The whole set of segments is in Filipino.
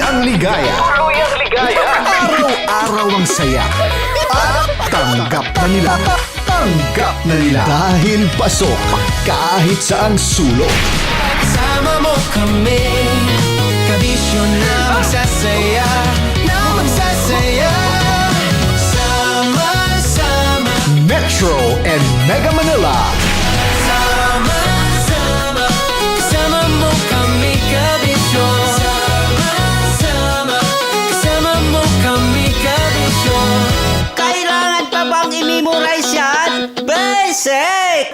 Tuluyang ligaya. Tuluyang ligaya. Araw-araw ang saya. At tanggap na nila. Tanggap na nila. Dahil pasok kahit saang sulok. Sama mo kami, kabisyo na magsasaya, na magsasaya. Sama-sama, Metro and Mega Manila. sama-sama, kasama mo kami, kabisyo. Sama-sama, kasama mo kami, kabisyo. Kailangan pa bang i-memorize yan? Basic!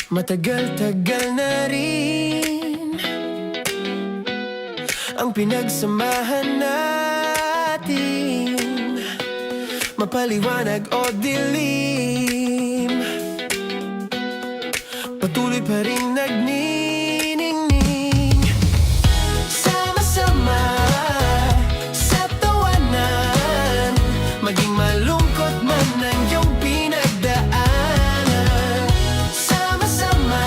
Matagal-tagal na rin ang pinagsamahan natin, mapaliwanag o dilim, patuloy pa rin nagniningning. Sama-sama sa tawanan, maging malungkot man ang iyong pinagdaanan. Sama-sama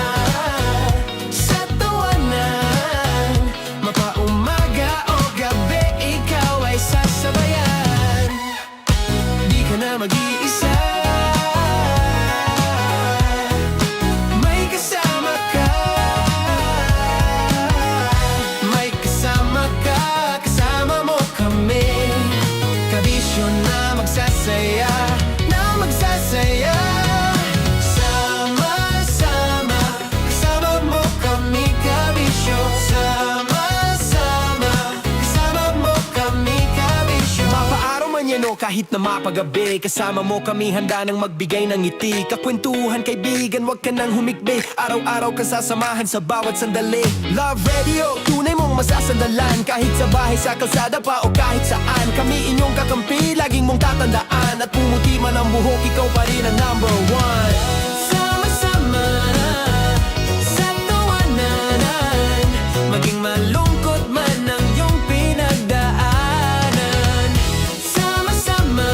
sa tawanan, mapaumaga o gabi, ikaw ay sasabayan. Di ka na mag-iisa, may kasama ka. May kasama ka, kasama mo kami, kabisyo na magsasaya, na magsasaya. Sama-sama, kasama mo kami, kabisyo. Sama-sama, kasama mo kami, kabisyo. Mapaaraw man yan o kahit na mapagabi, kasama mo kami, handa nang magbigay ng ngiti. Kakwentuhan, kaibigan, wag ka nang humikbi. Araw-araw ka sasamahan sa bawat sandali. Love Radio, tunay mong masasandalan, kahit sa bahay, sa kalsada pa o kahit saan. Kami inyong kakampi, laging mong tatandaan, at pumuti man ang buhok, ikaw pa rin ang number one. Sama-sama sa tawanan, maging malungkot man ang iyong pinagdaanan. Sama-sama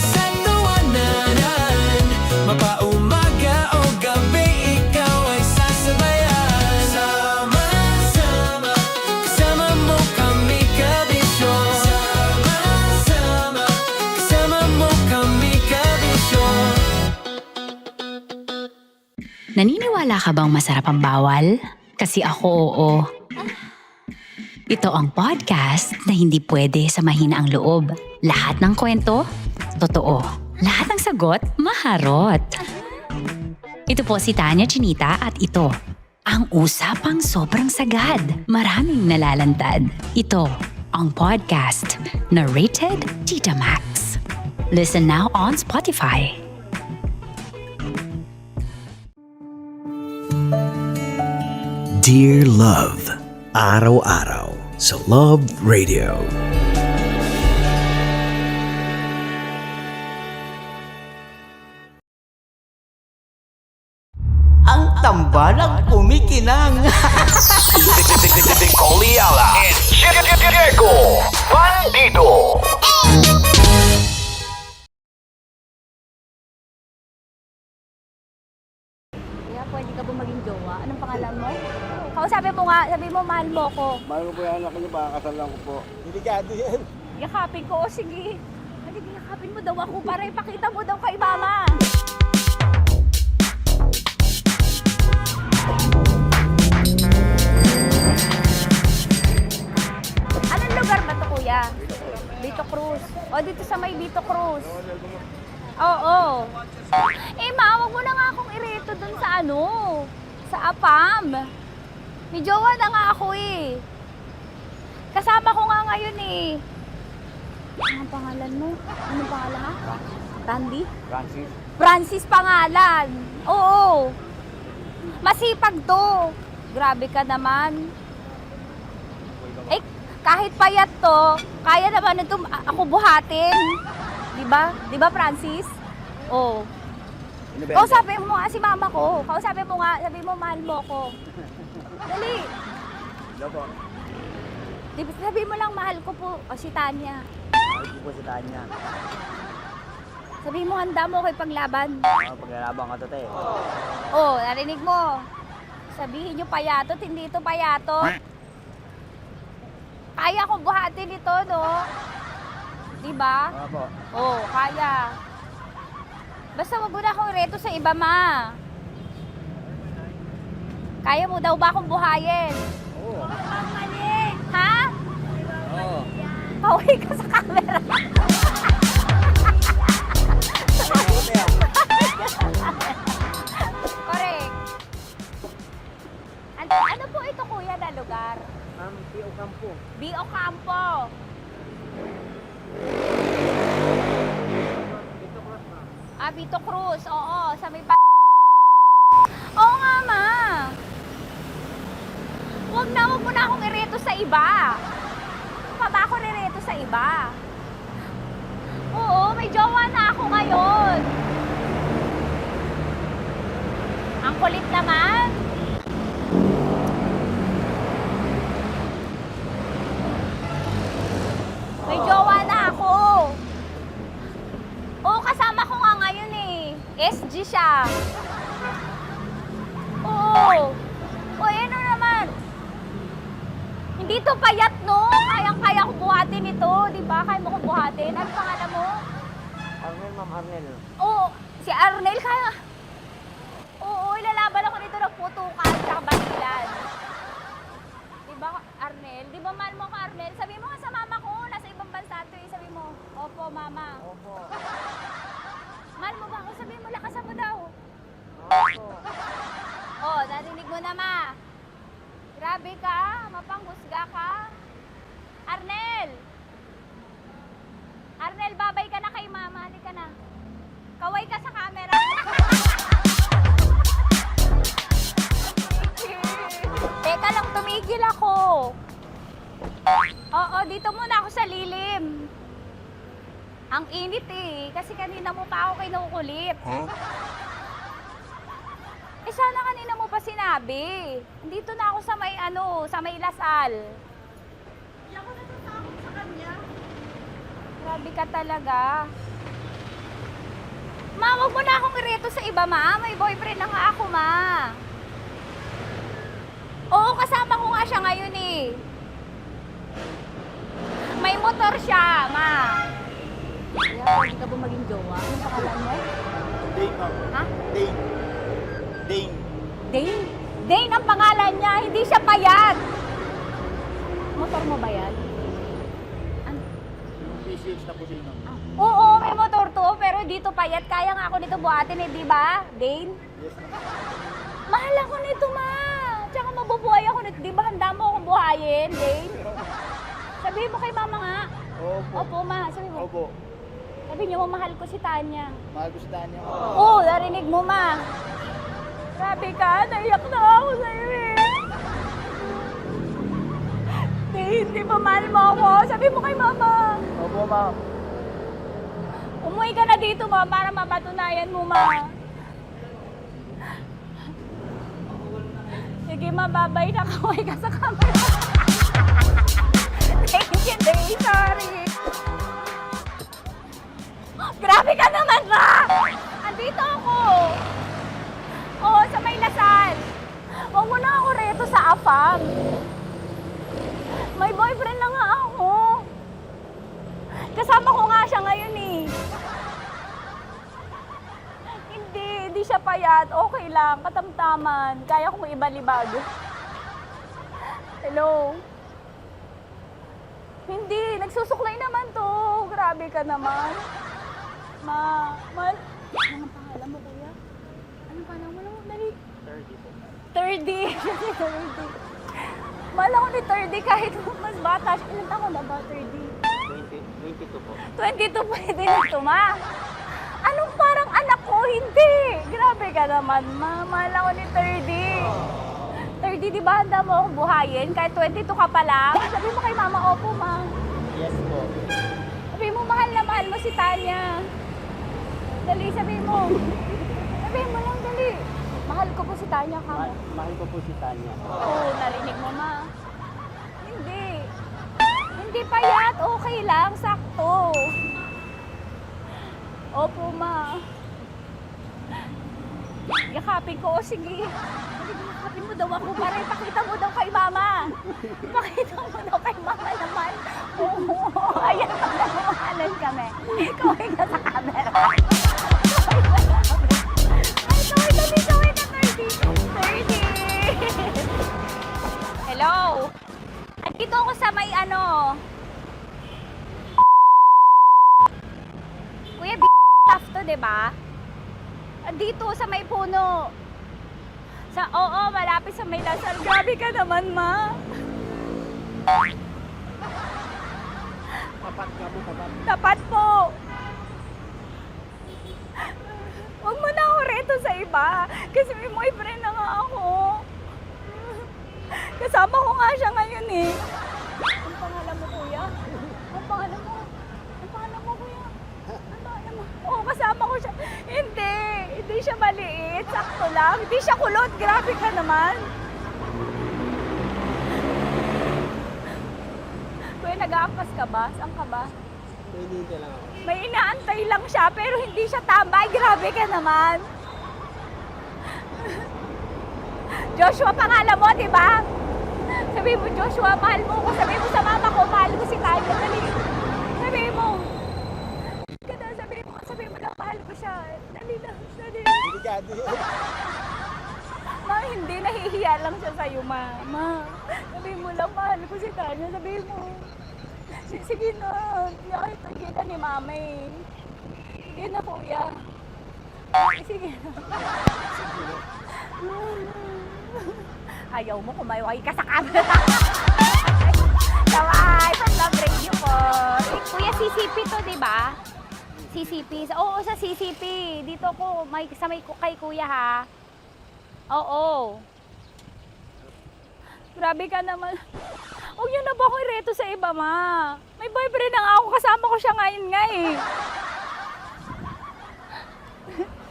sa tawanan, mapaumaga o gabi, ikaw ay sasabayan. Sama-sama, kasama mo kami, kabisyo. Sama-sama, kasama mo kami, kabisyo. Naniniwala ka bang masarap ang bawal? Kasi ako oo. Ito ang podcast na hindi pwede samahin ang loob. Lahat ng kwento, totoo. Lahat ng sagot, maharot. Ito po si Tanya Chinita at ito, ang usapang sobrang sagad. Maraming nalalantad. Ito, ang podcast na rated Tita Max. Listen now on Spotify. Dear Love. Araw-araw sa Love Radio. Ang tambalang kumikinang. Nicole Ayala and Diego Bandido. Kaya pwede ka ba maging jowa? Anong pangalan mo? Kausapin mo nga, sabi mo mahal mo ko. Mahal ko po yung anak niyo, pakakasal lang ko po. Delikado yan. Yakapin ko, o sige. Halika, yakapin mo daw ako para ipakita mo daw kay mama. Anong lugar ba to, kuya? Dito dito sa may Vito Cruz. Oo. Eh, ma, wag mo na nga akong ireto dun sa ano, sa APAM. May jowa na nga ako eh. Kasama ko nga ngayon eh. Anong pangalan mo? Anong pangalan ha? Randy? Francis. Francis pangalan. Oo. Masipag to. Grabe ka naman. Eh, kahit payat to, kaya naman ito ako buhatin. Diba? Diba, Francis? Oo. Kausapin mo nga si mama ko. Kausapin mo nga, sabi mo, mahal mo ko. Dali. Hello po. Sabi mo lang, mahal ko po. O, si Tanya. Mahal ko po si Tanya. Sabi mo, handa mo kay paglaban. Paglalabang ka to, te. Oh, narinig mo. Sabihin nyo payatot, hindi ito payatot. Kaya kong buhatin ito, no? Diba? Opo. Oh, kaya. Basta wag mo na akong reto sa iba, ma. Kaya mo daw ba akong buhayin? Oo. Ha? Oo. Pauwi ka sa camera. Correct. Ano po ito, kuya, na lugar? P.O. Campo. B.O. Campo. Vito Cruz. Oo, sa may Oo nga, ma. Wag mo na akong ireto sa iba. Pa ba ako nireto sa iba? Oo, may jowa na ako ngayon. Ang kulit naman. May jowa na ako. Oo, kasama ko nga ngayon eh. SG siya. Oo. O, ano naman? Hindi to payat, no? Kayang-kaya ko buhatin ito, di ba? Kaya mo kong buhatin. Ano pangalan mo? Arnel, ma'am, Arnel. Oo, si Arnel kaya. Oo, ilalaban ako nito ng putukan sa basilan. Di ba, Arnel? Di ba mahal mo ka, Arnel? Sabi mo nga sa mama ko, nasa ibang bansa to eh. Sabi mo, opo, mama. Opo. Mahal mo ba ako? Sabi mo, lakasan mo daw. Opo. Oh, narinig mo na, ma. Grabe ka, mapanghusga ka. Arnel! Arnel, babay ka na kay mama. Halika na. Kaway ka sa camera. Teka lang, tumigil ako. Oo, dito muna ako sa lilim. Ang init eh, kasi kanina mo pa ako kinukulit. Eh sana kanina mo pa sinabi. Dito na ako sa may sa may Lasal. Hindi ako natatakot sa kanya. Grabe ka talaga. Ma, wag mo na akong ireto sa iba, ma. May boyfriend na nga ako, ma. Oo, kasama ko nga siya ngayon eh. May motor siya, ma. Kaya pwede ka ba maging jowa? Anong pangalan mo? Dane, ma'am. Ha? Dane. Dane. Dane? Dane ang pangalan niya, hindi siya payat. Motor mo ba yan? Ano? PCX na po sila, ma'am. Oo, may motor to, pero dito payat. Kaya nga ako nito buhatin eh, di ba? Dane? Yes, ma'am. Mahal ako nito, ma. Tsaka mabubuhay ako nito. Di ba handa mo akong buhayin, Dane? Sabihin mo kay mama nga. Opo. Opo, ma. Sabi mo. Opo. Sabi niyo, mahal ko si Tanya. Mahal ko si Tanya. Oo, narinig mo, ma. Grabe ka, naiyak na ako sa'yo eh. Hindi ba mahal mo ako? Sabi mo kay mama. Opo, ma'am. Umuwi ka na dito, ma, para mapatunayan mo, ma. Sige, ma, babay na. Kaway ka sa camera. Thank you, Day. Sorry. Grabe ka naman, ma! Andito ako. Oo, sa may Lasal. Huwag mo na ako reto sa AFAM. May boyfriend na nga ako. Kasama ko nga siya ngayon eh. Hindi siya payat. Okay lang, katamtaman. Kaya kong ibalibag. Hello? Hindi, nagsusuklay naman to. Grabe ka naman. Anong pangalan mo, kuya? Anong pangalan mo? Dali. 30. 30. Mahal ako ni 30 kahit mas bata siya. Ilan taon na ba, 30? 22 po. 22 pwede na ito, ma. Anong parang anak ko? Hindi. Grabe ka naman, ma. Mahal ako ni 30. 30, di ba handa mo akong buhayin? Kahit 22 ka pa lang. Sabi mo kay mama, opo, ma. Yes po. Sabi mo, mahal na mahal mo si Tanya. Dali, sabi mo. Sabi mo lang, dali. Mahal ko po si Tanya, ka mo. Mahal ko po si Tanya. Oo, narinig mo, ma. Hindi. Hindi payat. Okay lang, sakto. Opo, ma. Yakapin ko. O, sige. Yakapin mo daw ako para ipakita mo daw kay mama. Ipakita mo daw kay mama naman. Oo, ayan, nagmamahalan kami. Kaway ka sa camera. Ay, kaway ka, 30. Hello? Andito ako sa may Kuya, tough to, diba? Dito sa may puno. Oo, malapit sa may Lasal. Grabe ka naman, ma. Tapat ka mo, tapat. Tapat po. Huwag mo na ako reto sa iba. Kasi may boyfriend na nga ako. Kasama ko nga siya ngayon eh. Ang pangalan mo, kuya? Ang pangalan mo? Ang pangalan mo, kuya? Ang pangalan mo? Oo, kasama ko siya. Hindi. Hindi siya maliit. Sakto lang. Hindi siya kulot. Grabe ka naman. Kuya, nag-aampas ka ba? Saan ka ba? Pinita lang ako. May inaantay lang siya, pero hindi siya tambay. Grabe ka naman. Joshua, pangalan mo, di ba? Sabi mo, Joshua, mahal mo ko. Sabi mo sa mama ko, mahal ko si Tanya. Dali. Sabi mo. Sabi mo lang, mahal ko siya. Dali lang, dali. Delikado yun. Ma, hindi. Nahihiya lang siya sa'yo, ma. Sabi mo lang, mahal ko si Tanya. Sabi mo. Sige na. Kahit nakita ni mama eh. Sige na, kuya. Sige na. Ayaw mo, kumayaway ka sa camera. Kaway, from Love Radio po. Kuya, CCP to, di ba? CCP. Oo, sa CCP. Dito ko, sa may kay kuya ha. Oo. Grabe ka naman. Huwag niyo na ba ako ireto sa iba, ma? May boyfriend na nga ako. Kasama ko siya ngayon nga eh.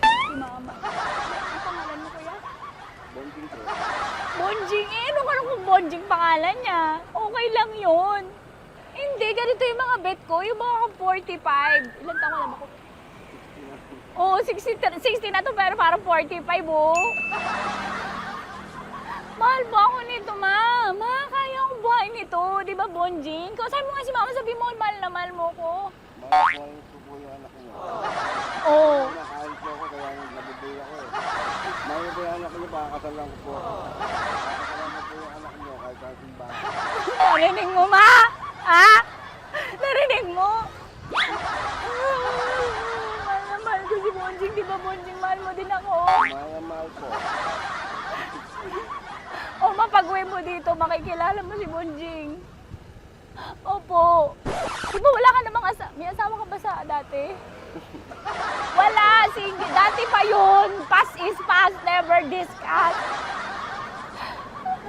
Si mama. Ang pangalan mo, kuya? Bonding po. Bonjing eh. Ano ka kung Bonjing pangalan niya? Okay lang yun. Hindi, ganito yung mga bet ko. Yung mga 45. Ilan taon naman ako? Oo, 60 na to pero parang 45, oh. Mahal ba ako nito, ma? Ma, kaya akong buhay nito. Di ba, Bonjing? Sabi mo nga si mama, sabi mo, mahal na mahal mo ko. Mahal ko po yung anak niyo. Oo. Nakahal po ako kaya nabibigay ako eh. Mahal po yung anak niyo, pakakasal lang ko po. Pakakasal lang po yung anak niyo kahit sa simbahan. Narinig mo, ma? Ha? Narinig mo? Mahal na mahal ko si Bonjing. Di ba, Bonjing, mahal mo din ako? Mahal po. O, mapag-uwi mo dito, makikilala mo si Bonjing. Opo. Di ba wala ka namang may asawa ka ba sa dati? Wala, single. Dati pa yun. Past is past, never discuss.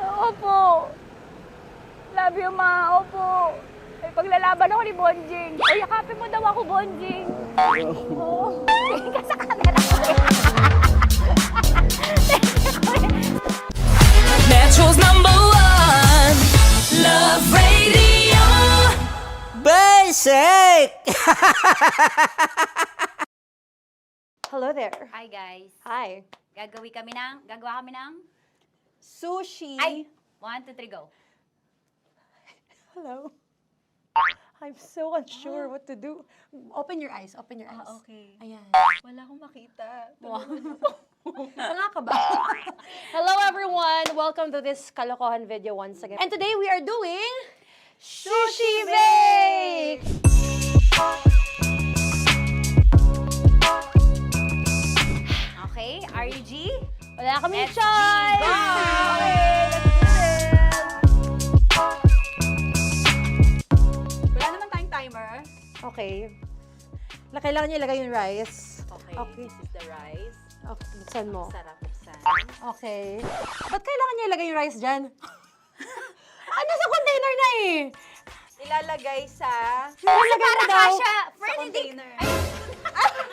Opo. Love you, ma. Opo. May paglalaban ako ni Bonjing. O, yakapin mo daw ako, Bonjing. Oo. Tingin ka sa camera. Metro's #1 Love Radio. Basic! Hello there. Hi, guys. Hi. Gagawa kami ng... Sushi. Ay! 1, 2, 3, go. Hello. I'm so unsure what to do. Open your eyes. Open your eyes. Okay. Ayan. Wala akong makita. Tanga ka ba? Hello everyone! Welcome to this kalokohan video once again. And today we are doing Sushi Bake! Okay, RG? Wala kaming Let's choice! go! Okay, let's do this! Wala naman tayong timer. Okay. Kailangan niyo ilagay yung rice. Okay, Okay. this is the rice. Okay, buksan mo. Sarap buksan. Okay. Ba't kailangan niya ilagay yung rice dyan? Nasa container na eh! Ilalagay sa Nilalagay mo daw. friend, container.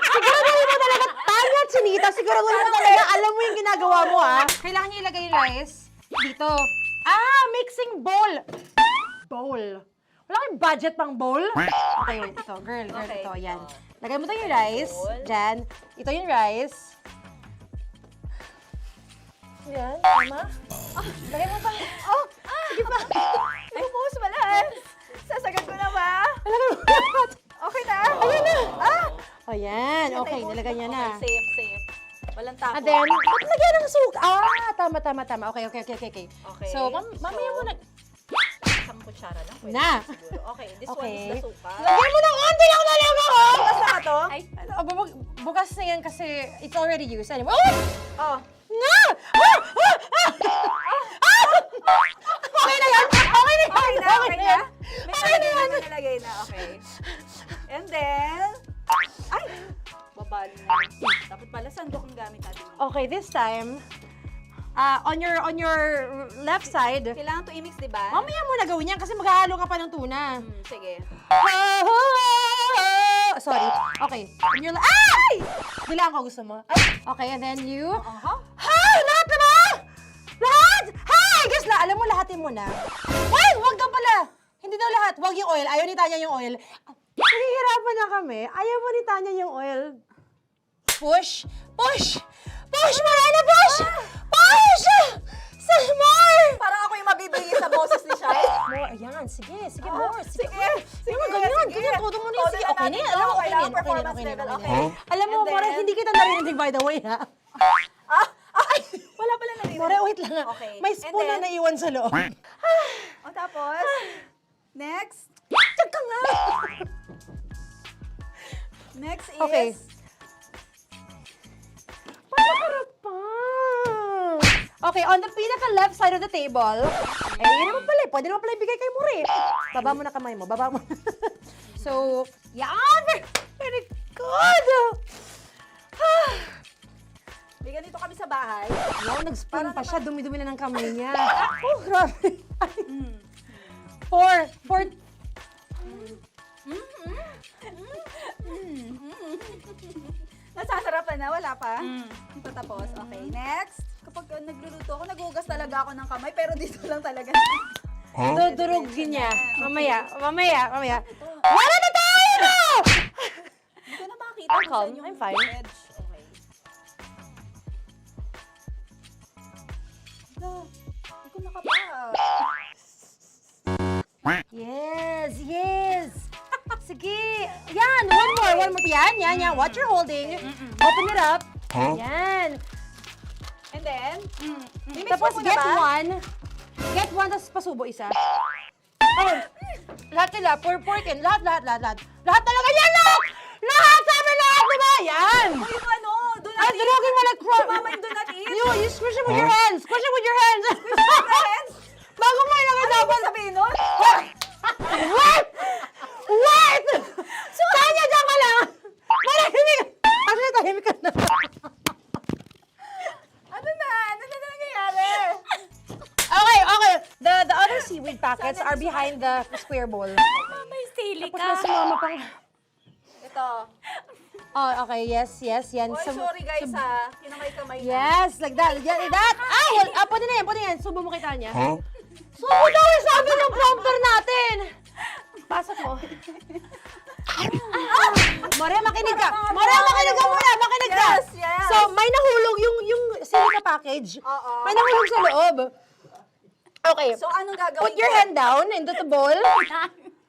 Siguraduhin mo talaga, Tanya at Sunita, siguraduhin mo talaga, alam mo yung ginagawa mo ah. Kailangan niya ilagay yung rice dito. Mixing bowl. Bowl. Wala kayong budget pang bowl? Okay, wait, ito, girl, Okay. ito, yan. Lagay mo tayo yung rice, dyan. Ito yung rice. Yan, tama? Lagay mo pa. Sige pa. Ubus mo lahat. Sasagad ko na ba? Lagay mo lahat. Okay na? Ayan na. O yan, okay, nilagay niya na. Okay, safe. Walang tapon. And then, ba't lagyan ng suka? Tama. Okay. Okay. So, mamaya mo na. Isang kutsara lang. Pwede Na. siguro. Okay, this one Okay. is the suka. Lagyan mo ng onti lang talaga ko! Bukas na to? Ay, bukas na yan kasi it's already used. Anyway, oh! Oh. Na! Okay na yan! Okay na yan! Okay na? May Okay na yan! nalagay na. Okay. And then, ay! Babali na. Dapat pala sandok ang gamit natin. Okay, this time, on your left side, Kailangan to i-mix, di ba? mamaya mo na gawin yan kasi maghahalo ka pa ng tuna. Sige. Sorry. Okay. On your ay! Bilang ko gusto mo. Ay, okay, and then you... Hi! Lahat na ba? Lahat? Hi! Guys, alam mo, lahatin mo na. Wait! Wag ka pala! Hindi daw lahat. Wag yung oil. Ayaw ni Tanya yung oil. Nahihirapan na kami. Ayaw mo ni Tanya yung oil. Push! Push! Push! Marana! Push! Push! Some more! Parang ako yung mabibigay sa boses ni Shai. More, ayan. Sige, more. Sige. Sige, Ganyan. Todo mo na yun. Sige, okay na yan. Alam mo, okay na yan. Performance level, okay. Alam mo, And More, then- hindi kita narinig, by the way, ha? Ay! Wala pala na More, wait lang, ha? Okay. May spoon And na then- naiwan sa loob. O tapos, next. Tiyag ka nga! Next is... Okay. Paano pa? Okay, on the pinaka-left side of the table, yun naman pala, pwede naman pala ibigay kay More. Baba mo na kamay mo, baba mo. So, yan! Very good! May ganito kami sa bahay. No, nag-spoon pa siya, dumi-dumi na ng kamay niya. Oh, grabe. Four. Nasasarapan na, wala pa. Ito tapos. Okay, next. Kapag nagluluto ako, nagugas talaga ako ng kamay, pero dito lang talaga. Dudurugin niya. Mamaya. Wala na tayo! Hindi ko na makita I'm kung calm. saan yung I'm fine. edge. Okay. Hindi ko nakapa. Yes. Sige. Yan, one more. Yan. What you're holding. Open it up. Yan. And then, mimix Tapos mo muna get ba? one. Get one, tapos pasubo isa. Oh, lahat nila, porkin. Lahat. Lahat talaga yan, lahat! Lahat! Sabi lahat, diba? Yan! O yung ano, do not Ay, durugin mo like Mama yung do not eat. You squish it with your hands. Squish it with your hands. Friends, Bago mo ilagay ano dapat. ibig sabihin nun? Wait! Tanya, dyan ka lang! Marahimik! Actually, tahimik ka na. Ano na nangyayari? Okay. The other seaweed packets are behind the square bowl. May sili Tapos na si Mama pang... Ito. Oh, okay. Yes. Yan. Oy, sorry guys ha. Kinamay-kamay na. Yes, like that. Ay, pwede na yan. Subo mo kay Tanya. Subo daw yung sabi ng prompter natin. Pasok mo. More, makinig ka. Makinig ka. Yes. So, may nahulog yung silica package. Oo. May nahulog sa loob. Okay. So, anong gagawin Put your ko? hand down into the bowl.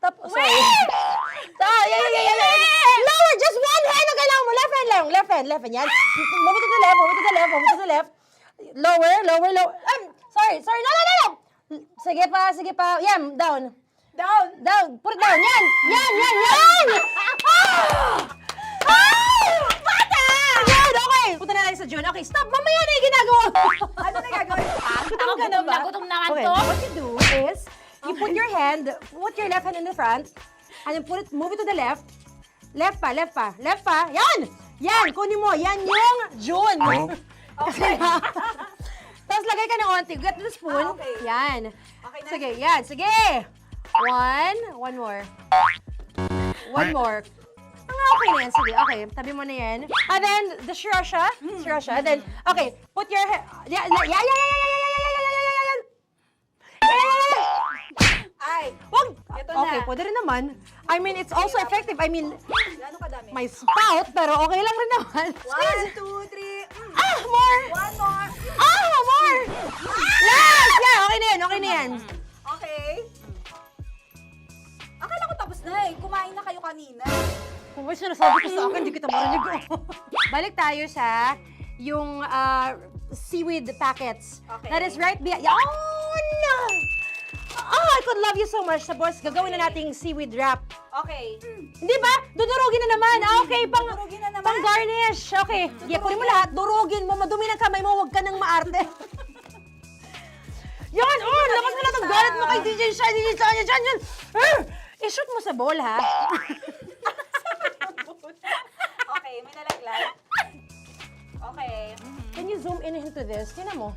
Tapos, sorry. Yeah. Lower, just one hand ang kailangan mo. Left hand. Yan. Move it to the left. Lower. Sorry. No. Sige pa. Yan, down. Down! Down! Put it down! Yan! Yan! Yan! Yan! Bata! Yan! Okay! Punta na tayo sa June. Okay, stop! Mamaya na yung ginagawa mo! Ano na gagawin? Gutom naman Okay, to. what you do is, you put your left hand in the front, and then move it to the left. Left pa, left pa, left pa. Yan! Yan! Kunin mo. Yan yung June. Okay. Tapos lagay ka ng onti. Get the spoon. Okay. Yan. Okay na. Sige, yan. Sige. One more. One more. Okay na yan. Sige, okay. Tabi mo na yan. And then, the sriracha. Sriracha. And then, okay. Put your head. Yeah, yeah, yeah, yeah, yeah, yeah, yeah, yeah, yeah, yeah, yeah, yeah. Ay, Wag! Ito Okay, na. pwede rin naman. I mean, it's also effective. I mean, gaano kadami? my spout, pero okay lang rin naman. 1, 2, 3. Ah, more! One more. Ah, more! Last! Yeah, okay na yan, okay na yan. Okay. Akala ko tapos na eh. Kumain na kayo kanina. Kung may sinasabi ko sa akin, hindi kita marinig. Balik tayo sa yung seaweed packets. Okay. That is right behind. Oh, no! Oh, I could love you so much. Tapos, gagawin na nating seaweed wrap. Okay. Hindi ba? Dudurugin na naman. Ah, okay, Dudurugin na naman? pang garnish. Okay. Yeah, kunin mo lahat. Durugin mo. Madumi ng kamay mo. Huwag ka nang maarte. Yan! Oh, lakas na lang ang galit mo kay DJ Shine. DJ Shine. Yan. I-shoot mo sa bowl, ha? Okay, may nalaglag. Okay. Can you zoom in into this? Tingnan mo.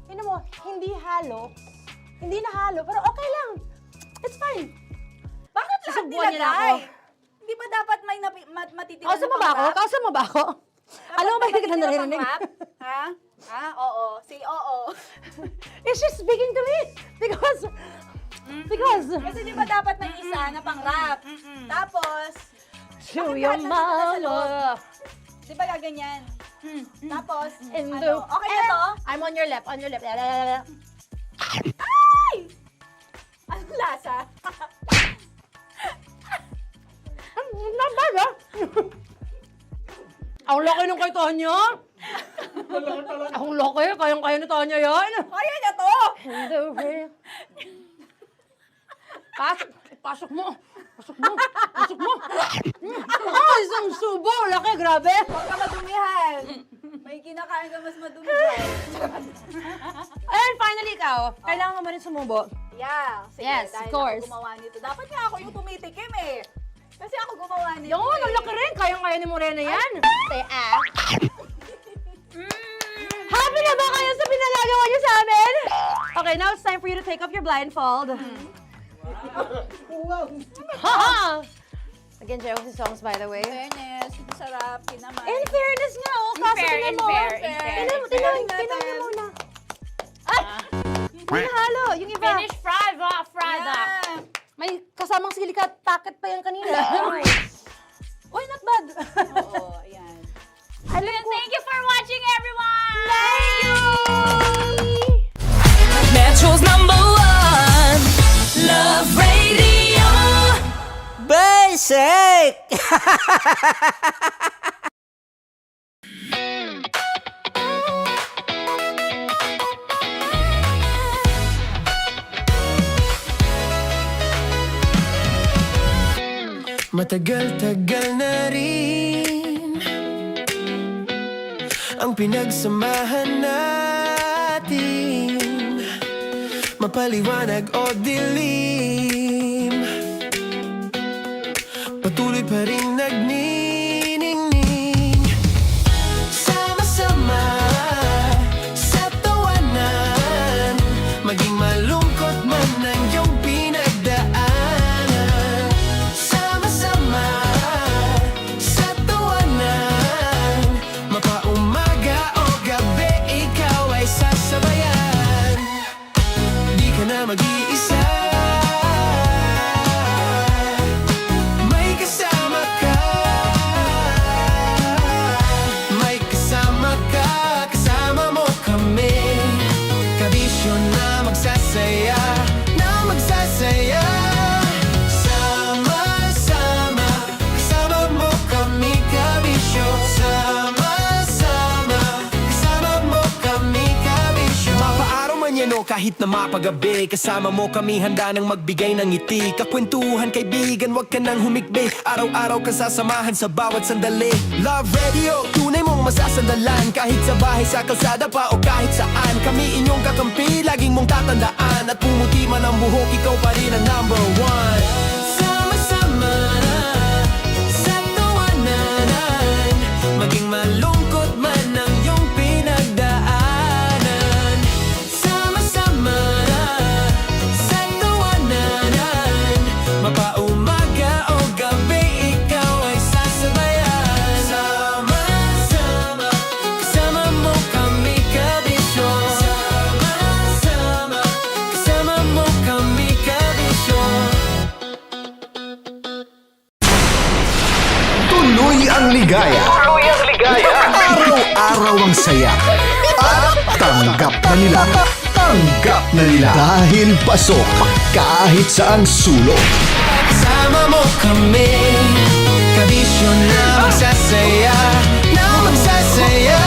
Tingnan mo. Hindi halo. Hindi na halo. Pero okay lang. It's fine. Bakit lahat Susubuan niya na nilagay? ako. Hindi ba dapat may matitira Kausa mo ba ako? Kausa mo ba ako? Alam mo ba hindi kita naririnig? Ha? Ha? Oo. Say oo. Is she speaking to me? Because... Kasi di ba dapat may isa na pang-rap? Tapos, To bakit your lahat nandito sa loob? mama. Di ba gaganyan? Tapos, In the... okay na to? I'm on your left. On your left. Ay! Anong lasa? Not bad, ah. Ang laki nung kay Tonya. Ang laki. Kayang-kaya ni Tonya yan. Kaya niya to! In the rain. Pasok mo. Pasok mo. Pasok mo. Isang subo. Laki, grabe. Huwag ka madumihan. May kinakain ka mas madumi dyan. And finally, ikaw. Kailangan mo rin sumubo. Yeah. Sige, Yes, dahil of course. ako gumawa nito. Dapat nga ako yung tumitikim eh. Kasi ako gumawa nito. Yung ang laki rin. Kayang-kaya ni Morena yan. Happy na ba kayo sa pinagagawa niyo sa amin? Okay, now it's time for you to take off your blindfold. Haha! Again, Josie songs, by the way. Fairness, masarap, kinamay. In fairness nga, oh, kaso tingnan mo. Tingnan niyo muna. Ay! Hindi halo, yung iba. fried Yeah. May kasamang silika packet pa yan kanina. Uy, not bad. Oo, ayan. Alam ko. Thank you for watching, everyone! Thank you! Metro's #1 Love Radio. Basic! Matagal-tagal na rin ang pinagsamahan natin, mapaliwanag o dilim, patuloy pa rin nagniningning. Sama-sama sa tawanan, maging malungkot man ang iyong pinagdaanan. Sama-sama sa tawanan, mapaumaga o gabi, ikaw ay sasabayan. Di ka na mag-iisa, may kasama ka. nyo kahit na mapagabi. Kasama mo kami handa nang magbigay ng ngiti. Kakwentuhan kaibigan, wag ka nang humikbi. Araw-araw ka sasamahan sa bawat sandali. Love Radio, tunay mong masasandalan. Kahit sa bahay, sa kalsada pa o kahit saan. Kami inyong kakampi, laging mong tatandaan. At pumuti man ang buhok, ikaw pa rin ang number one. Sama-sama sa tawanan, maging malungkot man ang iyong pinagdaanan. Sama-sama sa tawanan, mapaumaga o gabi, ikaw ay sasabayan. Sama-sama, kasama mo kami kabisyo. Sama-sama, kasama mo kami kabisyo. Tuloy ang ligaya. Tuloy ang ligaya. Araw-araw ang saya. At tanggap na nila. Tanggap na nila. Dahil pasok kahit saang sulok. Sama mo kami, kabisyo na magsasaya, na magsasaya.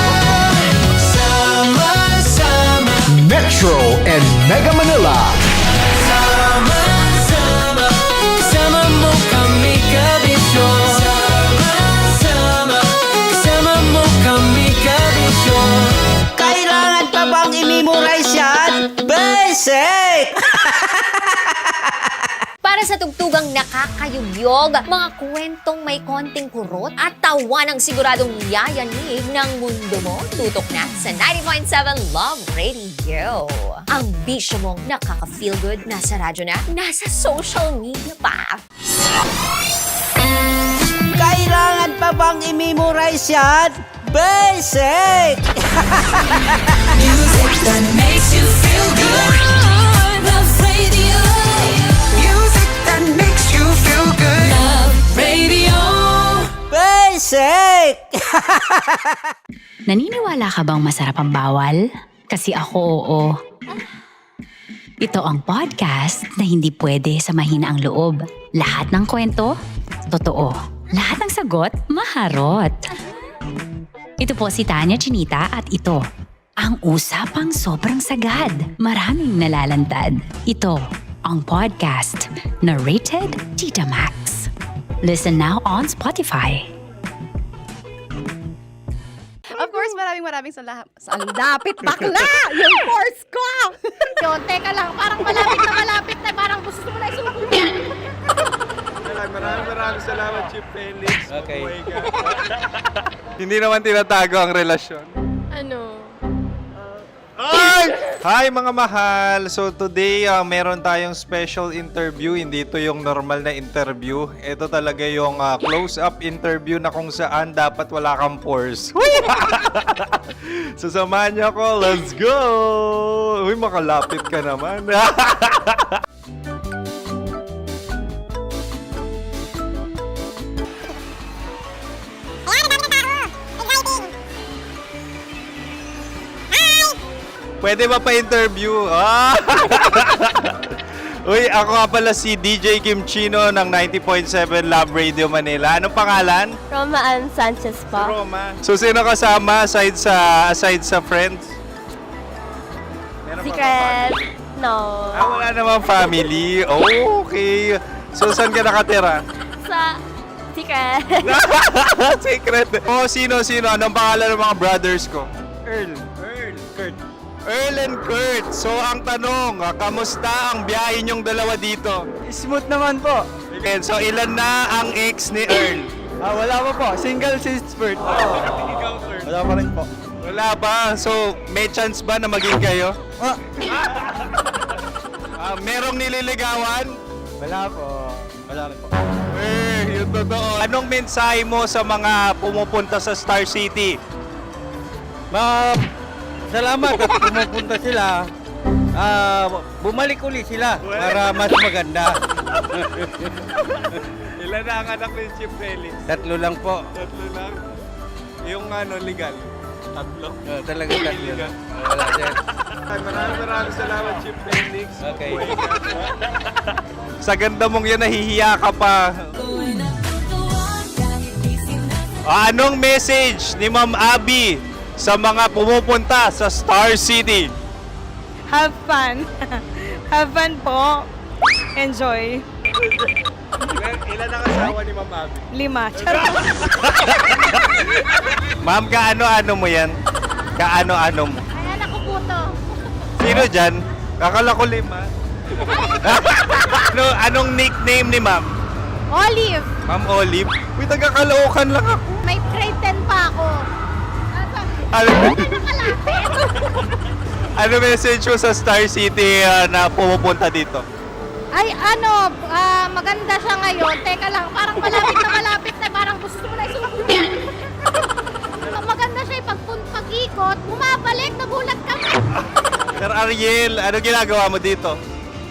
Sama-sama, Metro and Mega Manila. sama-sama, kasama mo kami kabisyo. Sama-sama, kasama mo kami kabisyo. Kailangan pa bang i-memorize yan? Basic! Para sa tugtugang nakakayugyog, mga kwentong may konting kurot at tawa ng siguradong yayanig ng mundo mo, tutok na sa 90.7 Love Radio. Ang bisyo mong nakaka-feel good, nasa radyo na, nasa social media pa. Kailangan pa bang i-memorize yan? Basic! Music that makes you feel good. Love Radio. Music that makes you feel good. Love Radio. Basic! Naniniwala ka bang masarap ang bawal? Kasi ako oo. Ito ang podcast na hindi pwede sa mahina ang loob. Lahat ng kwento, totoo. Lahat ng sagot, maharot. Ito po si Tanya Chinita at ito, ang usapang sobrang sagad. Maraming nalalantad. Ito, ang podcast na rated Tita Max. Listen now on Spotify. Of course, maraming salamat. Ang lapit bakla! Yung course ko! Yun, teka lang, parang malapit na, parang gusto mo na isubo. Maraming salamat, Chief Felix. Okay. Oh my God. Hindi naman tinatago ang relasyon. Ano? Hi mga mahal! So today, meron tayong special interview. Hindi ito yung normal na interview. Ito talaga yung close-up interview na kung saan dapat wala kang pores. So samahan niyo ako. Let's go! Uy, makalapit ka naman. Pwede ba pa-interview? Ah! Uy, ako nga pala si DJ Kim Chino ng 90.7 Love Radio Manila. Anong pangalan? Roma Ann Sanchez po. Roma. So, sino kasama aside sa friends? Meron ba Secret. family? No. Ah, wala namang family. Oh, okay. So, saan ka nakatira? Sa Secret. Secret. Oh, sino? Anong pangalan ng mga brothers ko? Earl, Kurt. Earl and Kurt. So, ang tanong, kamusta ang biyahe niyong dalawa dito? Smooth naman po. Okay, so, ilan na ang ex ni Earl? Wala pa po. Single since birth. Wala pa rin po. Wala pa. So, may chance ba na maging kayo? Merong nililigawan? Wala po. Wala rin po. Yung totoo. Anong mensahe mo sa mga pumupunta sa Star City? Salamat at pumupunta sila. Bumalik uli sila para mas maganda. Ilan na ang anak ni Chief Felix? 3 lang po. 3 lang? Yung legal? 3? Talaga 3. Wala din. Maraming salamat, Chief Felix. Okay. Sa ganda mong yan, nahihiya ka pa. Anong message ni Ma'am Abby sa mga pumupunta sa Star City? Have fun. Have fun po. Enjoy. Ilan ang asawa ni Ma'am Abby? 5. Charot. Ma'am, kaano-ano mo yan? Kaano-ano mo? Ay, anak ko po to. Sino dyan? Kakala ko 5. Anong nickname ni Ma'am? Olive, Ma'am Olive? Uy, taga-Caloocan lang ako. may grade 10 pa ako. Ano, Nakalapit. ano message mo sa Star City na pumupunta dito? Ay, ano, maganda siya ngayon. Teka lang, parang malapit na, parang gusto mo na isuot. Maganda siya, pag-ikot, bumabalik, nagulat kami. Sir Ariel, ano ginagawa mo dito?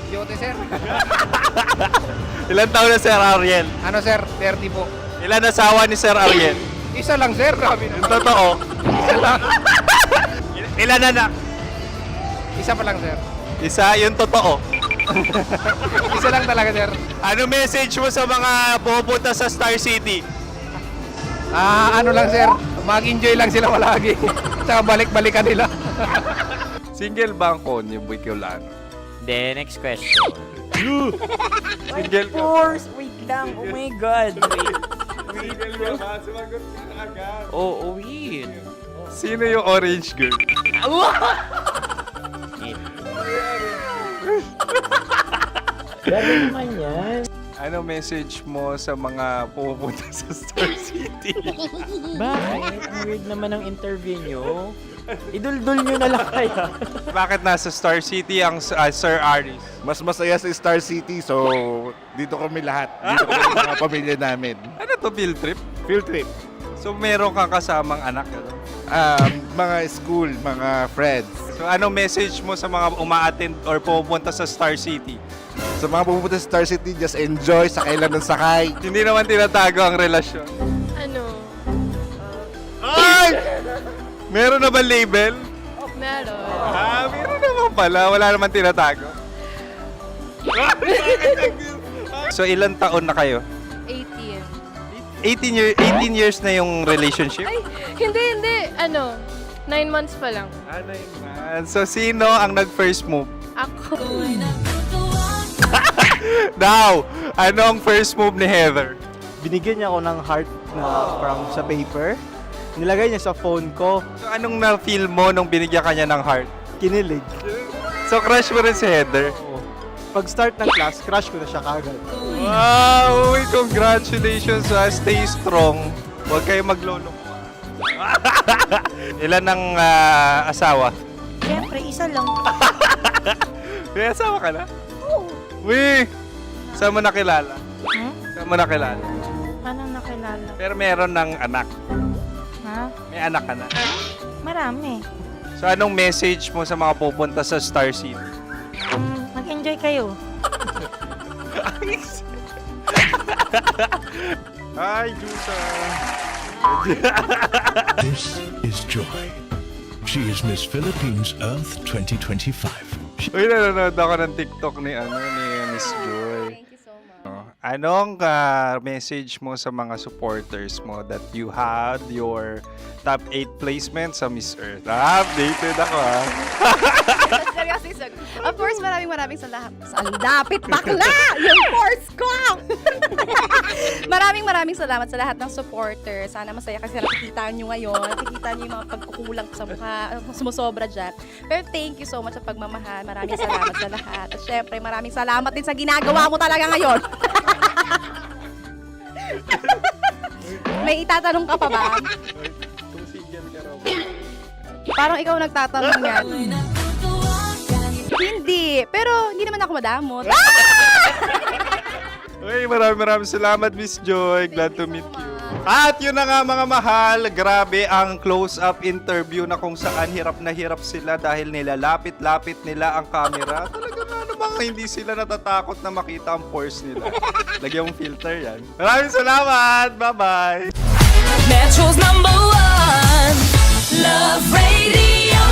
Yote, sir. Ilan taon na Sir Ariel? Ano, sir? 30 po. Ilan asawa ni Sir Ariel? Isa lang, sir. Grabe Yung totoo. Isa lang. Ilan anak? Isa pa lang, sir. Isa, yung totoo. Isa lang talaga, sir. Ano message mo sa mga pupunta sa Star City? Ano lang, sir. Mag-enjoy lang sila palagi. Tsaka balik-balikan nila. Single ba ang konyo, Boy Kiolano? Then, next question. Single ka? Wait lang. Oh my God. Single ka ba? Sumagot ka na agad. Oh, wait. Sino yung orange girl? Grabe naman yan. Ano message mo sa mga pupunta sa Star City? Bakit? Ang weird naman ang interview nyo. Iduldul nyo na lang kaya. Bakit nasa Star City ang Sir Aris? Mas masaya sa Star City, so dito kami lahat. Dito kami mga pamilya namin. Ano to, field trip? Field trip. So meron kang kasamang anak? Ano? Mga school, mga friends. So ano message mo sa mga uma-attend or pupunta sa Star City? Sa mga pupunta sa Star City, just enjoy, sakay lang ng sakay. Hindi naman tinatago ang relasyon. Ano? Ay! Meron na ba label? Meron. Meron naman pala. Wala naman tinatago. So ilan taon na kayo? 18. 18 years na yung relationship? Ay, hindi. 9 months pa lang. Ano yun? So sino ang nag-first move? Ako. Now, anong first move ni Heather? Binigyan niya ako ng heart na from sa paper. Nilagay niya sa phone ko. So anong na-feel mo nung binigyan ka niya ng heart? Kinilig. So crush mo rin si Heather? Pag start ng class, crush ko na siya kagad. Wow! Uy, congratulations ha. Stay strong. Huwag kayo maglolo. Ilan ang asawa? Siyempre, isa lang. May asawa ka na? Oo. Uy! Saan mo nakilala? Saan mo nakilala? Paano nakilala? Pero meron ng anak. Ha? May anak ka na. Marami. So anong message mo sa mga pupunta sa Star City? Mag-enjoy kayo. Hi, Jusa! This is Joy. She is Miss Philippines Earth 2025. Uy, nanonood ako ng TikTok ni Miss Joy. Thank you so much. Anong message mo sa mga supporters mo that you had your top 8 placement sa Miss Earth? Updated ako ha. Seryously, of course, maraming salamat. Ang dapit bakla! Yung course ko! maraming salamat sa lahat ng supporters. Sana masaya kasi nakikita nyo ngayon. Nakikita nyo yung mga pagkukulang sa mukha, sumusobra dyan. Pero thank you so much sa pagmamahal. Maraming salamat sa lahat. At syempre, maraming salamat din sa ginagawa mo talaga ngayon. May itatanong ka pa ba? Kung single ka raw. Parang ikaw nagtatanong yan. Hindi. Pero hindi naman ako madamot. Uy, maraming salamat, Miss Joy. Glad to meet you. At yun na nga mga mahal, grabe ang close-up interview na kung saan hirap na hirap sila dahil nilalapit-lapit nila ang camera. Talaga nga namang hindi sila natatakot na makita ang pores nila. Lagyan mong filter yan. Maraming salamat! Bye-bye! Metro's #1 Love Radio.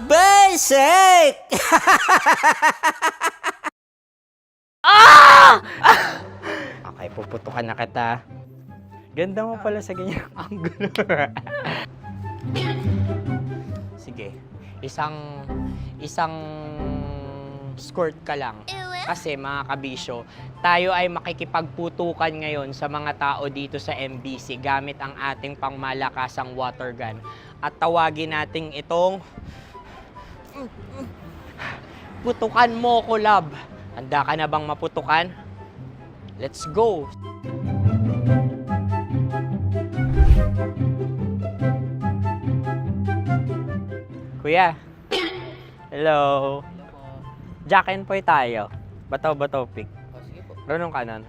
Basic! Okay, puputukan na kita. Ganda mo pala sa ganyang angulo. Sige, isang skirt ka lang. Kasi mga kabisyo, tayo ay makikipagputukan ngayon sa mga tao dito sa MBC gamit ang ating pangmalakasang water gun. At tawagin natin itong putukan mo ko, love. Handa ka na bang maputukan? Let's go! Kuya. Hello. Jack and Poy tayo. Bato-bato pick. Runong kanan.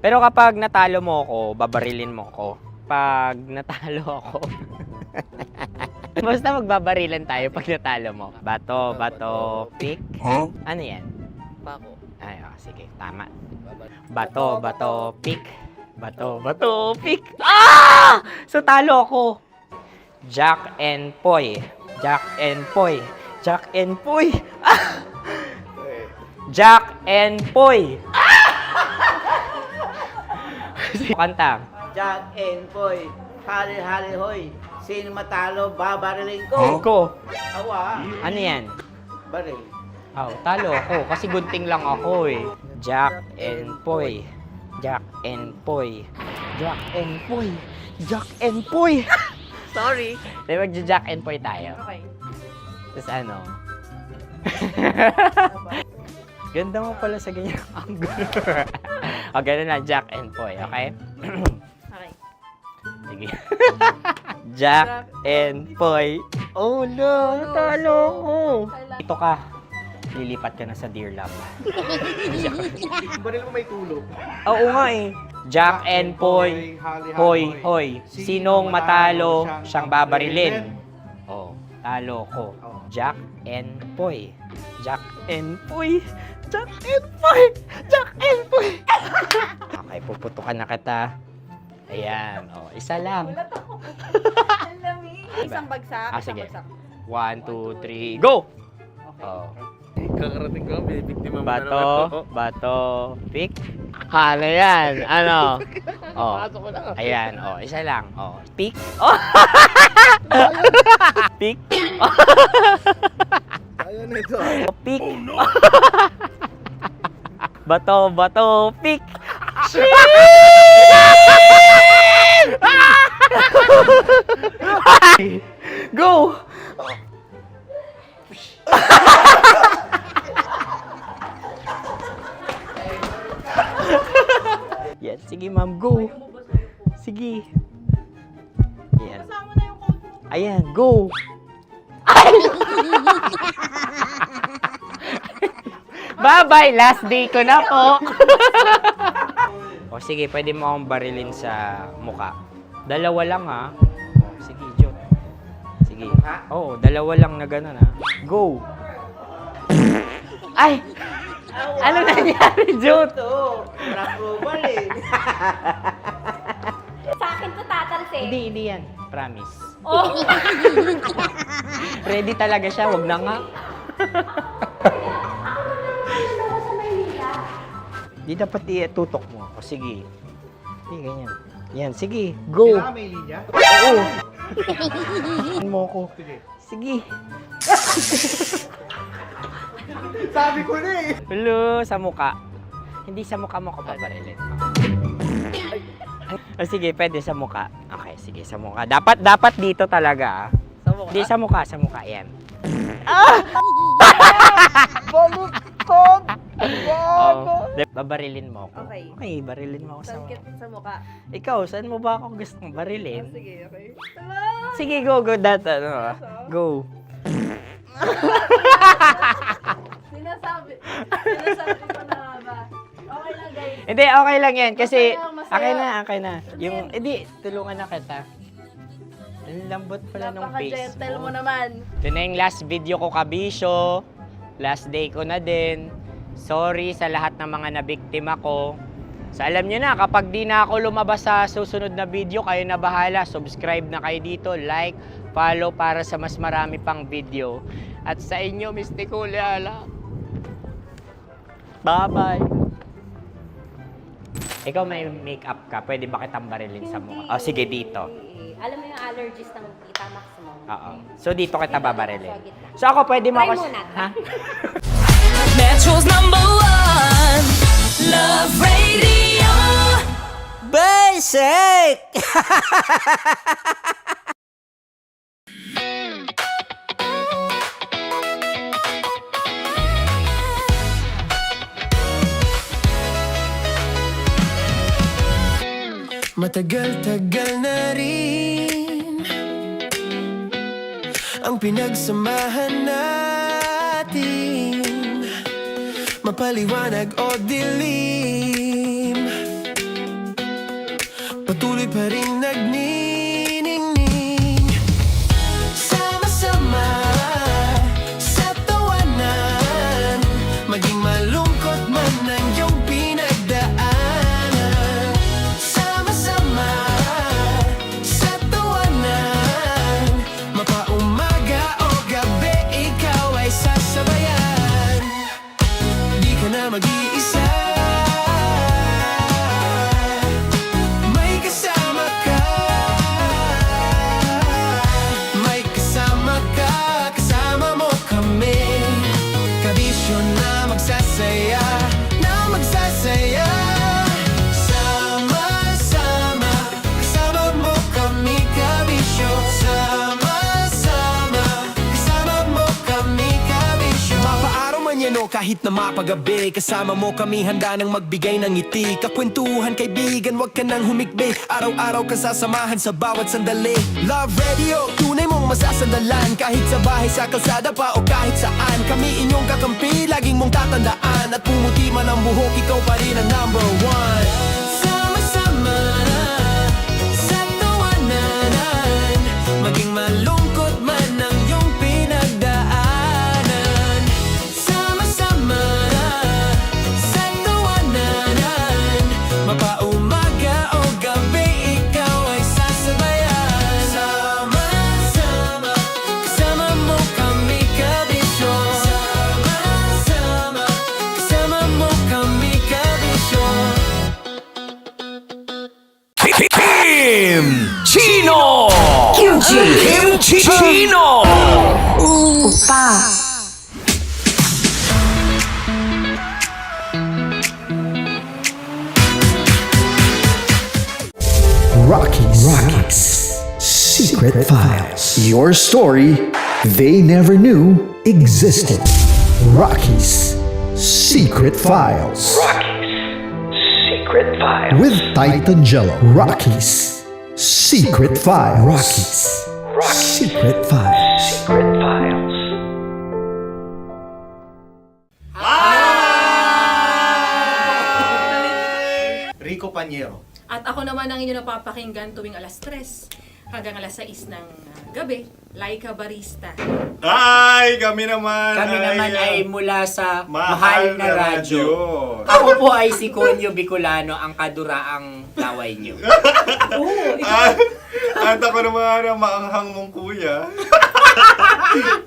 Pero kapag natalo mo ako, babarilin mo ako. Pag natalo ako, basta magbabarilan tayo pag natalo mo. Bato, pick. Huh? Ano yan? Bako. Ay, sige, tama. Bato, pick. Bato, pick. Ah! So talo ako. Jack and Poy. Jack and Poy. Jack and Poy. Ah! Jack and Poy. Kanta. Jack and Poy, hali-hali hoy. Sino matalo, babariling ko. Ko. Awa. Ano yan? Baril. Oh, talo ako kasi gunting lang ako eh. Jack and Poy. Jack and Poy. Jack and Poy. Jack and Poy. Sorry. Di ba Jack and Poy tayo? Okay. Tapos ano? Ganda mo pala sa ganyan angulo. O, ganun lang, Jack and Poy, okay? Okay. Sige. Jack and Poy. Oh no, natalo ko. Ito ka. Lilipat ka na sa Dear Love. Baril mo may tulog. Oo nga eh. Jack and Poy. Hoy, hoy. Sinong matalo, siyang babarilin. Oh, talo ko. Jack and Poy. Jack and Poy. Jack and Poy. Jack and Poy. Okay, puputukan na kita. Ayan. Oh, isa lang. Isang bagsak. Ah, sige. 1, 2, 3, go! Oh. Kakarating ko, may biktima mo Bato, pick. Ano yan? Ano? Oh. Ayan, oh, isa lang. Oh, pick. Oh. Pick. Ayun ito. Pick. Bato, pick. Go! Yan, sige ma'am, go. Sige. Yan. Ayan, go. Bye-bye, last day ko na po. O sige, pwede mo akong barilin sa muka. Dalawa lang ha. O, sige, Jot. Sige. Oo, dalawa lang na gano'n ha. Go. Ay! Ano nangyari, Jot? Approval eh. Sa akin to tatalse. Hindi yan. Promise. Oh. Ready talaga siya, wag na nga. Di dapat itutok mo. O sige. Hindi, ganyan. Yan, sige. Go. Kailangan may linya? Oo. Mo ko. Sige. Sabi ko na eh. Hello, sa muka. Hindi sa muka mo ko babarilin. O sige, pwede sa muka. Okay, sige, sa muka. Dapat dito talaga. Sa mukha? Hindi, sa muka. Yan. Baluktot! Oh, babarilin mo ako. Okay. Okay, barilin mo ako sa Sa mukha. Ikaw, saan mo ba ako gustong barilin? Sige, okay. Sige, go. Go. Sinasabi ko na ba? Okay lang, guys. Hindi, okay lang yan. Kasi, Masaya, masaya. okay na. Yung, hindi, tulungan na kita. Ang lambot pala ng face Napaka-gentle mo. mo naman. Ito na yung last video ko, kabisyo. Last day ko na din. Sorry sa lahat ng mga nabiktima ko. So alam nyo na, kapag di na ako lumabas sa susunod na video, kayo na bahala. Subscribe na kayo dito, like, follow para sa mas marami pang video. At sa inyo, Mistiko Leala. Bye-bye. Ikaw may makeup ka, pwede ba kitang barilin sa mukha? O, sige, dito. Alam mo yung allergies ng Tita Max mo? Oo. So, dito kita babarilin. So, ako pwede mo Try ako... muna. Ha? Metro's number one, Love Radio. Basic! Matagal-tagal na rin ang pinagsamahan natin, mapaliwanag o dilim, patuloy pa rin nagniningning. Sama-sama sa tawanan, maging malungkot man ang iyong pinagdaanan. Sama-sama sa tawanan, mapaumaga o gabi, ikaw ay sasabayan. Di ka na mag-iisa, may kasama ka. May kasama ka, kasama mo kami. Kabisyo na magsasaya, na magsasaya. Sama-sama, kasama mo kami, kabisyo. Sama-sama, kasama mo kami, kabisyo. Mapaaraw man yan o kahit na mapagabi, kasama mo kami, handa nang magbigay ng ngiti. Kakwentuhan, kaibigan, wag ka nang humikbi. Araw-araw ka sasamahan sa bawat sandali. Love Radio, tunay mong masasandalan. Kahit sa bahay, sa kalsada pa o kahit saan, kami inyong kakampi, laging mong tatandaan. At pumuti man ang buhok, ikaw pa rin ang number one. Sama-sama sa tawanan, maging malungkot man ang iyong pinagdaanan. Sama-sama sa tawanan, mapaumaga o gabi, ikaw ay sasabayan. Sama-sama, kasama mo kami, kabisyo. Sama-sama, kasama mo kami, kabisyo. Kim Chino! Kim Chino! Rocky's Secret Files. Your story they never knew existed. Rocky's Secret Files. Secret Files. With Titan Jello. Rocky's Secret Files. Rocky's Secret Files. Secret Files. Rico Panyero. At ako naman ang inyo napapakinggan tuwing alas 3 hanggang alas 6 ng gabi, Laika Barista. Ay, kami naman. Kami naman ay mula sa Mahal na Radyo. Ako po ay si Conyo Bicolano, ang kaduraang laway niyo. At ako naman ang maanghang mong kuya.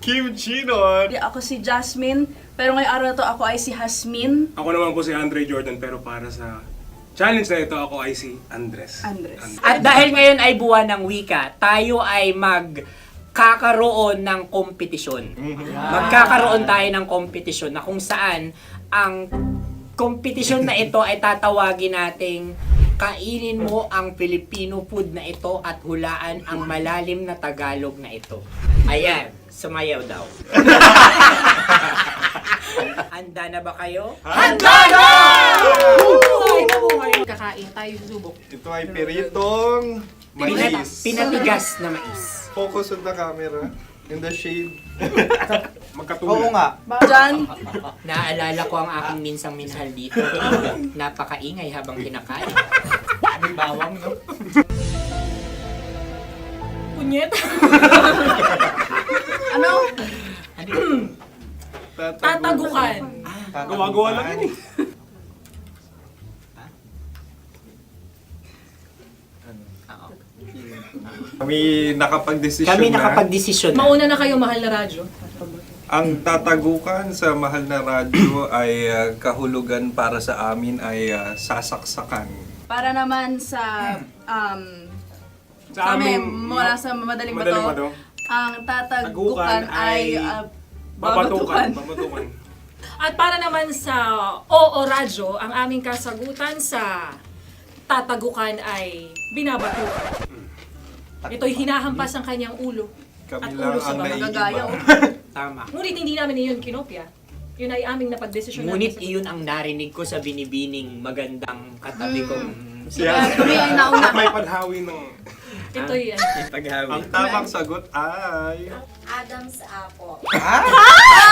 Kim Chino. Ako si Jasmine, pero ngayong araw na to ako ay si Hasmin. Ako naman po si Andre Jordan, pero para sa challenge na ito, ako ay si Andres. At dahil ngayon ay buwan ng wika, tayo ay magkakaroon ng kompetisyon. Magkakaroon tayo ng kompetisyon na kung saan ang kompetisyon na ito ay tatawagin nating kainin mo ang Filipino food na ito at hulaan ang malalim na Tagalog na ito. Ayan, sumayaw daw. Handa na ba kayo? Handa na! Buhay na buhay! Kakain tayo, subok. Ito ay piritong mais. Pinatigas na mais. Focus on the camera. In the shade. Oo nga. Diyan, Naalala ko ang aking minsang minahal dito. Napakaingay habang kinakain. May bawang, no? punyet. Ano? Tatagukan. Gawa-gawa lang yun eh. Kami nakapag-desisyon Kami na. nakapag-desisyon na. Mauna na kayo, mahal na radyo. Ang tatagukan sa Mahal na Radyo ay kahulugan para sa amin ay sasaksakan. Para naman sa Sa kami, amin, mula sa Madaling Bato, ang tatagukan ay babatukan. Babatukan. At para naman sa Oo Radyo, ang aming kasagutan sa tatagukan ay binabatukan. Ito'y hinahampas ang kanyang ulo. At Kami ulo lang sa ang baba. naiiba. Tama. Ngunit hindi namin iyon kinopya. Yun ay aming napagdesisyon Ngunit namin. iyon ang narinig ko sa binibining magandang katabi kong Kami ang nauna. May paghawi ng... Ito'y paghawi. Ang tamang sagot ay... Adam's apple.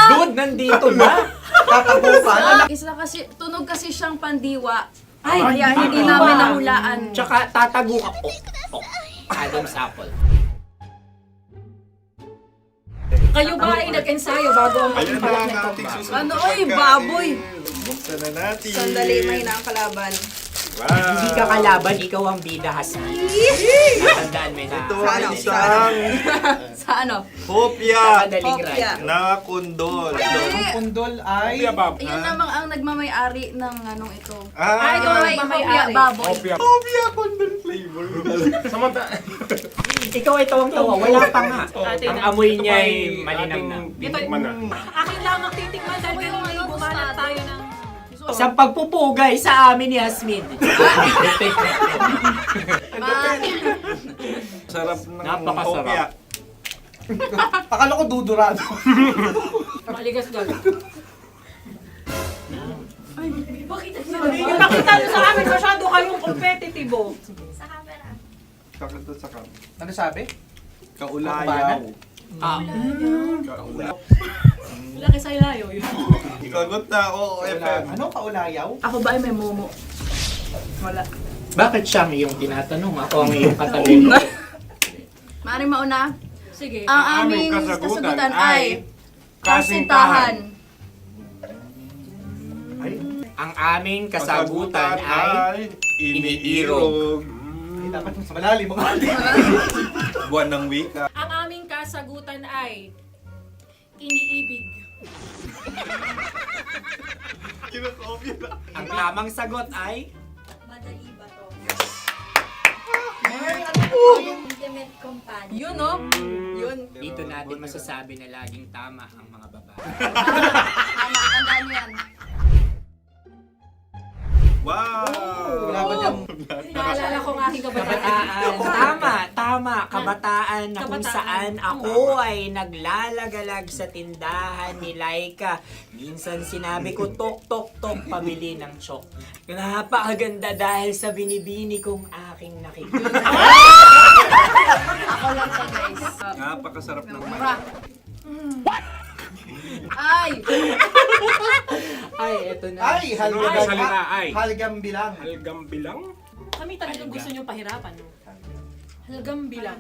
Dude, nandito ba? Tatagukan? Isa kasi, tunog kasi siyang pandiwa. Kaya hindi namin nahulaan. Tsaka tatagukan. Adam's apple. kayo ba ay nag-ensayo bago ang Ayan na palak ang nito? ating susunod Ano, na oy, pagkain. baboy. Buksan na natin. Sandali, may nakakalaban. Wow. Hindi ka kalaban, ikaw ang bida, Hasmi. Natandaan mo na. Ito ang isang Sa ano? hopya Madaling Hopya. ride. na kundol. Ang pundol ay... Opia Bob. Yun namang ang nagmamay-ari ng anong ito. Ah, Ito ay nagmamay-ari. baboy. Opia. hopya kundol flavor. Samanta. Ikaw ay tawang-tawa, wala pa nga. Ang amoy niya ay malinam na. Titikman na. Akin lamang titikman dahil pero may bumanat tayo ng... Sa pagpupugay sa amin ni Hasmin. Sarap ng Napakasarap. hopya. Akala ko dudurado. Maligas gal. Ay, bakit nakita nyo sa amin masyado kayong competitive oh. Sakit to sa kam. Ano sabi? Kaulayaw. Ah. Kaulayaw. Laki sa ilayo yun. Sagot na, oo, FM. Ano? Kaulayaw? Ako ba ay may momo? Wala. Bakit siya ang iyong tinatanong? Ako ang iyong katabi. Maaaring mauna. Sige. Ang aming kasagutan ay kasintahan. Ang aming kasagutan ay iniirog. Dapat mas malalim mga Buwan ng wika. Ang aming kasagutan ay iniibig. Kinakopya na. ang tamang sagot ay Madali ba to? Intimate companion. Yun, no? Yun. dito natin masasabi na laging tama ang mga babae. Tama, tandaan nyo yan. Wow! Wala ba dyan? Naalala ko ang aking kabataan. Kabataan. Tama. Kabataan na kung Kabataan. saan ako ay naglalagalag sa tindahan ni Laika. Minsan sinabi ko, tok, tok, tok, pabili ng chok. Napakaganda dahil sa binibini kong aking nakikita. Ako lang siya, guys. Napakasarap ng Mura. Ay! Ay, eto na. Ay, Sunod na salita ay halgam bilang. halgam bilang. Kami talagang gusto nyo pahirapan. No? Halagang bilang.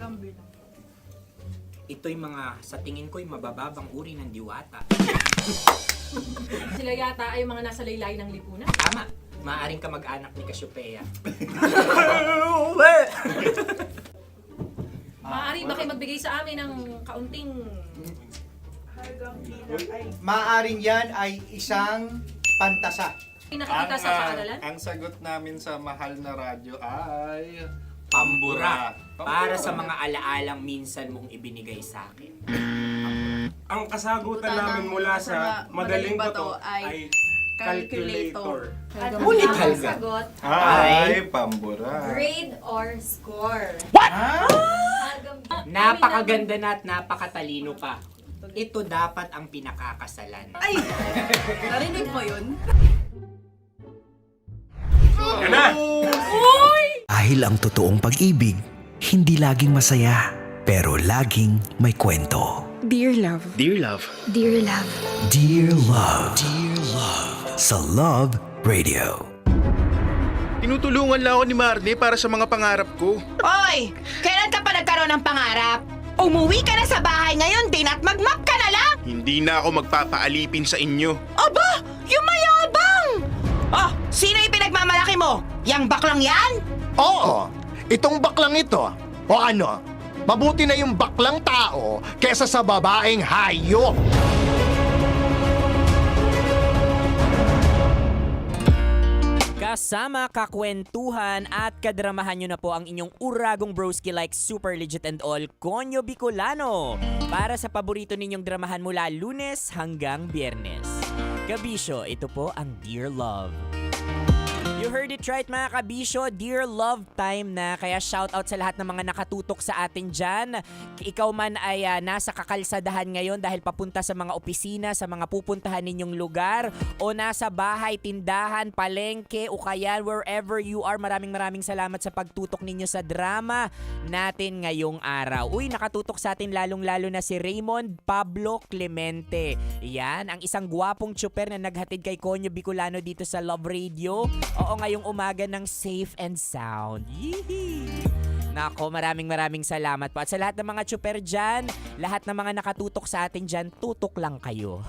Ito'y mga, sa tingin ko'y mabababang uri ng diwata. Sila yata ay mga nasa laylay ng lipunan. Tama. Maaring ka mag-anak ni Cassiopeia. Maaari ba kayo magbigay sa amin ng kaunting... Maaring yan ay isang pantasa. Nakikita sa paaralan? Ang sagot namin sa mahal na radyo ay... Pambura. Para sa mga alaalang minsan mong ibinigay sa akin. Ang kasagutan namin mula sa Madaling Bato ay calculator. Ulit halga. Sagot, Ay, pambura. grade or score? Napakaganda na at napakatalino pa. Ito dapat ang pinakakasalan. Ay! Narinig mo yun? Yan na! Dahil ang totoong pag-ibig, hindi laging masaya, pero laging may kwento. Dear love. Dear Love. Dear love. Dear Love. Dear Love. Sa Love Radio. Tinutulungan lang ako ni Marnie para sa mga pangarap ko. Hoy! Kailan ka pa nagkaroon ng pangarap? Umuwi ka na sa bahay ngayon din at mag-map ka na lang! Hindi na ako magpapaalipin sa inyo. Aba! Yung mayabang! Oh, sino yung pinagmamalaki mo? Yang baklang yan? Oo, itong baklang ito. O ano, mabuti na yung baklang tao kesa sa babaeng hayop. Kasama kakwentuhan at kadramahan nyo na po ang inyong uragong broski like Super Legit and All, Konyo Bicolano. Para sa paborito ninyong dramahan mula Lunes hanggang Biyernes. Kabisyo, ito po ang Dear Love. You heard it right mga kabisyo, Dear Love time na. Kaya shoutout sa lahat ng mga nakatutok sa atin dyan. Ikaw man ay nasa kakalsadahan ngayon dahil papunta sa mga opisina, sa mga pupuntahan ninyong lugar, o nasa bahay, tindahan, palengke, o kaya wherever you are. Maraming salamat sa pagtutok ninyo sa drama natin ngayong araw. Uy, nakatutok sa atin lalong-lalo na si Raymond Pablo Clemente. Yan, ang isang gwapong tsuper na naghatid kay Konyo Bicolano dito sa Love Radio. Oo, ngayong umaga ng safe and sound. Yee! Nako, maraming salamat po. At sa lahat ng mga tsuper dyan, lahat ng mga nakatutok sa atin dyan, tutok lang kayo.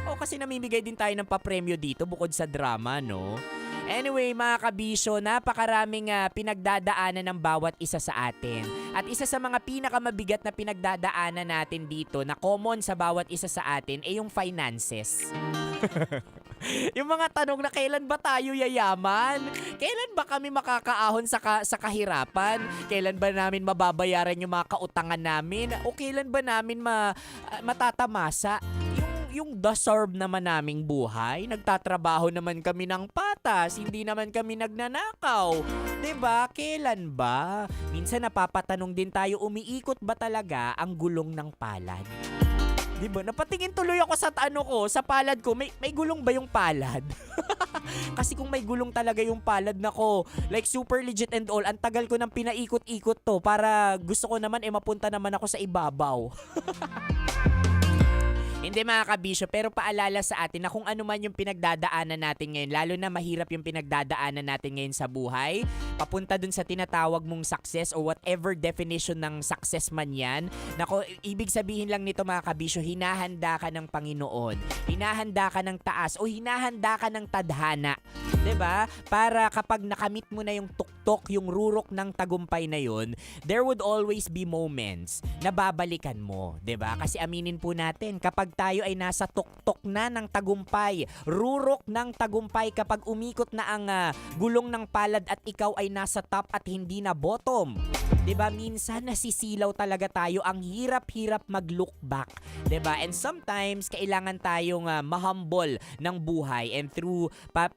O kasi namimigay din tayo ng papremyo dito bukod sa drama, no? Anyway, mga kabisyo, napakaraming pinagdadaanan ng bawat isa sa atin. At isa sa mga pinakamabigat na pinagdadaanan natin dito na common sa bawat isa sa atin ay yung finances. Yung mga tanong na kailan ba tayo yayaman? Kailan ba kami makakaahon sa kahirapan? Kailan ba namin mababayaran yung mga kautangan namin? O kailan ba namin matatamasa yung deserve naman naming buhay? Nagtatrabaho naman kami ng patas, hindi naman kami nagnanakaw. 'Di ba? Kailan ba? Minsan napapatanong din tayo, umiikot ba talaga ang gulong ng palad? Diba? Napatingin tuloy ako sa sa palad ko. May gulong ba yung palad? Kasi kung may gulong talaga yung palad, nako, like Super Legit and All, ang tagal ko nang pinaikot-ikot to para gusto ko naman mapunta naman ako sa ibabaw. Hindi mga kabisyo, pero paalala sa atin na kung ano man yung pinagdadaanan natin ngayon, lalo na mahirap yung pinagdadaanan natin ngayon sa buhay, papunta dun sa tinatawag mong success or whatever definition ng success man yan, nako, ibig sabihin lang nito mga kabisyo, hinahanda ka ng Panginoon, hinahanda ka ng taas, o hinahanda ka ng tadhana. 'Di ba? Para kapag nakamit mo na yung tuktok, yung rurok ng tagumpay na yun, there would always be moments na babalikan mo, 'di ba? Kasi aminin po natin, kapag tayo ay nasa tuktok na ng tagumpay, rurok ng tagumpay, kapag umikot na ang gulong ng palad at ikaw ay nasa top at hindi na bottom, 'di ba? Minsan nasisilaw talaga tayo, ang hirap-hirap mag-look back, 'di ba? And sometimes kailangan tayong mahumble ng buhay, and through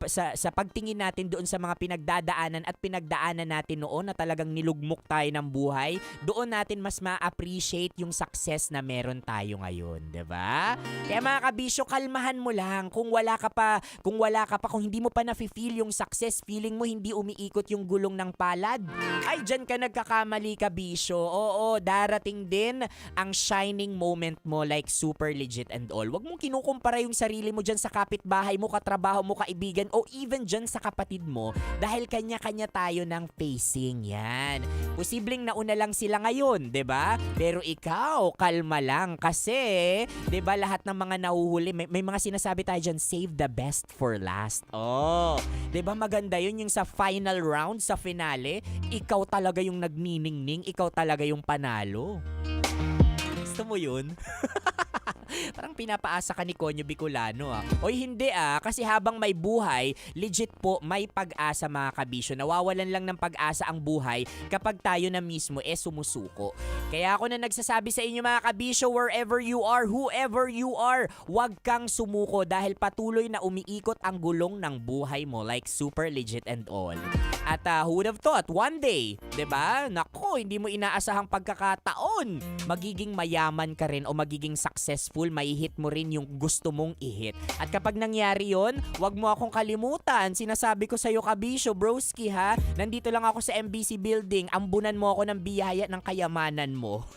sa pagtingin natin doon sa mga pinagdadaanan at pinagdaanan natin noon na talagang nilugmok tayo ng buhay, doon natin mas ma-appreciate yung success na meron tayo ngayon, 'di ba? Kaya mga kabisyo, kalmahan mo lang. Kung hindi mo pa na-feel yung success, feeling mo hindi umiikot yung gulong ng palad, ay dyan ka nagkakamali, kabisyo. Oo, darating din ang shining moment mo like Super Legit and All. Huwag mong kinukumpara yung sarili mo dyan sa kapitbahay mo, katrabaho mo, kaibigan, o even dyan sa kapatid mo, dahil kanya-kanya tayo ng facing yan. Posibleng nauna lang sila ngayon, 'di ba? Pero ikaw, kalma lang kasi, 'di ba, lahat ng mga nahuhuli, may mga sinasabi tayo dyan, save the best for last. Oh, 'di ba maganda 'yun, yung sa final round, sa finale, ikaw talaga yung nagniningning, ikaw talaga yung panalo. Gusto mo 'yun? Parang pinapaasa ka ni Konyo Bicolano Oy, hindi kasi habang may buhay, legit po may pag-asa mga kabisyo. Nawawalan lang ng pag-asa ang buhay kapag tayo na mismo sumusuko. Kaya ako na nagsasabi sa inyo mga kabisyo, wherever you are, whoever you are, huwag kang sumuko dahil patuloy na umiikot ang gulong ng buhay mo like Super Legit and All. At who would have thought, one day, 'di ba? Nako, hindi mo inaasahang pagkakataon, magiging mayaman ka rin o magiging successful, maihit mo rin yung gusto mong ihit. At kapag nangyari yon, wag mo akong kalimutan. Sinasabi ko sa iyo, kabisyo, broski nandito lang ako sa MBC Building, ambunan mo ako ng biyaya ng kayamanan mo.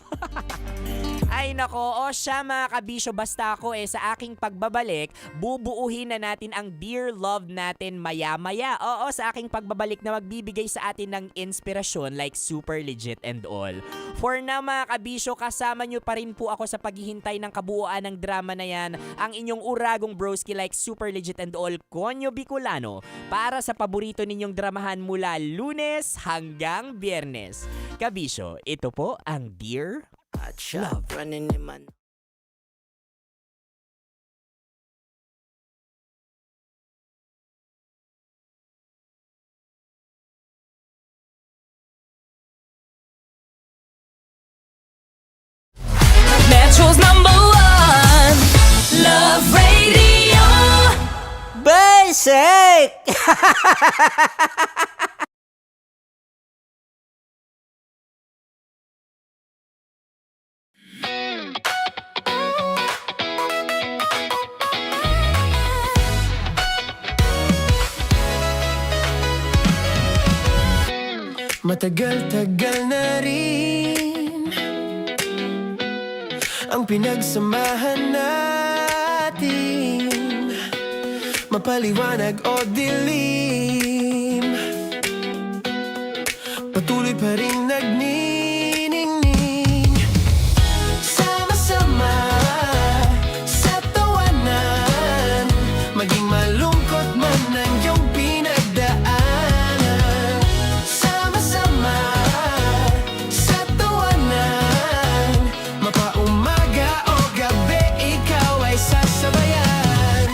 Ay nako, siya mga kabisyo, basta ako sa aking pagbabalik, bubuuhin na natin ang Dear Love natin maya-maya. Oo, sa aking pagbabalik na magbibigay sa atin ng inspirasyon like Super Legit and All. For now mga kabisyo, kasama nyo pa rin po ako sa paghihintay ng kabuuan ng drama na yan, ang inyong uragong broski like Super Legit and All, Konyo Bicolano, para sa paborito ninyong dramahan mula Lunes hanggang Biyernes. Kabisyo, ito po ang Dear Love. Running in my Basic! Matagal-tagal na rin ang pinagsamahan natin, mapaliwanag o dilim, patuloy pa rin nagniningning. Sama-sama sa tawanan, maging malungkot man ang iyong pinagdaanan. Sama-sama sa tawanan, mapaumaga o gabi, ikaw ay sasabayan.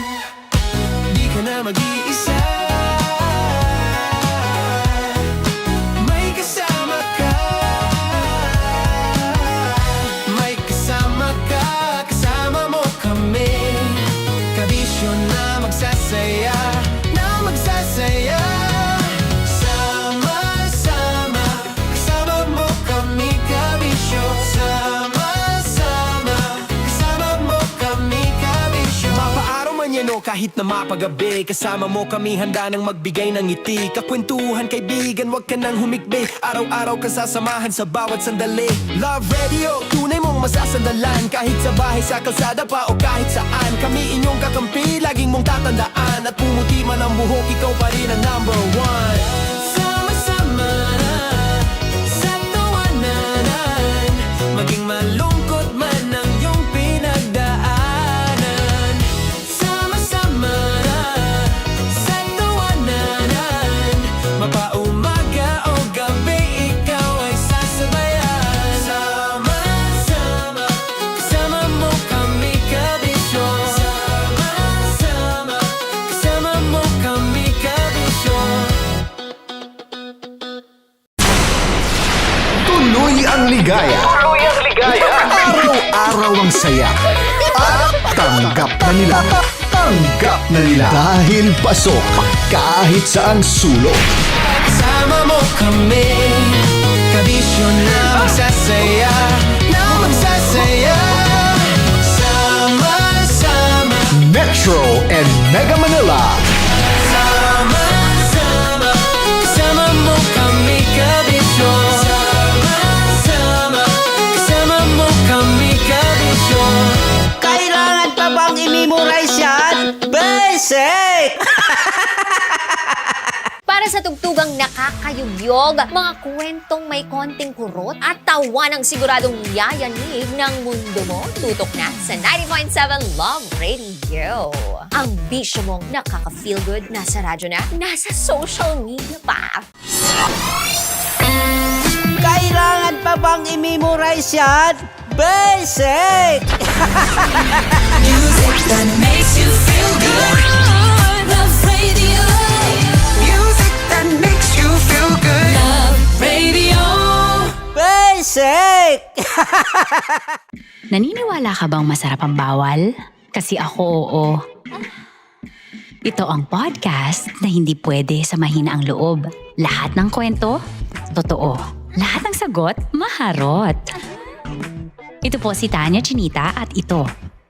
Di ka na mag-iisa, may kasama ka. May kasama ka, kasama mo kami. Kabisyo na magsasaya, na magsasaya. Sama-sama, kasama mo kami, kabisyo. Sama-sama, kasama mo kami, kabisyo. Mapaaraw man yan o kahit na mapagabi, kasama mo kami, handa nang magbigay ng ngiti. Kakwentuhan, kaibigan, wag ka nang humikbi. Araw-araw ka sasamahan sa bawat sandali. Love Radio, tunay mong masasandalan. Kahit sa bahay, sa kalsada pa o kahit saan, kami inyong kakampi, laging mong tatandaan. At pumuti man ang buhok, ikaw pa rin ang number one. Sama-sama sa tawanan, maging malungkot man ang iyong pinagdaanan. Sama-sama sa tawanan, mapaumaga o gabi, ikaw ay sasabayan. Sama-sama, kasama mo kami, kabisyo. Sama-sama, kasama mo kami, kabisyo. Tuloy ang ligaya. Tuloy ang ligaya. Araw-araw ang saya. At tanggap na nila. Tanggap na nila. Dahil pasok kahit saang sulok. Kasama mo kami, kabisyo na magsasaya, na magsasaya. Sama-sama, Metro and Mega Manila. sama-sama, kasama mo kami, kabisyo. Sama-sama, kasama mo kami, kabisyo. Kailangan pa bang i-memorize yan? Basic! Para sa tugtugang nakakayugyog, mga kwentong may konting kurot at tawa ng siguradong yayanig ng mundo mo, tutok na sa 90.7 Love Radio. Ang bisyo mong nakaka-feel good, nasa radyo na, nasa social media pa. Kailangan pa bang i-memorize yan? Basic! Music that makes you feel good. Love Radio. Music that makes you feel good. Love Radio. Basic! Naniniwala ka bang masarap ang bawal? Kasi ako oo. Ito ang podcast na hindi pwede sa mahina ang loob. Lahat ng kwento, totoo. Lahat ng sagot, maharot. Ito po si Tanya Chinita at ito,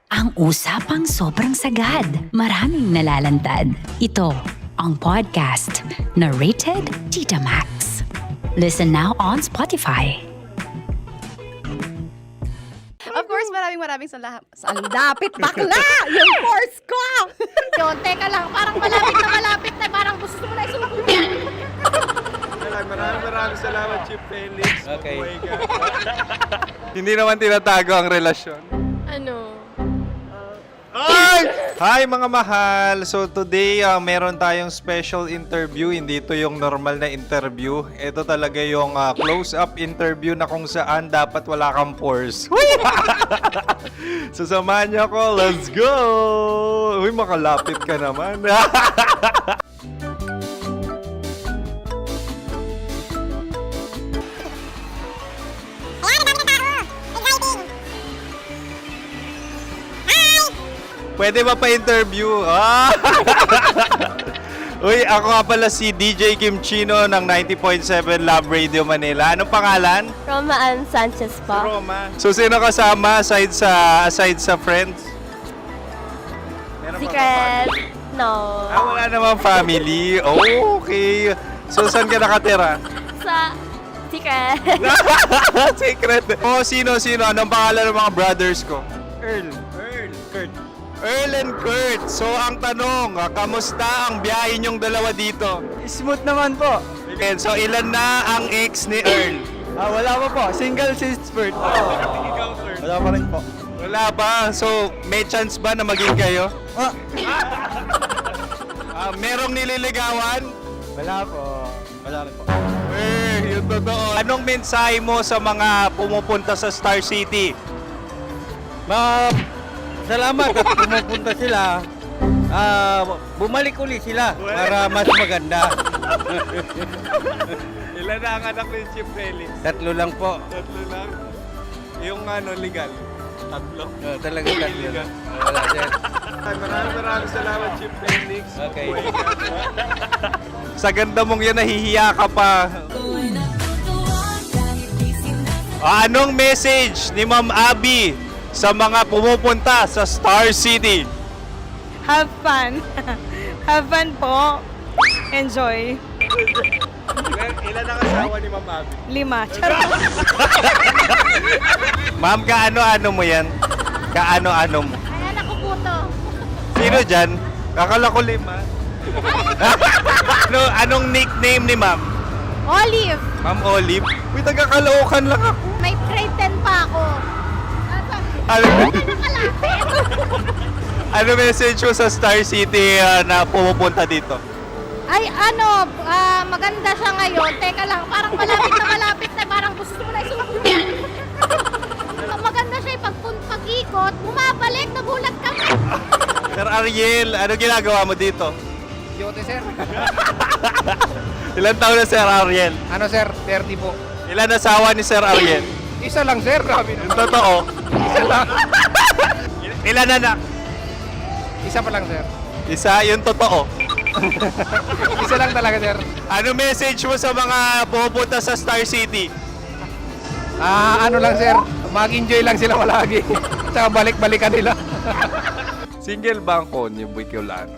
ang usapang sobrang sagad. Maraming nalalantad. Ito, ang podcast na Rated Tita Max. Listen now on Spotify. Of course, maraming salamat. Ang lapit bakla! Yung course ko! Yun, teka lang, parang malapit na, parang gusto mo na isumpulin. Maraming salamat, Chief Felix. Okay. Oh my God. Hindi naman tinatago ang relasyon. Ano? Hi mga mahal! So today, meron tayong special interview. Hindi ito yung normal na interview. Ito talaga yung close-up interview na kung saan dapat wala kang pores. So samahan niyo ako. Let's go! Uy, makalapit ka naman. Pwede ba pa-interview? Ah! Uy, ako nga pala si DJ Kim Chino ng 90.7 Love Radio Manila. Anong pangalan? Roma Ann Sanchez po. Roma. So, sino kasama aside sa friends? Meron ba Secret. No. wala namang family. Oh, okay. So, saan ka nakatira? Sa Secret. Secret. Oh, sino? Anong pangalan ng mga brothers ko? Earl. Kurt. Earl and Kurt. So, ang tanong, kamusta ang biyahe niyong dalawa dito? Smooth naman po. And so, ilan na ang ex ni Earl? Wala pa po. Single since birth. Wala pa rin po. Wala pa. So, may chance ba na maging kayo? Merong nililigawan? Wala po. Wala rin po. Yung totoo. Anong mensahe mo sa mga pumupunta sa Star City? Salamat at pumupunta sila. Bumalik uli sila para mas maganda. Ilan na ang anak ni Chief Felix? 3 lang po. 3 lang? Yung legal? 3? Talaga 3. Wala sir. Maraming salamat, Chief Felix. Okay. Sa ganda mong yan, nahihiya ka pa. Anong message ni Ma'am Abby sa mga pumupunta sa Star City? Have fun. Have fun po. Enjoy. Ilan ang asawa ni Ma'am Abby? 5. Charot. Ma'am, kaano-ano mo yan? Kaano-ano mo? Ay, anak ko po to. Sino dyan? Kakala ko 5. Anong nickname ni Ma'am? Olive. Ma'am Olive? Uy, taga-Caloocan lang ako. May grade 10 pa ako. Ano message mo sa Star City na pumupunta dito? Ay, maganda siya ngayon. Teka lang, parang malapit na, parang gusto mo na isuot. Maganda siya, pag-ikot, bumabalik, nagulat ka. Sir Ariel, ano ginagawa mo dito? Yote sir. Ilan taon na Sir Ariel? Ano sir? 30 po. Ilan asawa ni Sir Ariel? Isa lang sir. Yung totoo? Isa lang. Ilan anak? Isa pa lang sir. Isa, yung totoo. Isa lang talaga sir. Ano message mo sa mga pumupunta sa Star City? Ano lang sir. Mag-enjoy lang sila palagi. Tsaka balik-balikan nila. Single ba ang Konyo Bicolano?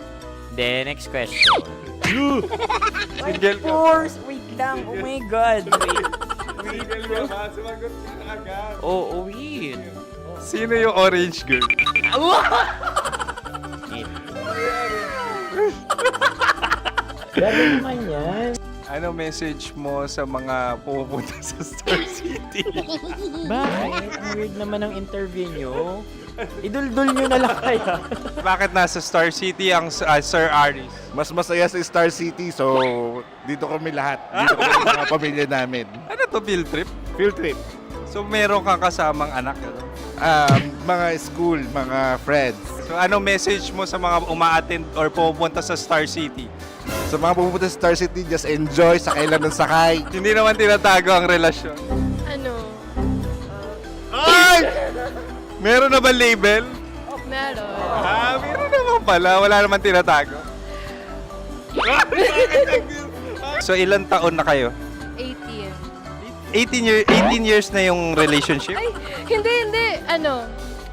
Then, next question. Single ka? Wait lang. Oh my God. Wait. Single ka ba? Sumagot ka na agad. Oh, wait. Sino yung orange girl? Grabe naman yan. Ano message mo sa mga pumupunta sa Star City? Bakit? Ang weird naman ang interview nyo. Idul-dul nyo na lang kaya. Bakit nasa Star City ang Sir Aris? Mas masaya sa Star City, so dito kami lahat. Dito kami mga pamilya namin. Ano to, field trip? Field trip. So meron kang kasamang anak? Ano? Mga school, mga friends. So ano message mo sa mga uma-attend or pupunta sa Star City? Sa mga pumunta sa Star City, just enjoy, sakay lang ng sakay. Hindi naman tinatago ang relasyon. Ano? Ay! Meron na ba label? Meron. Meron naman pala. Wala naman tinatago. So ilan taon na kayo? 18. 18 years na yung relationship? Ay, hindi.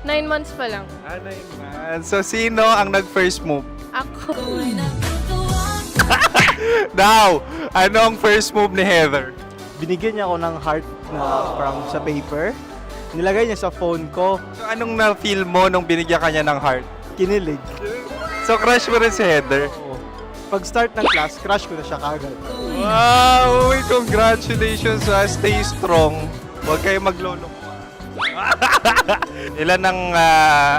9 months pa lang. 9 months. So sino ang nag-first move? Ako. Now, anong first move ni Heather? Binigyan niya ako ng heart na from sa paper. Nilagay niya sa phone ko. So anong na-feel mo nung binigyan ka niya ng heart? Kinilig. So crush mo rin si Heather? Pag start ng class, crush ko na siya kagad. Wow! Uy, congratulations! Stay strong. Huwag kayo maglolo. Ilan ang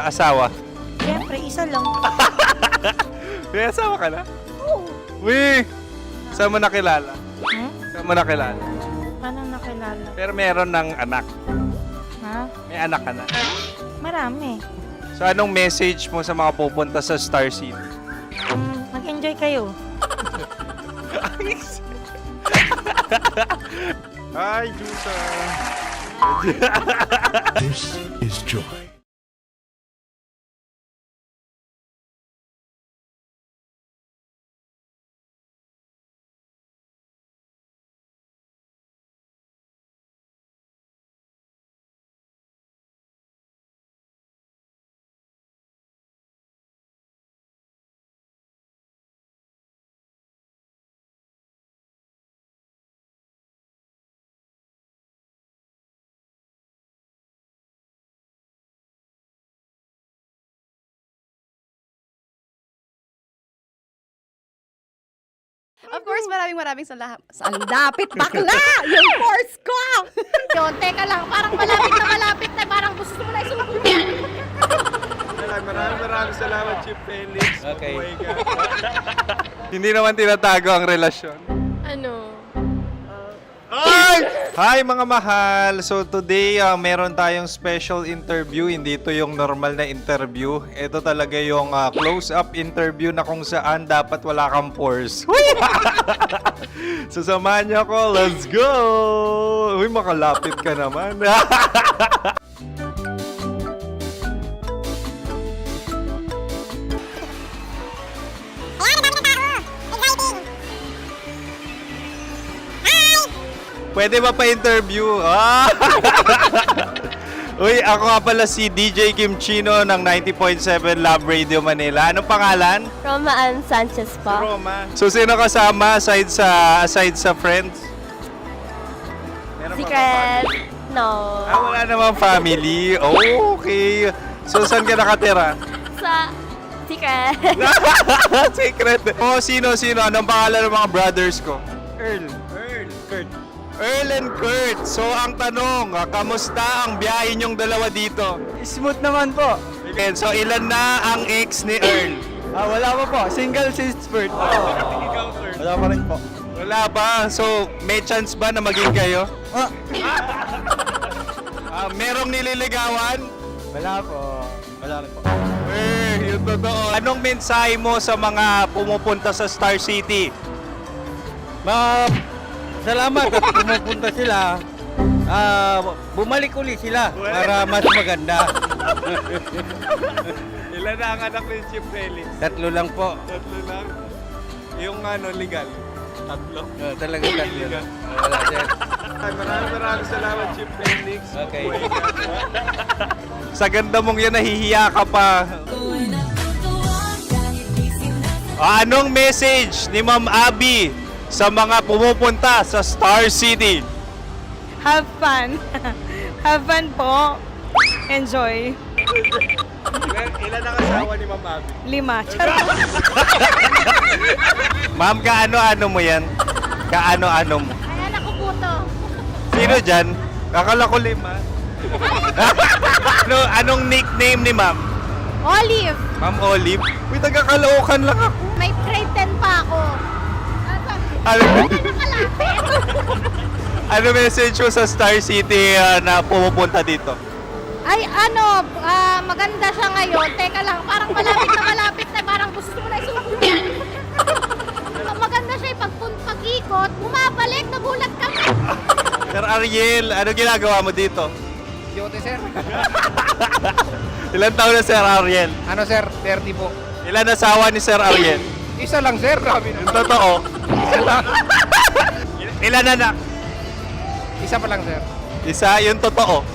asawa? Siyempre, isa lang. May asawa ka na? Uy! Saan mo nakilala? Saan mo nakilala? Paano nakilala? Pero meron ng anak. Ha? May anak ka na. Marami. So anong message mo sa mga pupunta sa Star City? Mag-enjoy kayo. Hi, Jusa! This is Joy. Of course, maraming salamat. Ang lapit bakla! Yung course ko! Yun, teka lang, parang malapit na, parang gusto mo na isulat. Maraming salamat, Chief Felix. Okay. Oh my God. Hindi naman tinatago ang relasyon. Ano? Hi mga mahal! So today, meron tayong special interview. Hindi ito yung normal na interview. Ito talaga yung close-up interview na kung saan dapat wala kang pores. So samahan niyo ako. Let's go! Uy, makalapit ka naman. Pwede ba pa-interview? Uy, ako nga pala si DJ Kim Chino ng 90.7 Love Radio Manila. Anong pangalan? Roma Ann Sanchez po. Roma. So, sino kasama aside sa friends? Meron ba Secret. No. wala namang family. Oh, okay. So, saan ka nakatira? Sa Secret. Secret. Oh, sino? Anong pangalan ng mga brothers ko? Earl, Kurt. Earl and Kurt. So, ang tanong, kamusta ang biyahe niyong dalawa dito? Smooth naman po. Okay, so ilan na ang ex ni Earl? Wala pa po. Single since birth. Wala pa rin po. Wala ba? So, may chance ba na maging kayo? Merong nililigawan? Wala po. Wala rin po. Yung totoo. Anong mensahe mo sa mga pumupunta sa Star City? Salamat at pumupunta sila. Bumalik uli sila para mas maganda. Ilan na ang anak ni Chief Felix? 3 lang po. 3 lang? Yung legal? 3? Talaga 3 lang. Wala sir. Maraming salamat, Chief Felix. Okay. Sa ganda mong yan, nahihiya ka pa. Anong message ni Ma'am Abby sa mga pumupunta sa Star City? Have fun. Have fun po. Enjoy. Ilan ang asawa ni Ma'am Abby? 5. Charot. Ma'am, kaano-ano mo yan? Kaano-ano mo? Ay, anak ko po to. Sino dyan? Kakala ko 5. Anong nickname ni Ma'am? Olive. Ma'am Olive? Uy, taga-Caloocan lang ako. May grade 10 pa ako. Ano message mo sa Star City na pumupunta dito? Ay, maganda siya ngayon. Teka lang, parang malapit na, parang gusto mo na isulat. Maganda siya pag-ikot, bumabalik, nagulat kami. Sir Ariel, ano ginagawa mo dito? Yote sir. Ilan taon na Sir Ariel? Ano sir? 30 po. Ilan asawa ni Sir Ariel? Isa lang sir. Grabe Yung totoo? Isa lang. Ilan anak? Isa pa lang sir. Isa, yung totoo.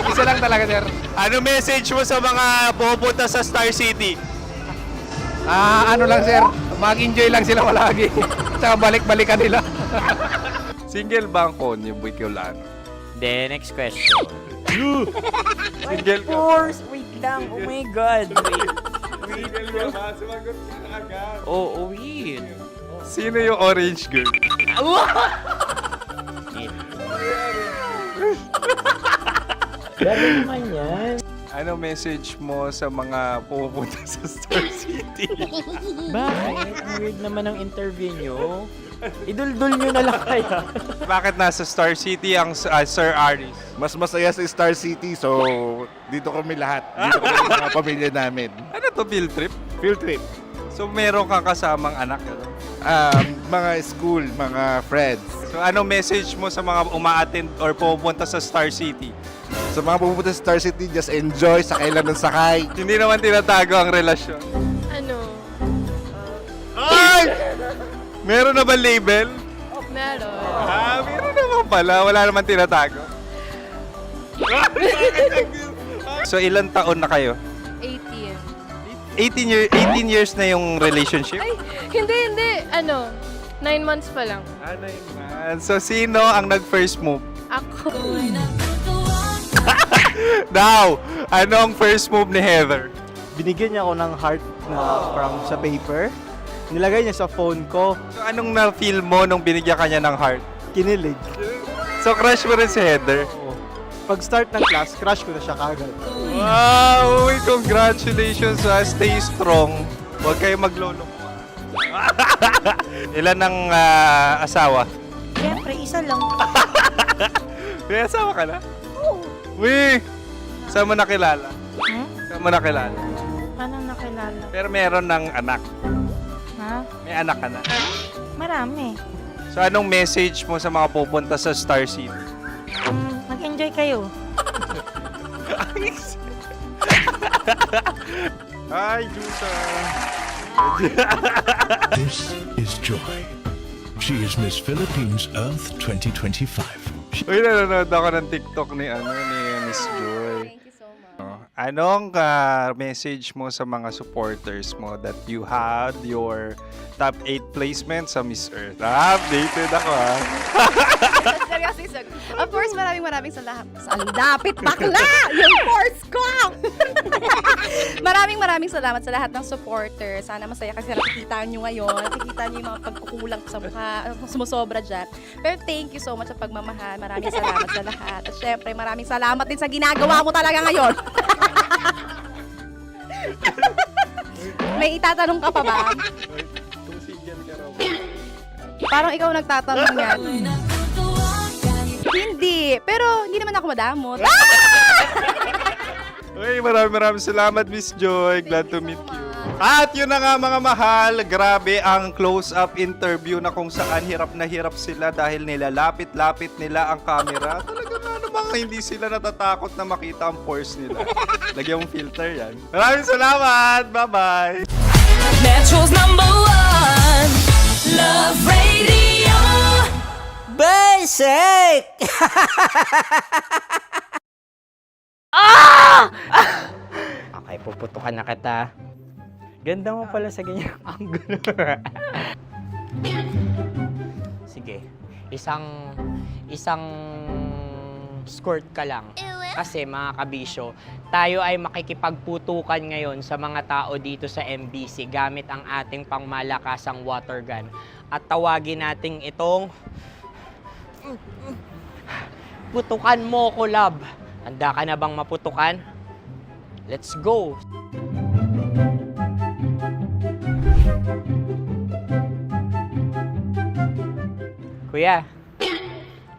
Isa lang talaga sir. Ano message mo sa mga pumupunta sa Star City? Ano lang sir. Mag-enjoy lang sila palagi. Tsaka balik-balikan nila. Single ba ang konyo, Boy Kiolano? Then, next question. Single ka? Wait lang. Oh my God. Single ka ba? Sumagot ka na agad. Oh, wait. Sino yung orange girl? Gano'n naman yan. Ano message mo sa mga pumupunta sa Star City? Bakit? Ang weird naman ang interview nyo. Idul-dul nyo na lang kaya. Bakit nasa Star City ang Sir Aris? Mas masaya sa Star City, so dito kami lahat. Dito kami mga pamilya namin. Ano to, field trip? Field trip. So meron kang kasamang anak? Ano? Mga school, mga friends. So ano message mo sa mga uma-attend or pumupunta sa Star City? Sa mga pupunta sa Star City, just enjoy, sakay lang ng sakay. Hindi naman tinatago ang relasyon. Ano? Ay! Meron na ba label? Meron. Meron naman pala. Wala naman tinatago. So ilan taon na kayo? 18. 18 years na yung relationship? Ay, hindi. 9 months pa lang. So sino ang nag-first move? Ako. Now, ano ang first move ni Heather? Binigyan niya ako ng heart na from sa paper. Nilagay niya sa phone ko. So, anong na-feel mo nung binigyan ka niya ng heart? Kinilig. So, crush mo rin si Heather? Pag start ng class, crush ko na siya kagad. Wow! Uy, congratulations ha. Stay strong. Huwag kayo maglolo. Ilan ang asawa? Siyempre, isa lang. May asawa ka na? Oo. Uy! Saan mo nakilala? Saan mo nakilala? Paano nakilala? Pero meron ng anak. Ha? May anak ka na. Marami. So, anong message mo sa mga pupunta sa Star City? Mag-enjoy kayo. Hi, Jusa! This is Joy. She is Miss Philippines Earth 2025. Uy, nanonood ako ng TikTok ni Miss Joy. Thank you so much. Anong message mo sa mga supporters mo that you had your top 8 placement sa Miss Earth? Updated ako ha. Seryoso. Of course, maraming salamat. Ang dapit bakla! Yung force ko! maraming salamat sa lahat ng supporters. Sana masaya kasi nakikita nyo ngayon. Nakikita nyo yung mga pagkukulang sa mukha. Sumusobra dyan. Pero thank you so much sa pagmamahal. Maraming salamat sa lahat. At syempre, maraming salamat din sa ginagawa mo talaga ngayon. May itatanong ka pa ba? Parang ikaw nagtatanong yan. Hindi. Pero hindi naman ako madamot. Uy, maraming salamat, Miss Joy. Glad to meet you. At yun na nga mga mahal, grabe ang close-up interview na kung saan hirap na hirap sila dahil nilalapit-lapit nila ang camera. Talaga na namang hindi sila natatakot na makita ang pores nila. Lagyan mong filter yan. Maraming salamat! Bye-bye! Metro's #1 Love Radio. Basic! Ah! Okay, puputukan na kita. Ganda mo pala sa ganyang angulo. Sige, isang skirt ka lang. Kasi mga kabisyo, tayo ay makikipagputukan ngayon sa mga tao dito sa MBC gamit ang ating pangmalakasang water gun. At tawagin natin itong putukan mo ko, love. Handa ka na bang maputukan? Let's go! Kuya.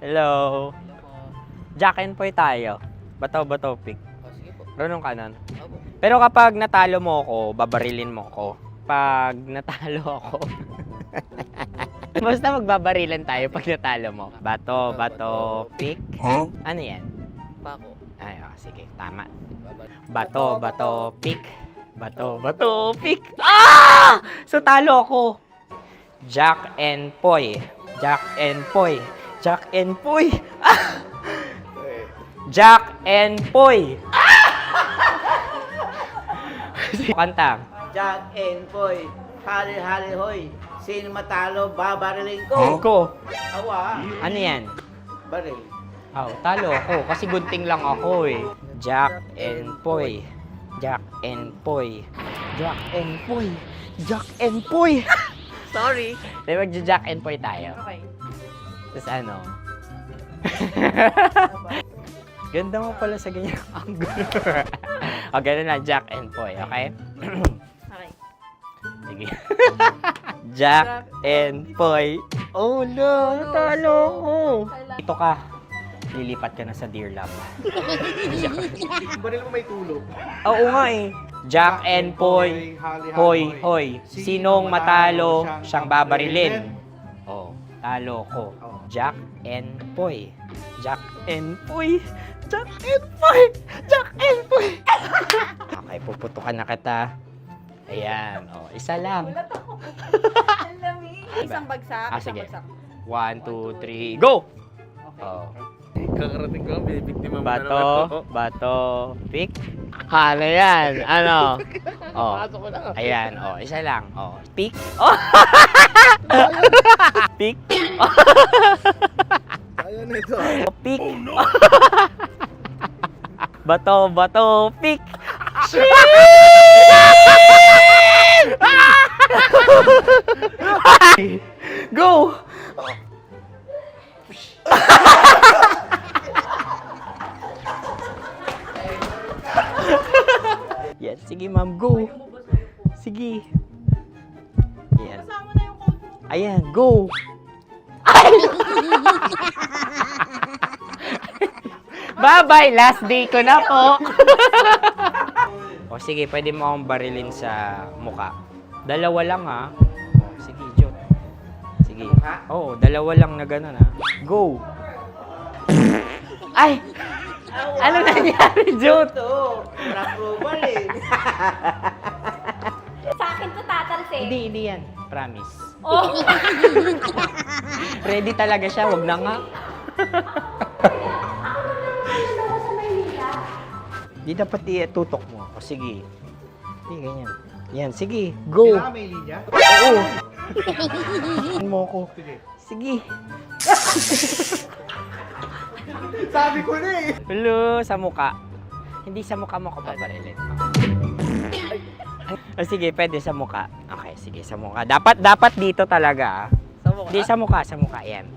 Hello. Jack and Poy tayo. Bato-bato pick. Runong ka nun. Pero kapag natalo mo ako, babarilin mo ako. Pag natalo ako, basta magbabarilan tayo pag natalo mo. Bato, pick. Huh? Ano yan? Bako. Ay, sige, tama. Bato, pick. Bato, pick. Ah! So, talo ako. Jack and Poy. Jack and Poy. Jack and Poy. Ah! Jack and Poy. Kanta. Jack and Poy, hali hoy. Sino matalo, babariling ko. Ko. Awa. Ano yan? Baril. Oh, talo ako kasi gunting lang ako eh. Jack and Poy. Jack and Poy. Jack and Poy. Jack and Poy. Sorry. Di magja-Jack and Poy tayo. Okay. Tapos ano? Ganda mo pala sa ganyang angulo. O, ganun na, Jack and Poy, okay? Okay. Sige. Jack and Poy. Oh no, talo ko. Ito ka. Lilipat ka na sa Dear Love. Baril mo may tulog. Oo nga eh. Jack and Poy. Hoy. Sinong matalo, siyang babarilin. Oh, talo ko. Jack and Poy. Jack and Poy. Jack and Poy. Jack and Poy. Okay, puputukan na kita. Ayan. Oh, isa lang. Isang bagsak. Sige. 1, 2, 3, go! Oh. Kakarating ko, binibiktima mo na naman to. Bato, pick. Ano yan? Ano? Oh. Pasok ko na. Ayan, oh, isa lang. Oh, pick. Oh. Pick. Ayaw na ito. Oh, pick. Bato, pick. Shit! Go! Yan, sige ma'am, go. Sige. Yan. Ayan, go. Ay! Bye-bye, last day ko na po. O sige, pwede mo akong barilin sa muka. Dalawa lang ha. O, sige, Jot. Sige. Oo, dalawa lang na gano'n ha. Go. Ay! Ano nangyari, Jot? Approval eh. Sa akin to tatalsik. Hindi yan. Promise. Oh. Ready talaga siya, wag na nga. Di dapat tutok mo. O sige. Sige, ganyan. Yan, sige. Go. Kailangan may linya? Oo. Mo ko. Sige. Sabi ko na eh. Hello, sa muka. Hindi sa muka mo ko paparilin. O sige, pwede sa muka. Okay, sige, sa muka. Dapat dito talaga. Sa mukha? Hindi, sa muka, yan.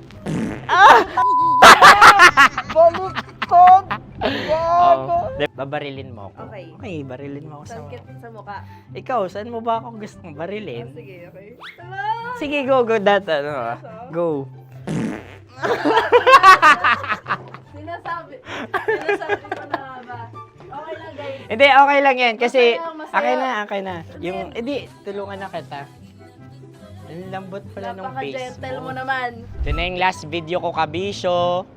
Baluktot! Oh, babarilin mo ako. Okay. Okay, barilin mo ako sa muka. Sa mukha. Ikaw, saan mo ba ako gustong barilin? Sige, okay. Sige, go, go. Sinasabi ko na ba? Okay lang, guys. Hindi, okay lang yan. Kasi, Masaya. okay na. Yung, hindi, tulungan na kita. Ang lambot pala nung face Napaka-gentle mo. mo naman. Ito na yung last video ko, kabisyo.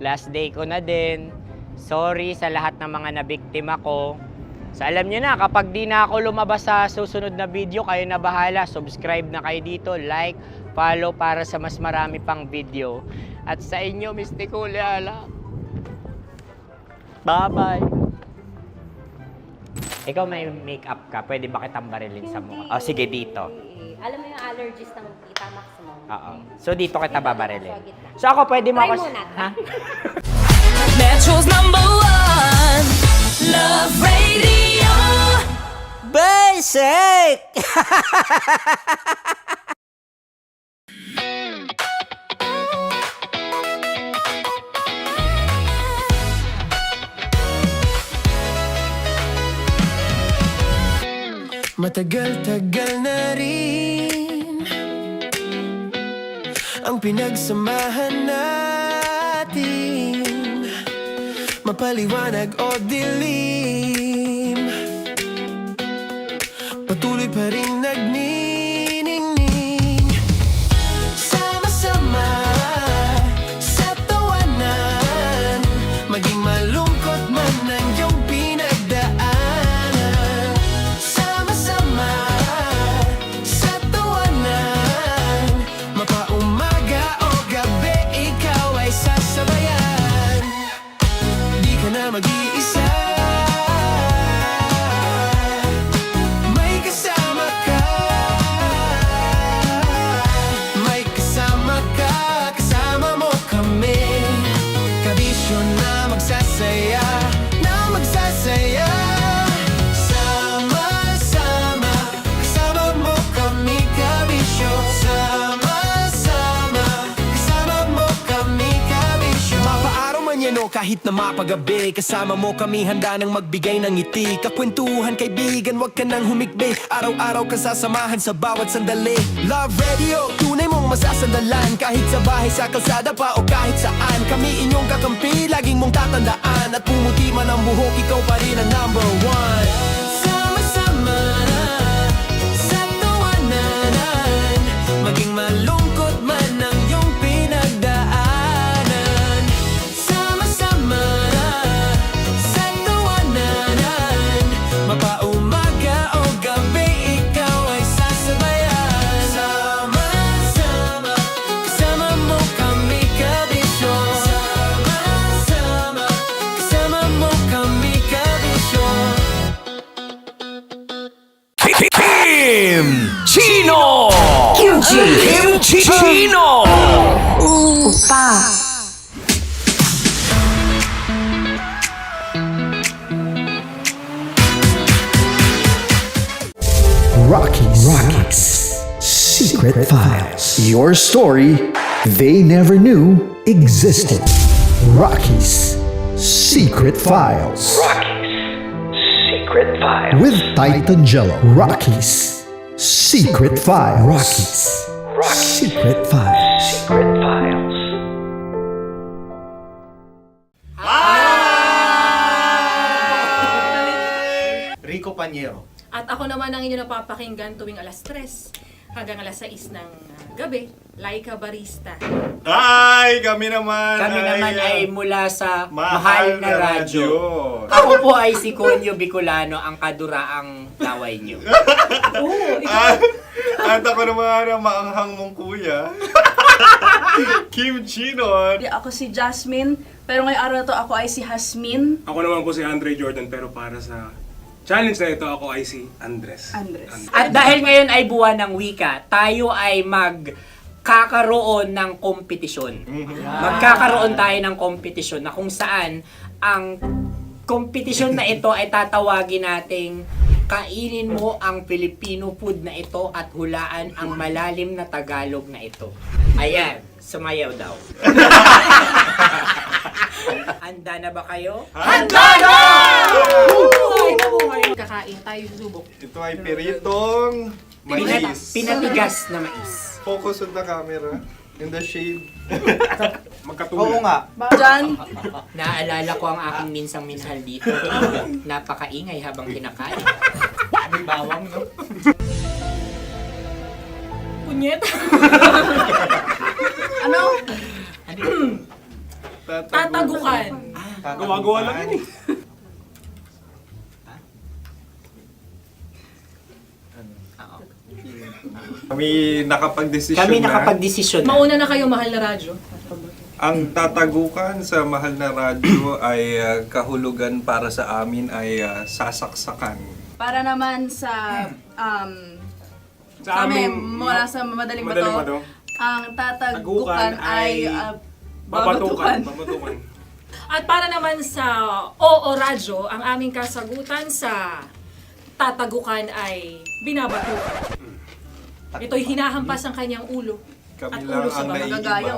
Last day ko na din. Sorry sa lahat ng mga nabiktima ko. So, alam nyo na, kapag di na ako lumabas sa susunod na video, kayo na bahala. Subscribe na kayo dito, like, follow para sa mas marami pang video. At sa inyo, Mistiko Leala. Bye-bye. Ikaw may makeup ka, pwede ba kitang barilin sa mukha? O, sige, dito. Alam mo yung allergies ng Tita Max mo? Oo. So, dito kita babarilin. So, ako pwede mo Try ako... muna. Ha? Metro's #1 Love Radio. Basic! Matagal-tagal na rin ang pinagsamahan natin, mapaliwanag o dilim, patuloy pa rin nagniningning. Sama-sama sa tawanan, maging malungkot man ang iyong pinagdaanan. Sama-sama sa tawanan, mapaumaga o gabi, ikaw ay sasabayan. Di ka na mag-iisa, may kasama ka. May kasama ka, kasama mo kami. Kabisyo na magsasaya, na magsasaya. Sama-sama, kasama mo kami, kabisyo. Sama-sama, kasama mo kami, kabisyo. Mapaaraw man yan o kahit na mapagabi, kasama mo kami, handa nang magbigay ng ngiti. Kakwentuhan, kaibigan, wag ka nang humikbi. Araw-araw ka sasamahan sa bawat sandali. Love Radio, tunay mong masasandalan. Kahit sa bahay, sa kalsada pa o kahit saan, kami inyong kakampi, laging mong tatandaan. At pumuti man ang buhok, ikaw pa rin ang #1. Sama-sama sa tawanan, maging malungkot man ang iyong pinagdaanan. Sama-sama sa tawanan, mapaumaga o gabi, ikaw ay sasabayan. Sama-sama, kasama mo kami, kabisyo. Sama-sama, kasama mo kami, kabisyo. Kim Chino! Kim Chino! Rockies. Secret Files. Your story they never knew existed. Rocky's Secret Files. Secret Files. With Titan Jello. Rocky's Secret Files. Rocky's Secret Files. Secret Files. Rico Panyero. At ako naman ang inyo napapakinggan tuwing alas 3 hanggang alas 6 ng gabi, Laika Barista. Ay, kami naman. Kami naman ay mula sa Mahal na Radyo. Ako po ay si Conyo Bicolano, ang kaduraang laway nyo. At ako naman ang maanghang mong kuya. Kim Chinon. Ako si Jasmine, pero ngayong araw na to ako ay si Hasmin. Ako naman po si Andre Jordan, pero para sa challenge na ito, ako ay si Andres. At dahil ngayon ay buwan ng wika, tayo ay magkakaroon ng kompetisyon. Magkakaroon tayo ng kompetisyon na kung saan ang kompetisyon na ito ay tatawagin nating kainin mo ang Filipino food na ito at hulaan ang malalim na Tagalog na ito. Ayan, sumayaw daw. Handa na ba kayo? Handa na! Kakain tayo susubok. Ito ay peritong mais. Pinatigas na mais. Focus on the camera. In the shade. Oo nga. Diyan. Naalala ko ang aking minsang minahal dito. Napakaingay habang kinakain. May bawang, no? Punyet. Ano? Tatagukan. Gawa-gawa lang yun eh. Kami nakapag-desisyon Kami na. nakapag-desisyon na. Mauna na kayo, Mahal na Radyo. Ang tatagukan sa Mahal na Radyo ay kahulugan para sa amin ay sasaksakan. Para naman sa Sa kami, amin, mula sa madaling Madaling bato, Bato. ang tatagukan ay Babatukan. babatukan. At para naman sa Oo Radyo, ang aming kasagutan sa tatagukan ay binabatukan. Ito'y hinahampas ang kanyang ulo. Kami At lang ulo sa ang mga naiiba.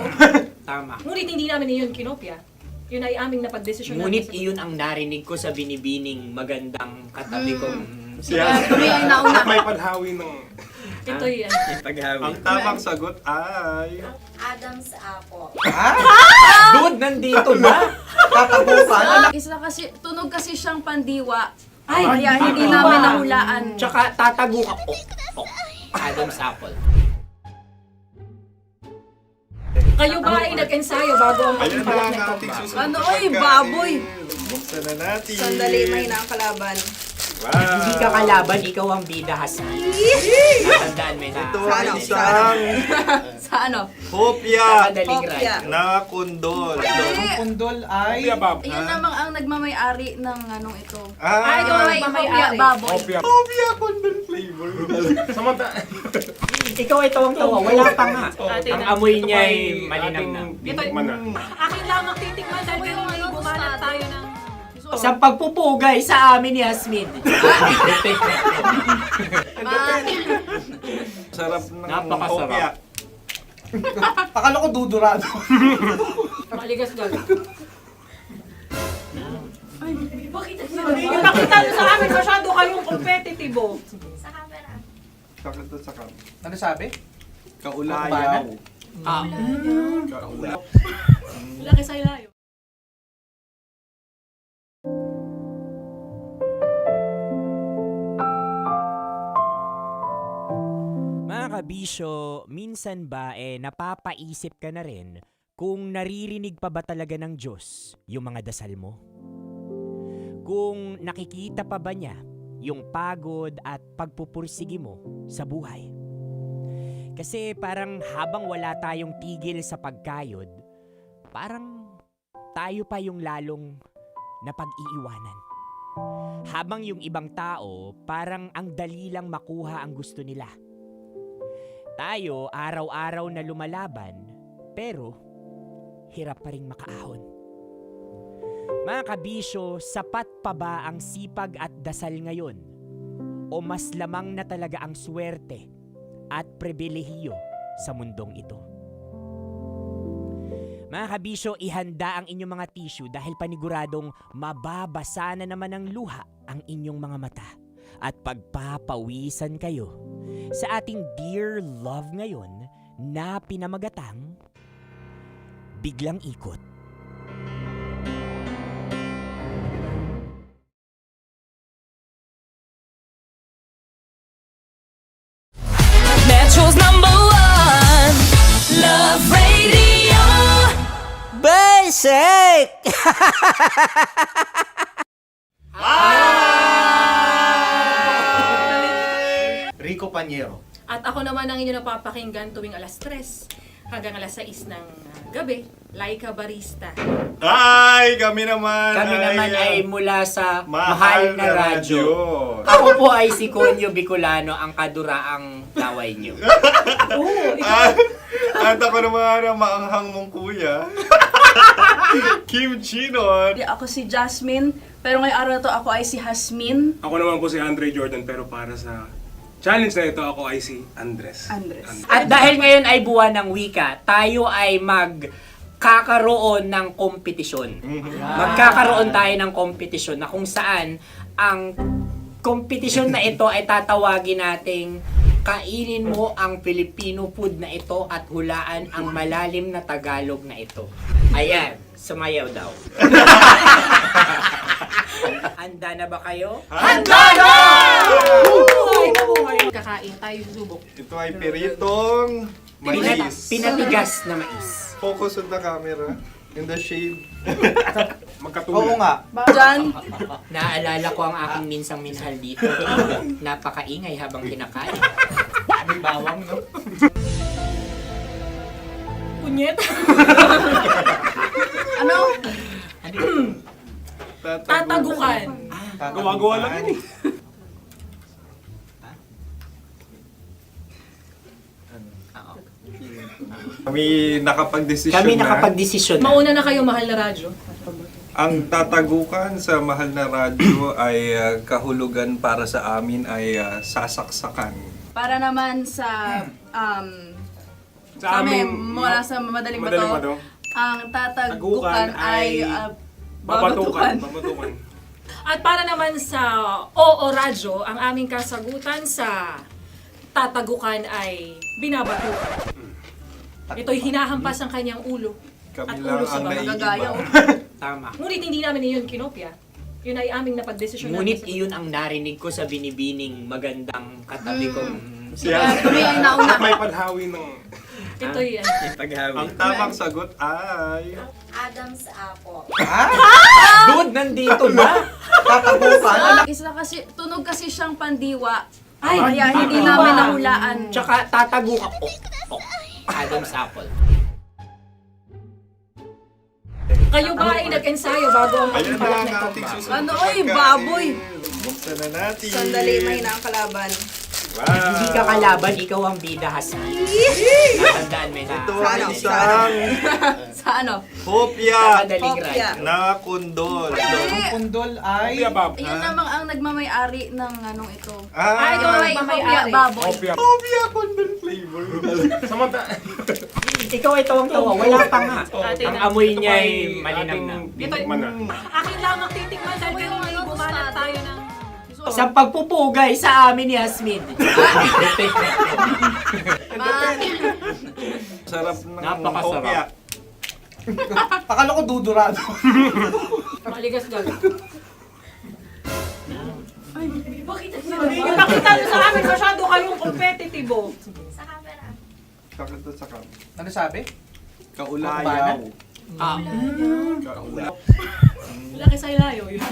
Tama. Ngunit hindi namin iyon kinopya. Yun ay aming napagdesisyon Ngunit iyon ang narinig ko sa binibining magandang katabi kong Kami ay nauna. May panhawi ng... Ito'y Ang tamang sagot ay... Adam's apple. Dude, nandito na! Tatagukan. Isa kasi, tunog kasi siyang pandiwa. Kaya hindi namin nahulaan. Tsaka tatagukan. Adam's apple. Kayo ba ay nag-ensayo bago ang Ayan pagpalat na ang nito? ating susunod Ano, na oy, pagkain. baboy. Buksan na natin. Sandali, may na ang kalaban. Wow. Hindi ka kalaban, ikaw ang bida, Hasmi. Natandaan mo na. Ito ay isang Sa ano? hopya Madaling Hopya. na kundol. Ang pundol ay... Yun namang ang nagmamay-ari ng anong ito. Ah, Ito ay hopya baboy. hopya kundol flavor. Ikaw ay tawang-tawa, wala pa nga. Ang amoy niya ay malinang na. Tinikman na. Akin lamang titikman dahil kayo ngayon bumalat tayo ng... Sa pagpupugay sa amin ni Hasmin. Sarap ng Napakasarap. hopya. Akala ko dudurado. Maligas gaga. Ay, bakit? Ipakita nyo sa amin, masyado kayong competitive. Sakit to sakam. Ano sabi? Kaulayaw. Kaulayaw. Laki sa ilayo. Mga kabisyo, minsan ba napapaisip ka na rin kung naririnig pa ba talaga ng Diyos yung mga dasal mo? Kung nakikita pa ba niya yung pagod at pagpupursigi mo sa buhay? Kasi parang habang wala tayong tigil sa pagkayod, parang tayo pa yung lalong napag-iiwanan. Habang yung ibang tao, parang ang dali lang makuha ang gusto nila. Tayo, araw-araw na lumalaban, pero hirap pa rin makaahon. Mga kabisyo, sapat pa ba ang sipag at dasal ngayon? O mas lamang na talaga ang swerte at pribilehiyo sa mundong ito. Mga kabisyo, ihanda ang inyong mga tissue dahil paniguradong mababasa na naman ng luha ang inyong mga mata at pagpapawisan kayo sa ating Dear Love ngayon na pinamagatang Biglang Ikot. Metro's #1 Love Radio. Basic! Rico Pañero. At ako naman ang inyo napapakinggan tuwing alas 3 hanggang alas 6 ng gabi, Laika Barista. Ay, kami naman. Kami naman ay mula sa Mahal Mahal na na Radyo. Radyo. Ako po ay si Conyo Bicolano, ang kaduraang laway niyo. At ako naman ang maanghang mong kuya. Kim Chinon. Ako si Jasmine, pero ngayong araw na to ako ay si Hasmin. Ako naman po si Andre Jordan, pero para sa challenge na ito, ako ay si Andres. At dahil ngayon ay buwan ng wika, tayo ay magkakaroon ng kompetisyon. Magkakaroon tayo ng kompetisyon na kung saan ang kompetisyon na ito ay tatawagin nating kainin mo ang Filipino food na ito at hulaan ang malalim na Tagalog na ito. Ayan, sumayaw daw. Handa na ba kayo? Handa na! Kakain tayo, subok. Ito ay piritong mais. Pinatigas na mais. Focus on the camera. In the shade. Oo nga. Diyan. Naalala ko ang aking minsang minahal dito. Napakaingay habang kinakain. May bawang, no? Punyet. Ano? Tatagukan. Gawa-gawa lang yun eh. Kami nakapag-desisyon Kami na. nakapag-desisyon na. Mauna na kayo, Mahal na Radyo. Ang tatagukan sa Mahal na Radyo ay kahulugan para sa amin ay sasaksakan. Para naman sa Sa kami, amin, mula sa madaling Madaling bato, Bato. ang tatagukan ay babatukan. At para naman sa Oo Radyo, ang aming kasagutan sa tatagukan ay binabatukan. Ito'y hinahampas ang kanyang ulo. Kami At lang ulo sa ang mga naiiba. Tama. Ngunit hindi namin iyon kinopya. Yun ay aming napagdesisyon Ngunit namin. iyon ang narinig ko sa binibining magandang katabi kong May padhawi ng... Ito'y Ang tamang sagot ay... Adam's apple. Dude, nandito ba? Tatagukan. Isa kasi, tunog kasi siyang pandiwa. Kaya hindi namin nahulaan. Tsaka tatagukan. Adam's apple. Kayo ba ay nag-ensayo bago ang Ayan na pagpapalat ang nito? ating susunod Ano, na oy, pagkain. baboy. Buksan na natin. Sandali, may na ang kalaban. Wow. Hindi ka kalaban, ikaw ang bida, Hasmi. Natandaan mo na. Ito ang isang Sa ano? hopya Madaling Hopya. radyo. na kundol. Ang pundol ay... Iyan namang ang nagmamayari ng anong ito. Ah, ito ay hopya baboy. hopya kundol flavor. Ikaw ay tawang-tawa, wala pa nga. Ang amoy niya ay malinam na. Akin lamang titikman dahil kayo may bumanat tayo ng... Sa pagpupugay sa amin ni Hasmin. Sarap ng Napakasarap. hopya. Akala ko dudurado. Maligas gaga. Ay, ipakita nyo sa amin, masyado kayong competitive oh. Sakit to sa kam. Ano sabi? Kaulayaw. Wala kay Saylayo yun.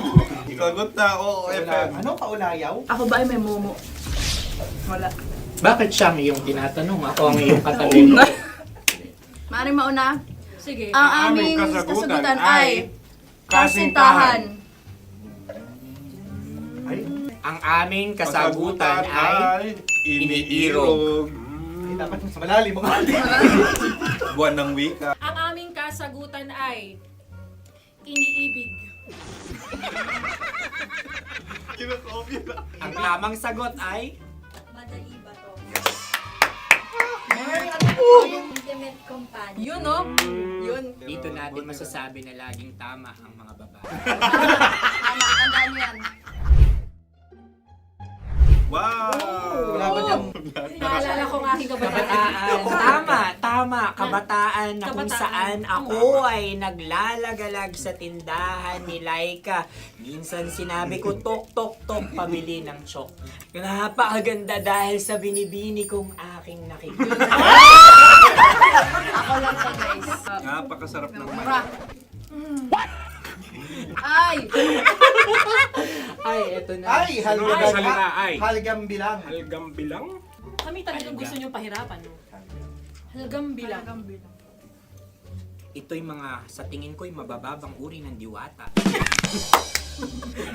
Sagot na, oo, FM. Ano kaulayaw? Ako ba ay may momo? Wala. Bakit siya ang iyong tinatanong? Ako ang iyong katabi. Maaaring mauna. Sige. Ang aming kasagutan ay kasintahan. Ang aming kasagutan ay iniirog. Dapat mas malalim mo. Buwan ng wika. Ang aming kasagutan ay iniibig. Kinakopya na. Ang tamang sagot ay Madali ba to? Intimate companion. Yun, no? Yun. Dito natin masasabi na laging tama ang mga babae. Tama, tandaan mo yan. Wow! Wala ba dyan? Naalala ko ang aking Kabataan. Tama. Kabataan na kung saan ako ay naglalagalag sa tindahan ni Laika. Minsan sinabi ko, tok, pamili ng chok. Napakaganda dahil sa binibini kong aking nakikita. Ako lang to, guys. Napakasarap ng Mura. Ay! Ay, eto na. Ay, halgam salita, ay. Halgam bilang. Halgam bilang? Kami talagang gusto niyong pahirapan, no? Halagang bilang. Ito'y mga, sa tingin ko'y mabababang uri ng diwata.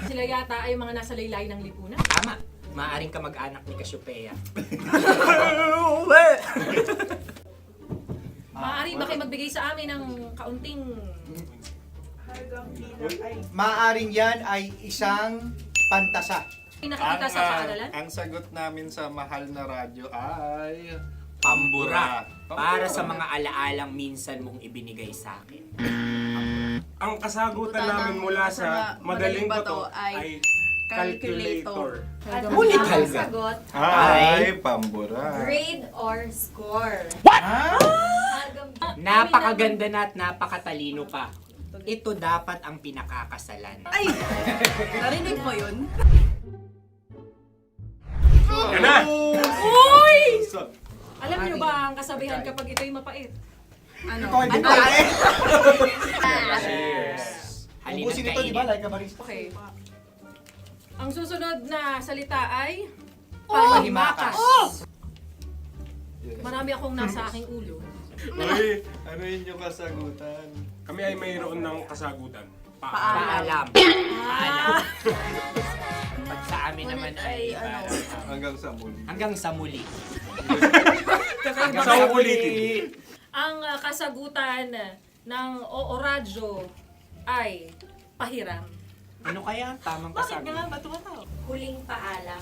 Sila yata ay mga nasa laylay ng lipunan. Tama. Maaring ka mag-anak ni Cassiopeia. Maaari ba kayo magbigay sa amin ng kaunting... Maaring yan ay isang pantasa. Nakikita sa paaralan? Ang sagot namin sa mahal na radyo ay... Pambura. Para sa mga alaalang minsan mong ibinigay sa akin. Ang kasagutan namin mula sa madaling bato ay calculator. Ulit Ang halga. sagot, Ay, pambura. grade or score. Napakaganda na at napakatalino pa. Ito dapat ang pinakakasalan. Ay! Narinig mo yun? Yan na! Uy! Alam niyo ba ang kasabihan kapag ito'y mapait? Ano? Ito ay babae. Halina't Ubusin ito, di ba? kainin. Like a barista. Okay. Ang susunod na salita ay... Palimakas. Marami akong nasa aking ulo. Uy, ano yun yung kasagutan? Kami ay mayroon ng kasagutan. Paalam. Pag sa amin naman ay Hanggang sa muli. hanggang sa muli. Sa ulitin. Ang kasagutan ng Oo Radyo ay pahiram. Ano kaya ang tamang kasagutan? Ba't tumatawa? Huling paalam.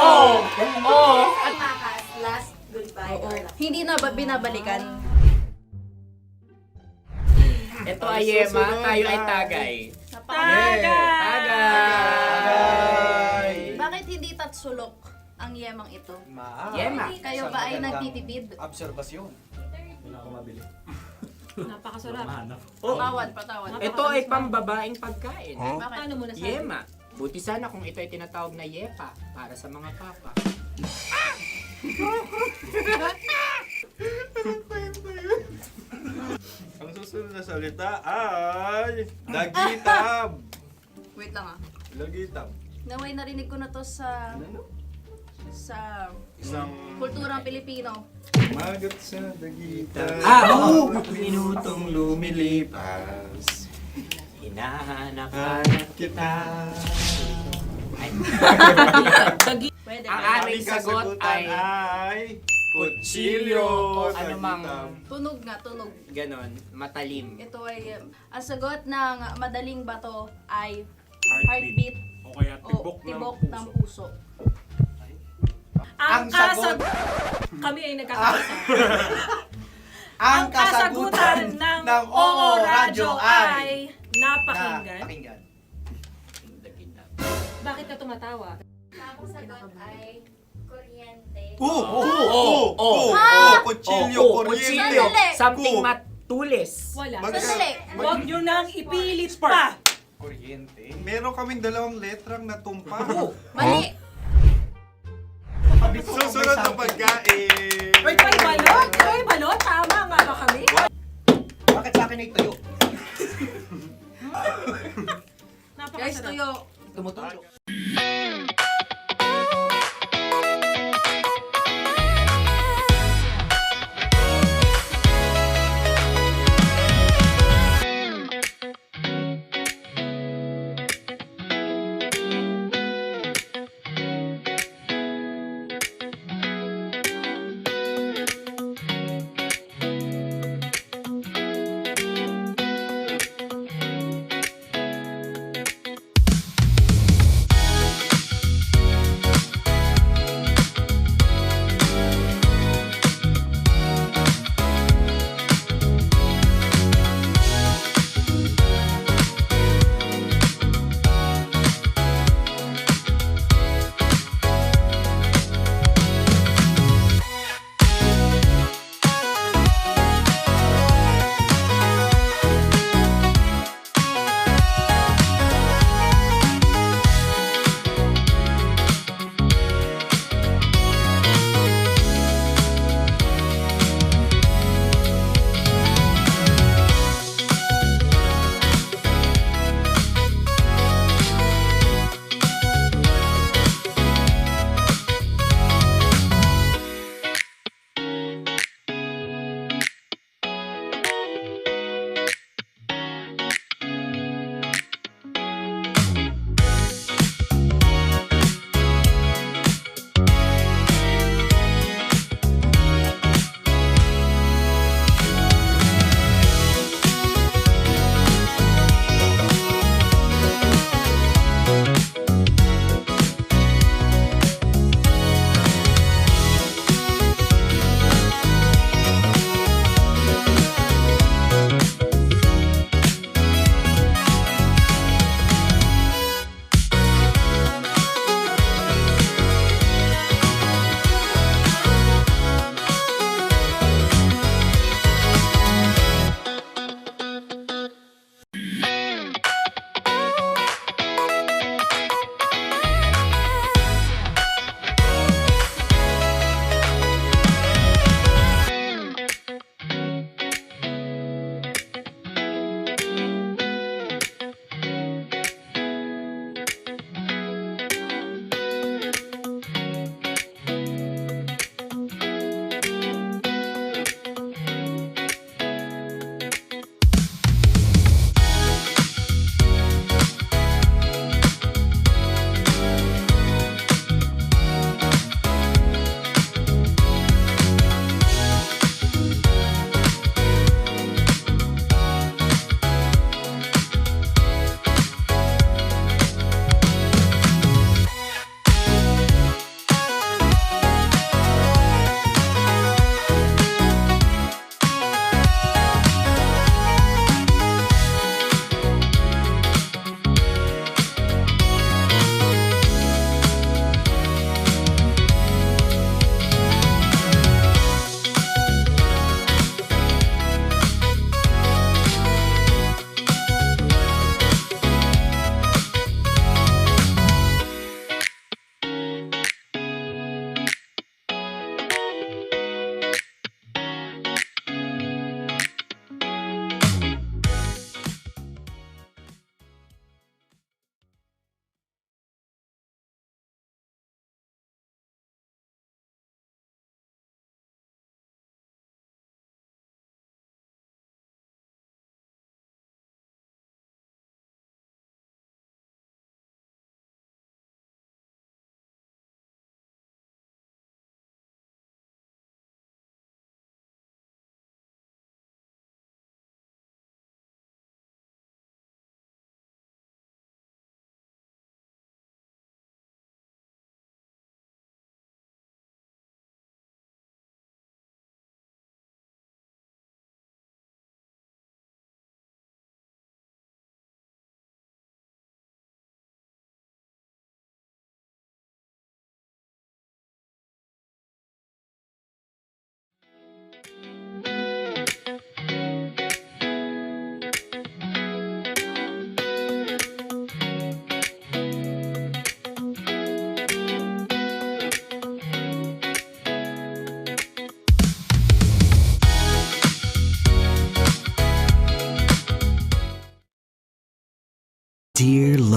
Oh! At makas, last goodbye or last. Hindi na ba binabalikan? Ito ay Yema, tayo ay Tagay. Tagay! Bakit hindi tatsulok ang yemang ito? Yema. Kayo ba ay nagtitipid? Obserbasyon. Hindi na ako mabili. Napakasarap. Patawad. Ito ay pambabaeng pagkain. Bakit? Ano mo nasabi? Yema. Buti sana kung ito ay tinatawag na Yepa para sa mga papa. Ang susunod na salita ay... Dagitab! Wait lang ah. Dagitab. Naway narinig ko na to sa Isang... kulturang Pilipino. Magat sa dagitab. Oo! Minutong lumilipas. Hinahanap-hanap kita. Ay. Pwede. Ang aming sagot ay kutsilyo o anumang Tunog nga, tunog. ganon, matalim. Ito ay, ang sagot ng madaling bato ay Heartbeat. heartbeat O kaya o tibok ng puso. Ang Ang sagot- Kami ay nagkakaisa. Ang kasagutan ng Oo Radyo ay napakinggan. Napakinggan. Bakit ka tumatawa? Ang sagot ay kuryente. Kutsilyo, kuryente. Sandali. Something matulis. Wala. Sandali. Huwag nyo nang ipilit pa. Kuryente. Meron kaming dalawang letrang natumpa. Mali. Susunod na pagkain. Wait, Ay, balot? Ay, balot? Tama nga ba kami? Bakit sa akin ay tuyo? Guys, Napakasarap. tuyo. Tumutulo.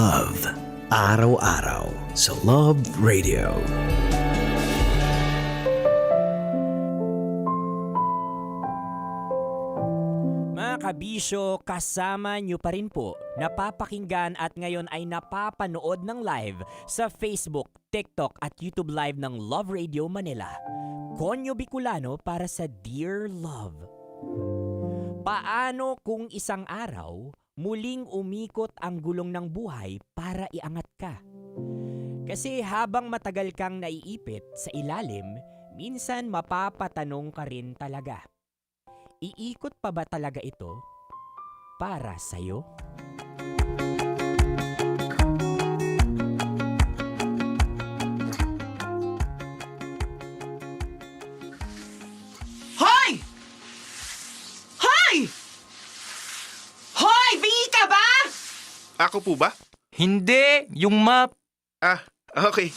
love. Araw-araw sa Love Radio. Mga kabisyo, kasama nyo pa rin po. Napapakinggan at ngayon ay napapanood ng live sa Facebook, TikTok at YouTube Live ng Love Radio Manila. Konyo Bicolano para sa Dear Love. Paano kung isang araw, muling umikot ang gulong ng buhay para iangat ka? Kasi habang matagal kang naiipit sa ilalim, minsan mapapatanong ka rin talaga. Iikot pa ba talaga ito para sa'yo? Hoy! Hoy! Hoy! Bingi ka ba? Ako po ba? Hindi, yung map. Ah, okay.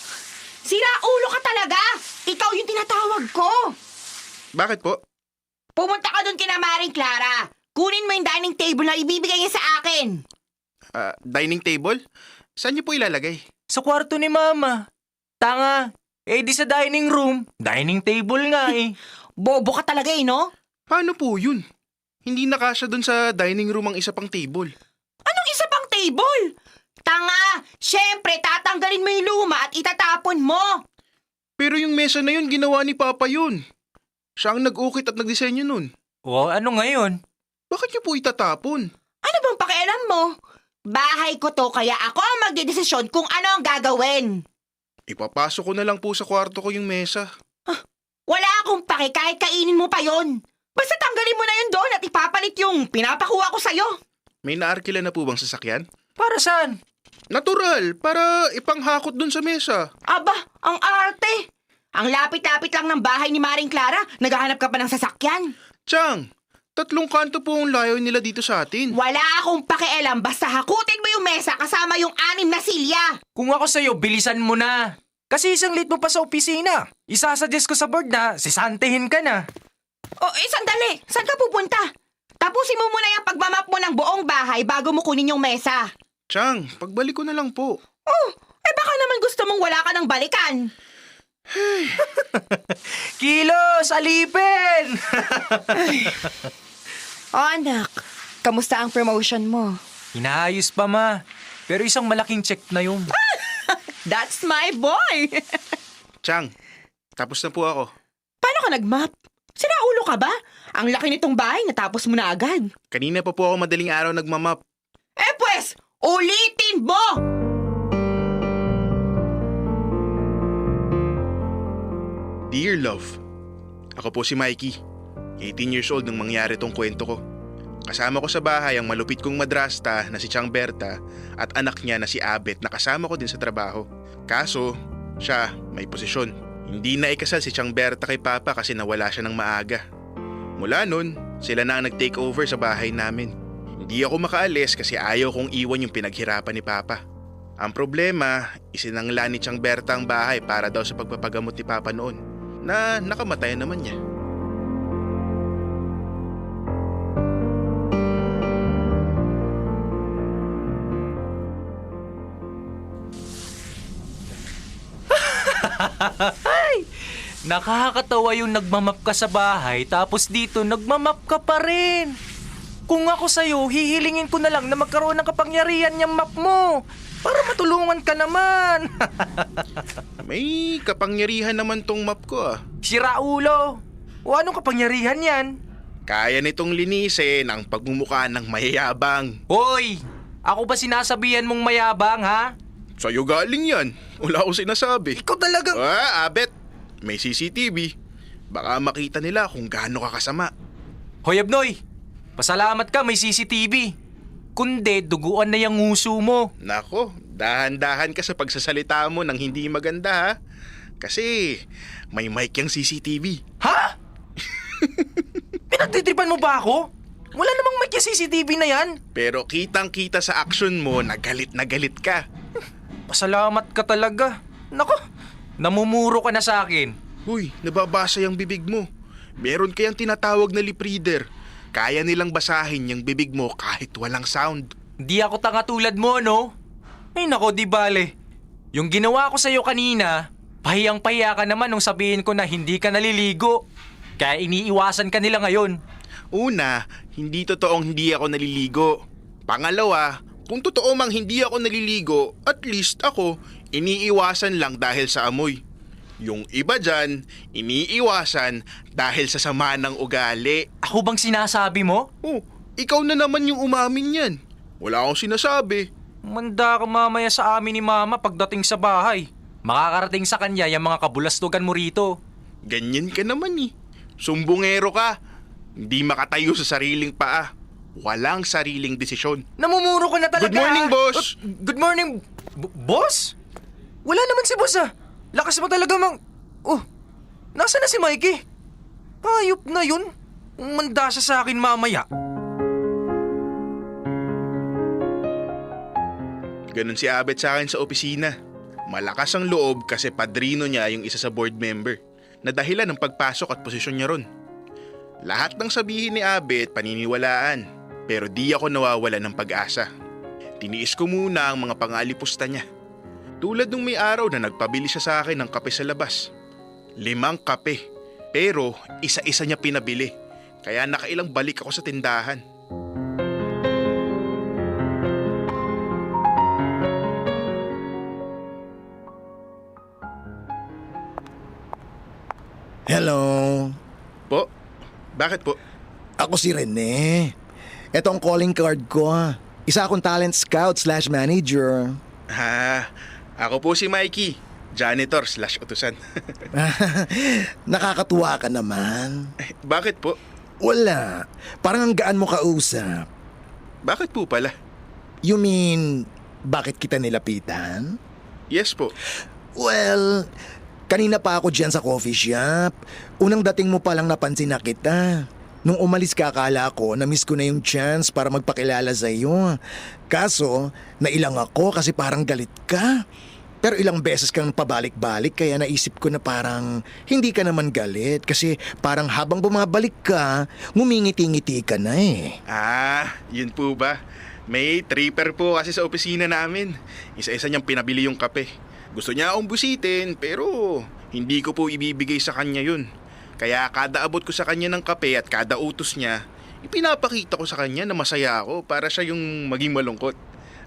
Sira ulo ka talaga! Ikaw yung tinatawag ko! Bakit po? Pumunta ka doon kina Maring Clara. Kunin mo yung dining table na ibibigay niya sa akin. Dining table? Saan niyo po ilalagay? Sa kwarto ni Mama. Tanga. Eh di sa dining room. Dining table nga eh. Bobo ka talaga no? Paano po yun? Hindi nakasya dun sa dining room ang isa pang table. Anong isa pang table? Tanga! Siyempre, tatanggalin mo yung luma at itatapon mo. Pero yung mesa na yun, ginawa ni Papa yun. Siya ang nag-ukit at nagdisenyo nun. O, ano ngayon? Bakit niyo po itatapon? Ano bang pakialam mo? Bahay ko to kaya ako ang magdedesisyon kung ano ang gagawin. Ipapasok ko na lang po sa kwarto ko yung mesa. Wala akong pake kahit kainin mo pa yon. Basta tanggalin mo na yun doon at ipapalit yung pinapakuha ko sa'yo. May naarkila na po bang sasakyan? Para saan? Natural, para ipanghakot dun sa mesa. Aba, ang arte. Ang lapit-lapit lang ng bahay ni Maring Clara, naghahanap ka pa ng sasakyan. Chang, 3 kanto po ang layo nila dito sa atin. Wala akong pakialam, basta hakutin mo yung mesa kasama yung 6 na silya. Kung ako sa'yo, bilisan mo na. Kasi isang late mo pa sa opisina. Isasuggest ko sa board na sisantehin ka na. Sandali. Saan ka pupunta? Tapusin mo muna yung pagmamap mo ng buong bahay bago mo kunin yung mesa. Chang, pagbalik ko na lang po. Baka naman gusto mong wala ka ng balikan. Kilos, alipin! Anak, kamusta ang promotion mo? Inaayos pa, Ma. Pero isang malaking check na yun. That's my boy! Chang, tapos na po ako. Paano ka nag-map? Sira ulo ka ba? Ang laki nitong bahay, natapos mo na agad. Kanina pa po ako madaling araw nagmamap. Pues, ulitin mo! Dear Love, ako po si Mikey. 18 years old nang mangyari tong kwento ko. Kasama ko sa bahay ang malupit kong madrasta na si Chang Berta at anak niya na si Abet na kasama ko din sa trabaho. Kaso, siya may posisyon. Hindi na ikasal si Chang Berta kay Papa kasi nawala siya ng maaga. Mula nun, sila na ang nag-take over sa bahay namin. Hindi ako makaalis kasi ayaw kong iwan yung pinaghirapan ni Papa. Ang problema, isinangla ni Chang Berta ang bahay para daw sa pagpapagamot ni Papa noon. Na nakamatay naman niya. Ay! Nakakatawa yung nagmamap ka sa bahay tapos dito nagmamap ka pa rin. Kung ako sa'yo, hihilingin ko na lang na magkaroon ng kapangyarihan yung map mo para matulungan ka naman. May kapangyarihan naman tong map ko Sira ulo. O anong kapangyarihan yan? Kaya nitong linisin ang pagmumukha ng mayayabang. Hoy! Ako ba sinasabihan mong mayabang, ha? Sa'yo galing yan. Wala akong sinasabi. Ikaw talagang... Abet! May CCTV. Baka makita nila kung gaano ka kasama. Hoy, Abnoy! Pasalamat ka, may CCTV. Kundi, duguan na yung nguso mo. Nako, dahan-dahan ka sa pagsasalita mo ng hindi maganda ha. Kasi may mic yung CCTV. Ha? Pinagtitripan mo ba ako? Wala namang mic yung CCTV na yan. Pero kitang-kita sa action mo na galit ka. Pasalamat ka talaga. Nako, namumuro ka na sa akin. Uy, nababasa yung bibig mo. Meron kayang tinatawag na lip reader. Kaya nilang basahin yung bibig mo kahit walang sound. Di ako tanga tulad mo, no? Ay nako, di bale. Yung ginawa ko sa'yo kanina, pahiyang-pahiya ka naman nung sabihin ko na hindi ka naliligo. Kaya iniiwasan ka nila ngayon. Una, hindi totoong hindi ako naliligo. Pangalawa, kung totoo mang hindi ako naliligo, at least ako, iniiwasan lang dahil sa amoy. Yung iba dyan, iniiwasan dahil sa sama ng ugali. Ako bang sinasabi mo? Oh, ikaw na naman yung umamin yan. Wala akong sinasabi. Manda ka mamaya sa amin ni Mama pagdating sa bahay. Makakarating sa kanya yung mga kabulastugan mo rito. Ganyan ka naman eh. Sumbongero ka. Hindi makatayo sa sariling paa. Walang sariling desisyon. Namumuro ka na talaga. Good morning, boss. Good morning, boss? Wala naman si boss ah. Lakas mo talaga nasa na si Mikey? Hayop na yun. Manda siya sa akin mamaya. Ganon si Abet sa akin sa opisina. Malakas ang loob kasi padrino niya yung isa sa board member na dahilan ng pagpasok at posisyon niya ron. Lahat ng sabihin ni Abet paniniwalaan, pero di ako nawawala ng pag-asa. Tiniis ko muna ang mga pangalipusta niya. Tulad nung may araw na nagpabili siya sa akin ng kape sa labas. 5 kape, pero isa-isa niya pinabili. Kaya nakailang balik ako sa tindahan. Hello. Po? Bakit po? Ako si Rene. Ito ang calling card ko. Isa akong talent scout / manager. Ako po si Mikey, janitor / utusan. Nakakatuwa ka naman. Bakit po? Wala. Parang ang gaan mo kausap. Bakit po pala? You mean, bakit kita nilapitan? Yes po. Well, kanina pa ako dyan sa coffee shop. Unang dating mo palang napansin na kita. Nung umalis ka, akala ko, na-miss ko na yung chance para magpakilala sa iyo. Kaso, nailang ako kasi parang galit ka. Pero ilang beses kang pabalik-balik kaya naisip ko na parang hindi ka naman galit kasi parang habang bumabalik ka, ngumingiti-ngiti ka na eh. Yun po ba? May tripper po kasi sa opisina namin. Isa-isa niyang pinabili yung kape. Gusto niya akong busitin pero hindi ko po ibibigay sa kanya yun. Kaya kada abot ko sa kanya ng kape at kada utos niya, ipinapakita ko sa kanya na masaya ako para siya yung maging malungkot.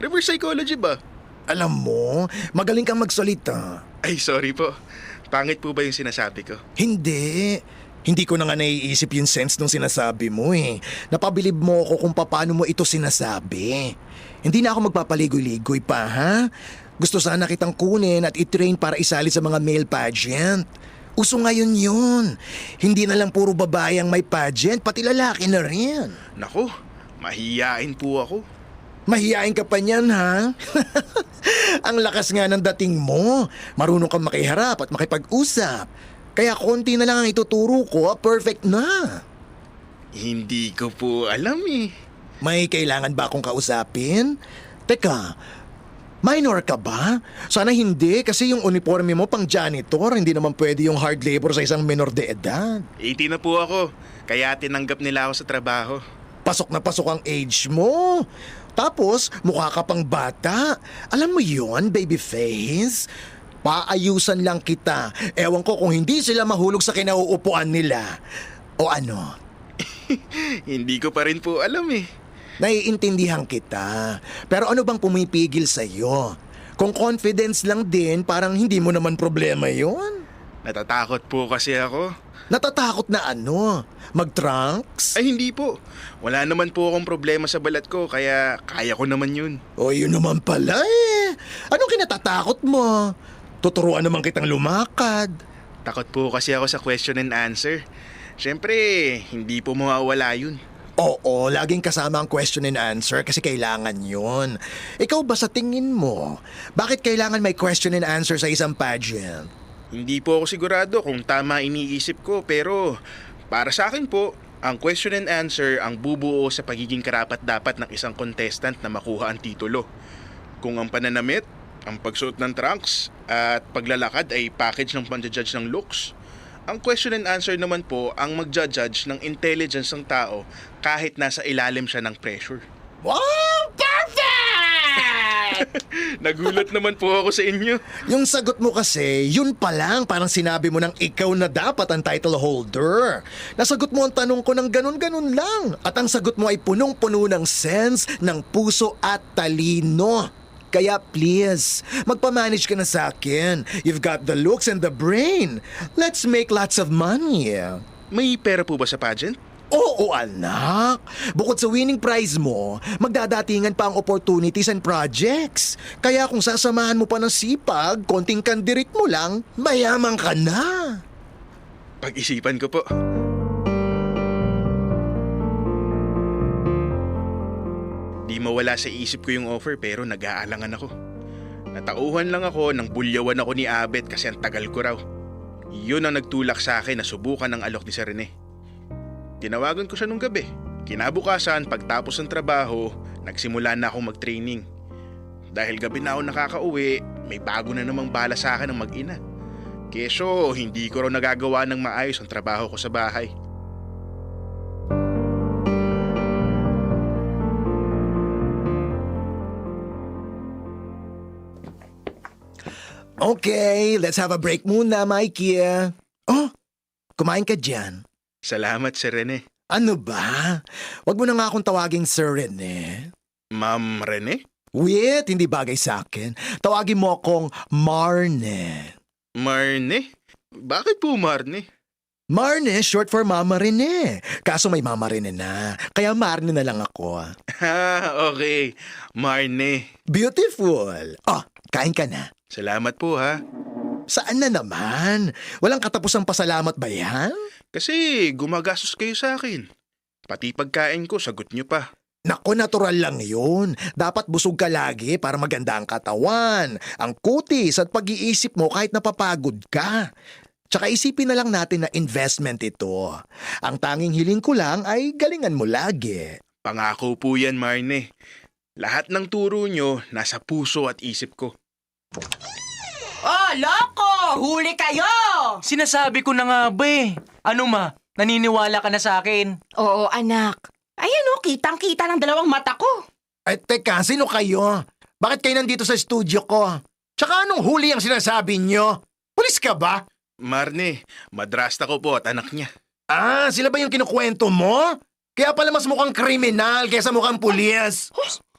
Reverse psychology ba? Alam mo, magaling kang magsalita. Ay, sorry po. Pangit po ba yung sinasabi ko? Hindi. Hindi ko na nga naiisip yung sense nung sinasabi mo eh. Napabilib mo ako kung paano mo ito sinasabi. Hindi na ako magpapaligoy-ligoy pa, ha? Gusto sana kitang kunin at itrain para isali sa mga male pageant. Uso ngayon yun. Hindi na lang puro babae ang may pageant, pati lalaki na rin. Naku, mahiyain po ako. Mahiyain ka pa niyan, ha? Ang lakas nga ng dating mo. Marunong kang makiharap at makipag-usap. Kaya konti na lang ang ituturo ko, perfect na. Hindi ko po alam eh. May kailangan ba akong kausapin? Teka, minor ka ba? Sana hindi kasi yung uniforme mo pang janitor, hindi naman pwede yung hard labor sa isang menor de edad. 18 na po ako, kaya tinanggap nila ako sa trabaho. Pasok na pasok ang age mo. Tapos, mukha ka pang bata. Alam mo yon, baby face? Paayusan lang kita. Ewan ko kung hindi sila mahulog sa kinauupuan nila. O ano? Hindi ko pa rin po alam eh. Naiintindihan kita. Pero ano bang pumipigil sa'yo? Kung confidence lang din, parang hindi mo naman problema yon. Natatakot po kasi ako. Natatakot na ano? Mag-trunks? Ay hindi po. Wala naman po akong problema sa balat ko, kaya kaya ko naman yun. O yun naman pala eh. Anong kinatatakot mo? Tuturuan naman kitang lumakad. Takot po kasi ako sa question and answer. Siyempre, hindi po mawawala yun. Oo, laging kasama ang question and answer kasi kailangan yun. Ikaw ba sa tingin mo, bakit kailangan may question and answer sa isang pageant? Hindi po ako sigurado kung tama iniisip ko, pero para sa akin po, ang question and answer ang bubuo sa pagiging karapat-dapat ng isang contestant na makuha ang titulo. Kung ang pananamit, ang pagsuot ng trunks, at paglalakad ay package ng pang-judge ng looks, ang question and answer naman po ang mag-judge ng intelligence ng tao kahit nasa ilalim siya ng pressure. Wow! Perfect! Nagulat naman po ako sa inyo. Yung sagot mo kasi, yun pa lang, parang sinabi mo ng ikaw na dapat ang title holder. Nasagot mo ang tanong ko ng ganun-ganun lang. At ang sagot mo ay punong-puno ng sense, ng puso at talino. Kaya please, magpamanage ka na sa akin. You've got the looks and the brain. Let's make lots of money. May pera po ba sa pageant? Oo, anak. Bukod sa winning prize mo, magdadatingan pa ang opportunities and projects. Kaya kung sasamahan mo pa ng sipag, konting kandirit mo lang, mayaman ka na. Pag-isipan ko po. Di mawala sa isip ko yung offer pero nag-aalangan ako. Natauhan lang ako nang bulyawan ako ni Abet kasi ang tagal ko raw. Yun ang nagtulak sa akin na subukan ang alok ni Sir Rene. Tinawagan ko siya nung gabi. Kinabukasan, pagtapos ng trabaho, nagsimula na akong mag-training. Dahil gabi na ako nakakauwi, may bago na namang bala sa akin ng mag-ina. Keso, hindi ko raw nagagawa ng maayos ang trabaho ko sa bahay. Okay, let's have a break muna, Mikey. Oh, kumain ka dyan. Salamat, Sir Rene. Ano ba? Wag mo na nga akong tawaging Sir Rene. Ma'am Rene? Wait, hindi bagay sa akin. Tawagin mo akong Marne. Marne? Bakit po Marne? Marne, short for Mama Rene. Kaso may Mama Rene na. Kaya Marne na lang ako. Okay. Marne. Beautiful. Oh, kain ka na. Salamat po ha. Saan na naman? Walang katapusang pasalamat ba yan? Kasi gumagastos kayo sa akin. Pati pagkain ko, sagot nyo pa. Nako, natural lang yun. Dapat busog ka lagi para maganda ang katawan, ang kutis at pag-iisip mo kahit napapagod ka. Tsaka isipin na lang natin na investment ito. Ang tanging hiling ko lang ay galingan mo lagi. Pangako po yan, Marne. Lahat ng turo nyo nasa puso at isip ko. Oh, loko! Huli kayo! Sinasabi ko na nga ba eh. Ano ma? Naniniwala ka na sa akin? Oo, anak. Ayan o, kitang-kita ng dalawang mata ko. Ay, teka, sino kayo? Bakit kayo nandito sa studio ko? Tsaka anong huli ang sinasabi nyo? Pulis ka ba? Marne, madrasta ko po at anak niya. Ah, sila ba yung kinukwento mo? Kaya pala mas mukhang kriminal kaysa mukhang pulis.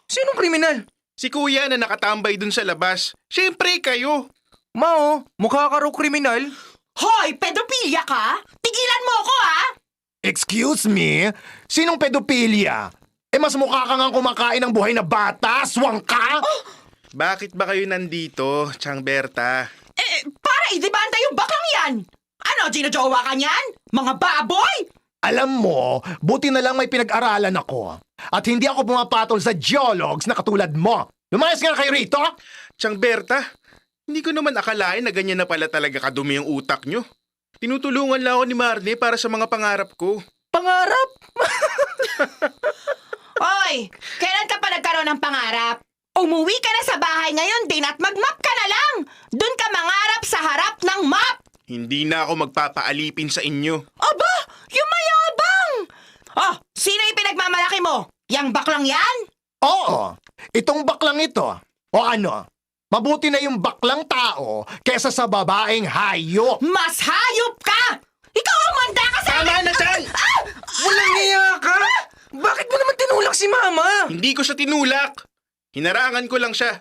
Sinong kriminal? Si kuya na nakatambay dun sa labas. Siyempre kayo. Mao, mukha ka raw kriminal. Hoy, pedophilia ka? Tigilan mo ako, ha? Excuse me? Sinong pedophilia? Eh mas mukha ka nga kumakain ng buhay na bata, swang ka? Oh! Bakit ba kayo nandito, Chang Berta? Para idibanda yung baklang yan! Ano, ginajowa ka niyan? Mga baboy? Alam mo, buti na lang may pinag-aralan ako. At hindi ako pumapatol sa geologs na katulad mo. Lumayas nga kayo rito! Chang Berta, hindi ko naman akalain na ganyan na pala talaga kadumi yung utak nyo. Tinutulungan lang ako ni Marne para sa mga pangarap ko. Pangarap? Hoy, kailan ka pa nagkaroon ng pangarap? Umuwi ka na sa bahay ngayon din at mag-map ka na lang! Doon ka mangarap sa harap ng map! Hindi na ako magpapaalipin sa inyo. Aba, yung mayabang! Oh, sino yung pinagmamalaki mo? Yang baklang yan? Oo, itong baklang ito. O ano? Mabuti na yung baklang tao kesa sa babaeng hayop. Mas hayop ka! Ikaw ang manda ka sa... Tama na, Chang! Walang niya ka! Bakit mo naman tinulak si Mama? Hindi ko siya tinulak. Hinarangan ko lang siya.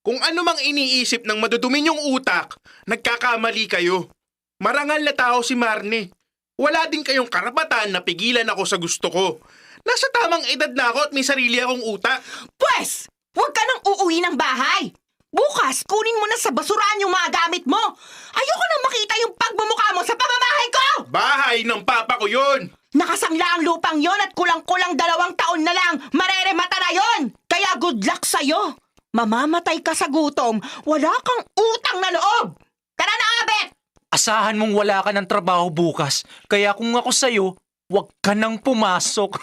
Kung ano mang iniisip ng madudumin yung utak, nagkakamali kayo. Marangal na tao si Marne. Wala din kayong karapatan na pigilan ako sa gusto ko. Nasa tamang edad na ako at may sarili akong utak. Pwes, huwag ka nang uuwi ng bahay. Bukas, kunin mo na sa basurahan yung mga gamit mo. Ayoko nang makita yung pagmumukha mo sa pamamahay ko! Bahay ng papa ko yun! Nakasangla ang lupang yon at kulang-kulang 2 taon na lang. Mareremata na yon! Kaya good luck sa'yo. Mamamatay ka sa gutom. Wala kang utang na loob. Tara na, Abet! Asahan mong wala ka ng trabaho bukas. Kaya kung ako sa'yo, huwag ka nang pumasok.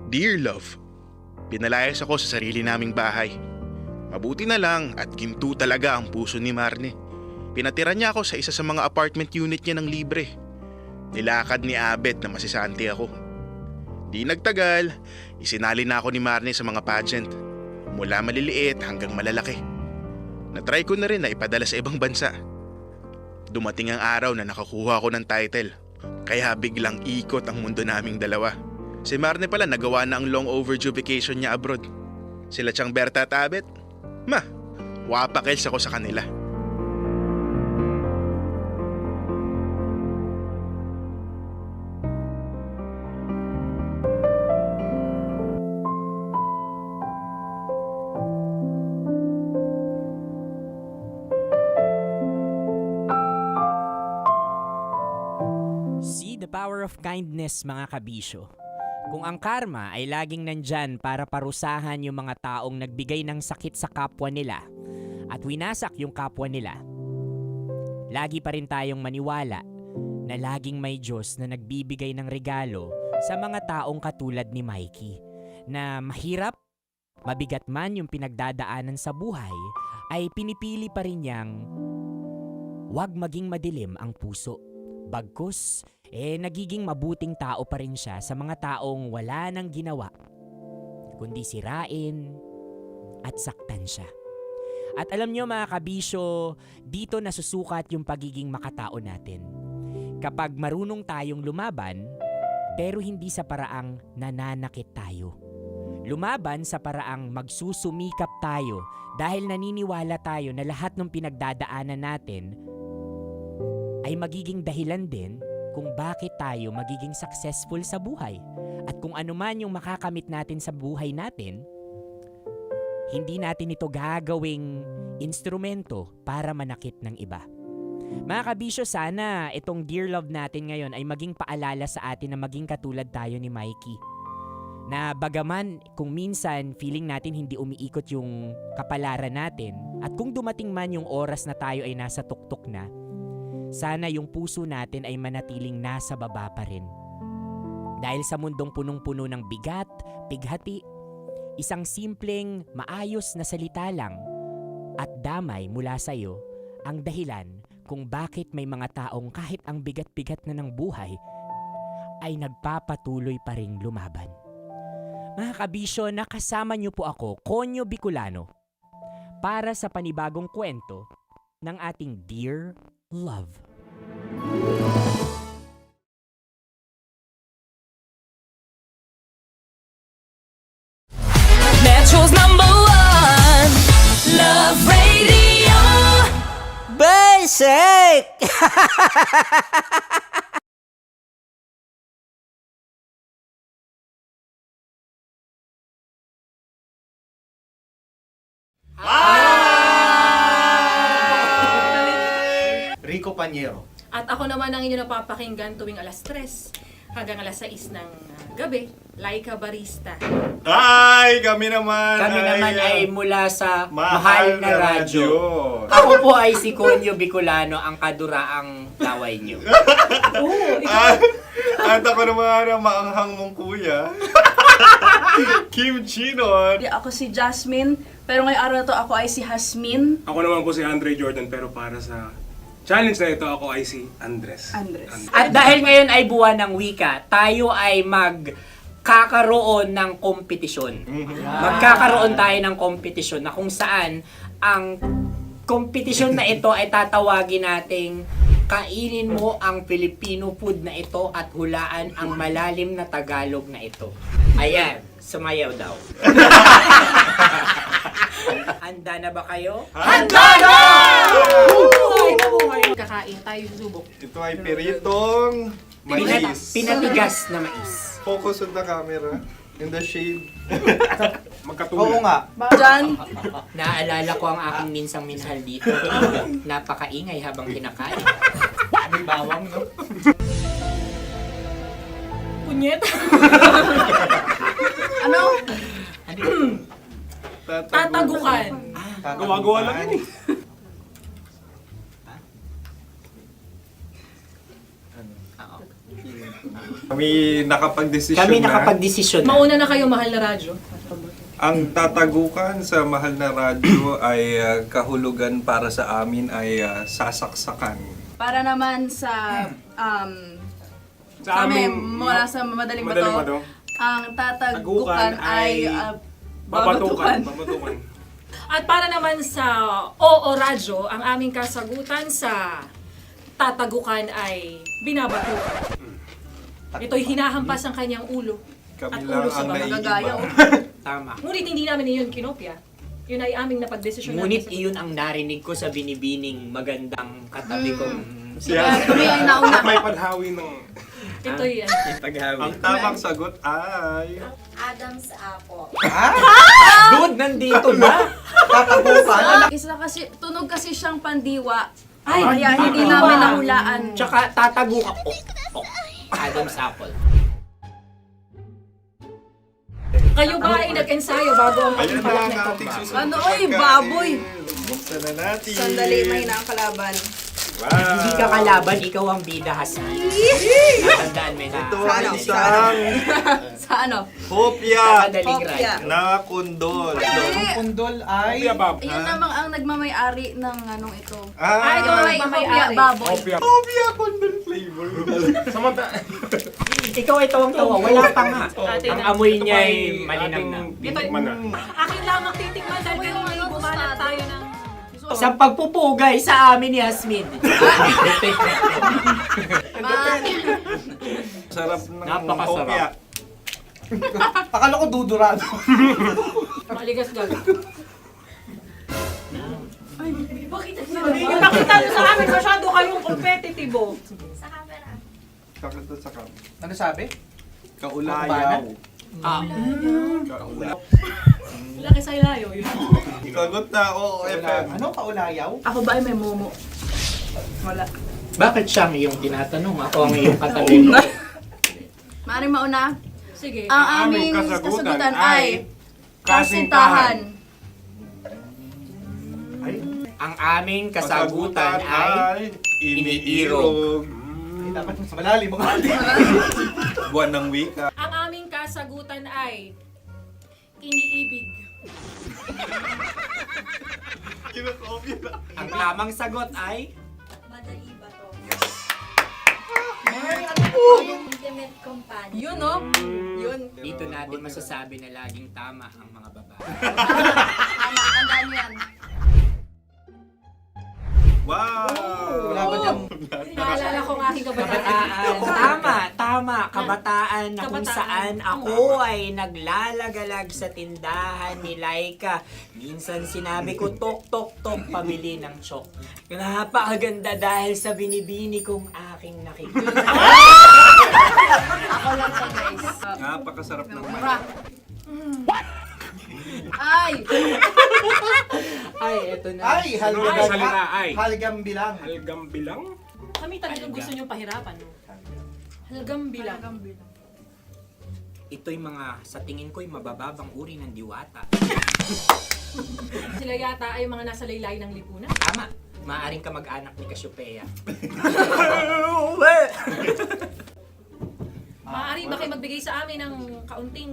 Dear love, pinalayas ako sa sarili naming bahay. Mabuti na lang at ginto talaga ang puso ni Marne. Pinatira niya ako sa isa sa mga apartment unit niya ng libre. Nilakad ni Abet na masisanti ako. Di nagtagal, isinali na ako ni Marnie sa mga pageant. Mula maliliit hanggang malalaki. Natry ko na rin na ipadala sa ibang bansa. Dumating ang araw na nakakuha ko ng title. Kaya biglang ikot ang mundo naming dalawa. Si Marnie pala nagawa na ang long overdue vacation niya abroad. Sila Chang Berta at Abet, wapakils ako sa kanila. See the power of kindness, mga kabisyo. Kung ang karma ay laging nandyan para parusahan yung mga taong nagbigay ng sakit sa kapwa nila at winasak yung kapwa nila, lagi pa rin tayong maniwala na laging may Diyos na nagbibigay ng regalo sa mga taong katulad ni Mikey na mahirap, mabigat man yung pinagdadaanan sa buhay, ay pinipili pa rin niyang wag maging madilim ang puso. Bagkus, nagiging mabuting tao pa rin siya sa mga taong wala nang ginawa, kundi sirain at saktan siya. At alam nyo mga kabisyo, dito nasusukat yung pagiging makatao natin. Kapag marunong tayong lumaban, pero hindi sa paraang nananakit tayo. Lumaban sa paraang magsusumikap tayo dahil naniniwala tayo na lahat ng pinagdadaanan natin ay magiging dahilan din kung bakit tayo magiging successful sa buhay. At kung ano man yung makakamit natin sa buhay natin, hindi natin ito gagawing instrumento para manakit ng iba. Mga kabisyo, sana itong Dear Love natin ngayon ay maging paalala sa atin na maging katulad tayo ni Mikey. Na bagaman kung minsan feeling natin hindi umiikot yung kapalaran natin, at kung dumating man yung oras na tayo ay nasa tuktok na, sana yung puso natin ay manatiling nasa baba pa rin. Dahil sa mundong punong-puno ng bigat, pighati, isang simpleng maayos na salita lang at damay mula sa iyo ang dahilan kung bakit may mga taong kahit ang bigat-bigat na ng buhay ay nagpapatuloy pa ring lumaban. Mga kabisyo, nakasama niyo po ako, Konyo Bicolano, para sa panibagong kwento ng ating Dear Love. Metro's #1 Love Radio. Basic! Rico Pañero. At ako naman ang inyo napapakinggan tuwing alas 3 hanggang alas 6 ng gabi, Laika Barista. Hi! Kami naman ay mula sa Mahal na Radyo. Ako po ay si Konyo Bicolano, ang kaduraang laway niyo. At ako naman ang maanghang mong kuya. Kim Chinon. Ako si Jasmine, pero ngayong araw na to ako ay si Hasmin. Ako naman po si Andre Jordan, pero para sa challenge na ito, ako ay si Andres. At dahil ngayon ay buwan ng wika, tayo ay magkakaroon ng kompetisyon. Magkakaroon tayo ng kompetisyon na kung saan ang kompetisyon na ito ay tatawagin nating kainin mo ang Filipino food na ito at hulaan ang malalim na Tagalog na ito. Ayan, sumayaw daw. Handa na ba kayo? Handa na! Kakain tayo, subok. Ito ay piritong mais. Pinatigas na mais. Focus on the camera. In the shade. Oo nga. Diyan. Naalala ko ang aking minsang minahal dito. Napakaingay habang kinakain. May bawang, no? Punyet. Ano? Tatagukan. Gawa-gawa lang yun eh. Kami nakapag-desisyon na. Mauna na kayo, Mahal na Radyo. Ang tatagukan sa Mahal na Radyo ay kahulugan para sa amin ay sasaksakan. Para naman sa Sa kami, amin, mula sa madaling bato, Ang tatagukan ay babatukan. babatukan. At para naman sa Oo Radyo, ang aming kasagutan sa tatagukan ay binabatukan. Ito'y hinahampas ang kanyang ulo. At Kami ulo lang sa ang bagagaya. Tama. Ngunit hindi namin iyon kinopya. Yun ay aming napagdesisyon Ngunit namin. iyon ang narinig ko sa binibining magandang katabi kong May paghawi ng... Ito'y Ang tamang sagot ay... Adam's apple. Dude, nandito ba? Tatagukan? Isa kasi, tunog kasi siyang pandiwa. Kaya hindi namin nahulaan. Tsaka tatago ka. Adam's apple. Kayo ba ay nag-ensayo bago ang Ayan na pagpalak ang nito? ating susunod Ano, na oy, pagkain. baboy. Buksan na natin. Sandali, may nakakalaban. Wow. Hindi ka kalaban, ikaw ang bida, Hasmi. Natandaan mo na. Ito ang isang Sa ano? hopya Madaling Hopya. ride. na kundol. Ang pundol ay... Iyan namang ang nagmamayari ng anong ito. Ah, ito ay hopya baboy. hopya kundol flavor. Ikaw ay tawang-tawa, wala pa nga. Ang amoy niya ay malinam na. Akin lamang titikman dahil kayo ay bumanat tayo ng... Sa pagpupugay sa amin ni Hasmin. Sarap ng Napakasarap. hopya. Akala ko dudurado. Maligas gal. Ay, bakit? Ipakita nyo sa amin, masyado kayong competitive. Sakit sa kam. Ano sabi? Kaulayaw. Wala kay Saylayo yun. Sagot na, oo, FM. Ano kaulayaw? Ako ba ay may momo? Wala. Bakit siya ang iyong tinatanong? Ako ang iyong katabi. Maaaring mauna. Sige. Ang aming kasagutan ay kasintahan. Ang aming kasagutan ay iniirog. Dapat mas malalim mga Buwan ng wika. Ang aming kasagutan ay iniibig. Ang tamang sagot ay Madali ba to? Intimate companion. Yun, no? Yun. dito natin masasabi na laging tama ang mga babae. Tama, tandaan mo yan. Wow! Wala ba dyan? Naalala ko ang aking kabataan. Kabataan. Tama. Kabataan na kung Kabataan. saan ako ay naglalagalag sa tindahan ni Laika. Minsan sinabi ko, tok, tok, tok, pamili ng chok. Napakaganda dahil sa binibini kong aking nakikita. Ako lang to, guys. Napakasarap ng Mura. Ay! Ay, eto na. Ay, halgam salita ay. Halgam bilang. Halgam bilang? Kami talagang gusto niyong pahirapan. No? Halgam bilang. Ito'y mga, sa tingin ko'y mabababang uri ng diwata. Sila yata ay mga nasa laylay ng lipunan. Tama. Maaring ka mag-anak ni Cassiopeia. Maaari ba kayo magbigay sa amin ng kaunting...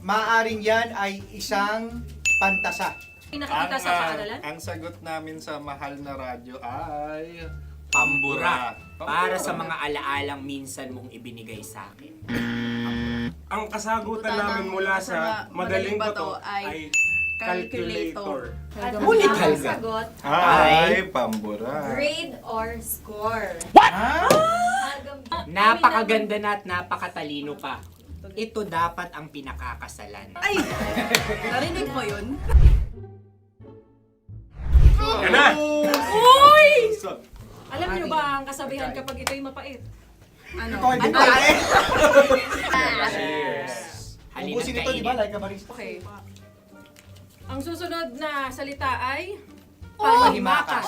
Maaring yan ay isang pantasa. Nakikita sa paaralan? Ang sagot namin sa mahal na radyo ay... Pambura. Para sa mga alaalang minsan mong ibinigay sa akin. Ang kasagutan namin mula sa madaling bato ay calculator. Ulit, Halga. Sagot, Ay, pambura. grade or score. Napakaganda na at napakatalino pa. Ito dapat ang pinakakasalan. Ay! Narinig mo yun? Yan na! Uy! Alam niyo ba ang kasabihan kapag ito'y mapait? Ano? Ano? Halina't Ubusin ito, di ba? kainin. Like a barista. Okay. Ang susunod na salita ay... Panghimakas.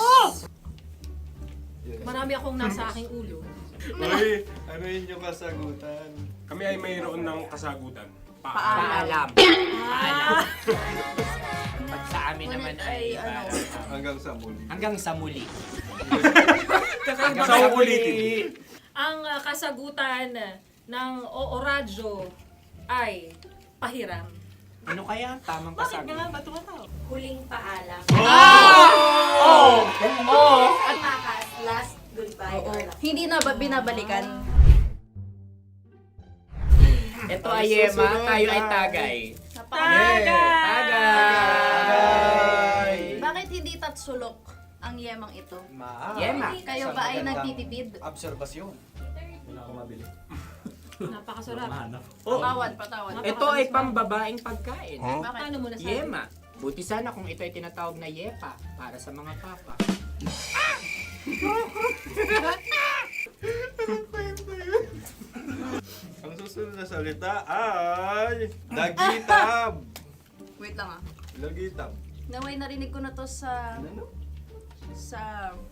Marami akong nasa aking ulo. Uy, ano yun yung kasagutan? Kami ay mayroon ng kasagutan. Paalam. Paalam. Pag sa amin naman ay Hanggang sa muli. hanggang sa muli. Sa ulitin. Ang kasagutan ng Oo Radyo ay pahiram. Ano kaya ang tamang kasagutan? Ba't tumatawa? Huling paalam. Oh! Oh! At makas, last goodbye or last. Hindi na ba binabalikan? Ito ay Yema, tayo ay Tagay. Bakit hindi tatsulok ang yemang ito? Yema. Kayo ba ay nagtitipid? Obserbasyon. Napakasarap. Patawad. Ito ay pambabaeng pagkain. Bakit? Paano mo nasabi? Yema. Buti sana kung ito ay tinatawag na Yepa para sa mga papa. Ang susunod na salita ay Dagitab. Wait lang ah. Dagitab. Naway narinig ko na to sa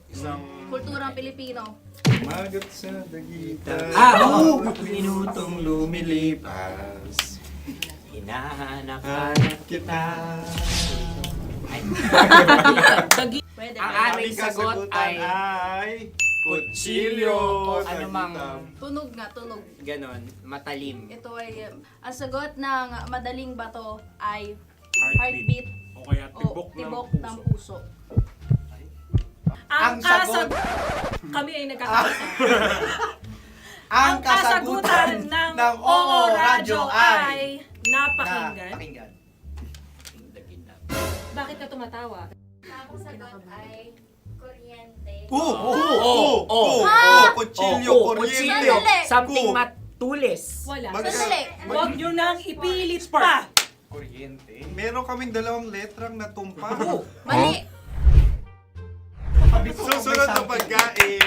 Isang kulturang Pilipino. magat sa dagitab. Oo! Minutong lumilipas. Hinahanap kita. Pwede. Ang aming sagot ay kutsilyo. Anumang Tunog nga, tunog. ganon, matalim. Ito ay, ang sagot ng madaling bato ay Heartbeat. heartbeat O kaya o tibok ng puso. Ang sagot- Kami ay nagkakaisa. Ang kasagutan ng Oo Radyo ay napakinggan. Pakinggan. Bakit ka tumatawa? Ang sagot ay kuryente. Kutsilyo, kutsilyo. Sandali. Something matulis. Wala. Sandali. Huwag nyo nang ipilit pa. Kuryente. Meron kaming dalawang letrang natumpa. Mali. Susunod na pagkain.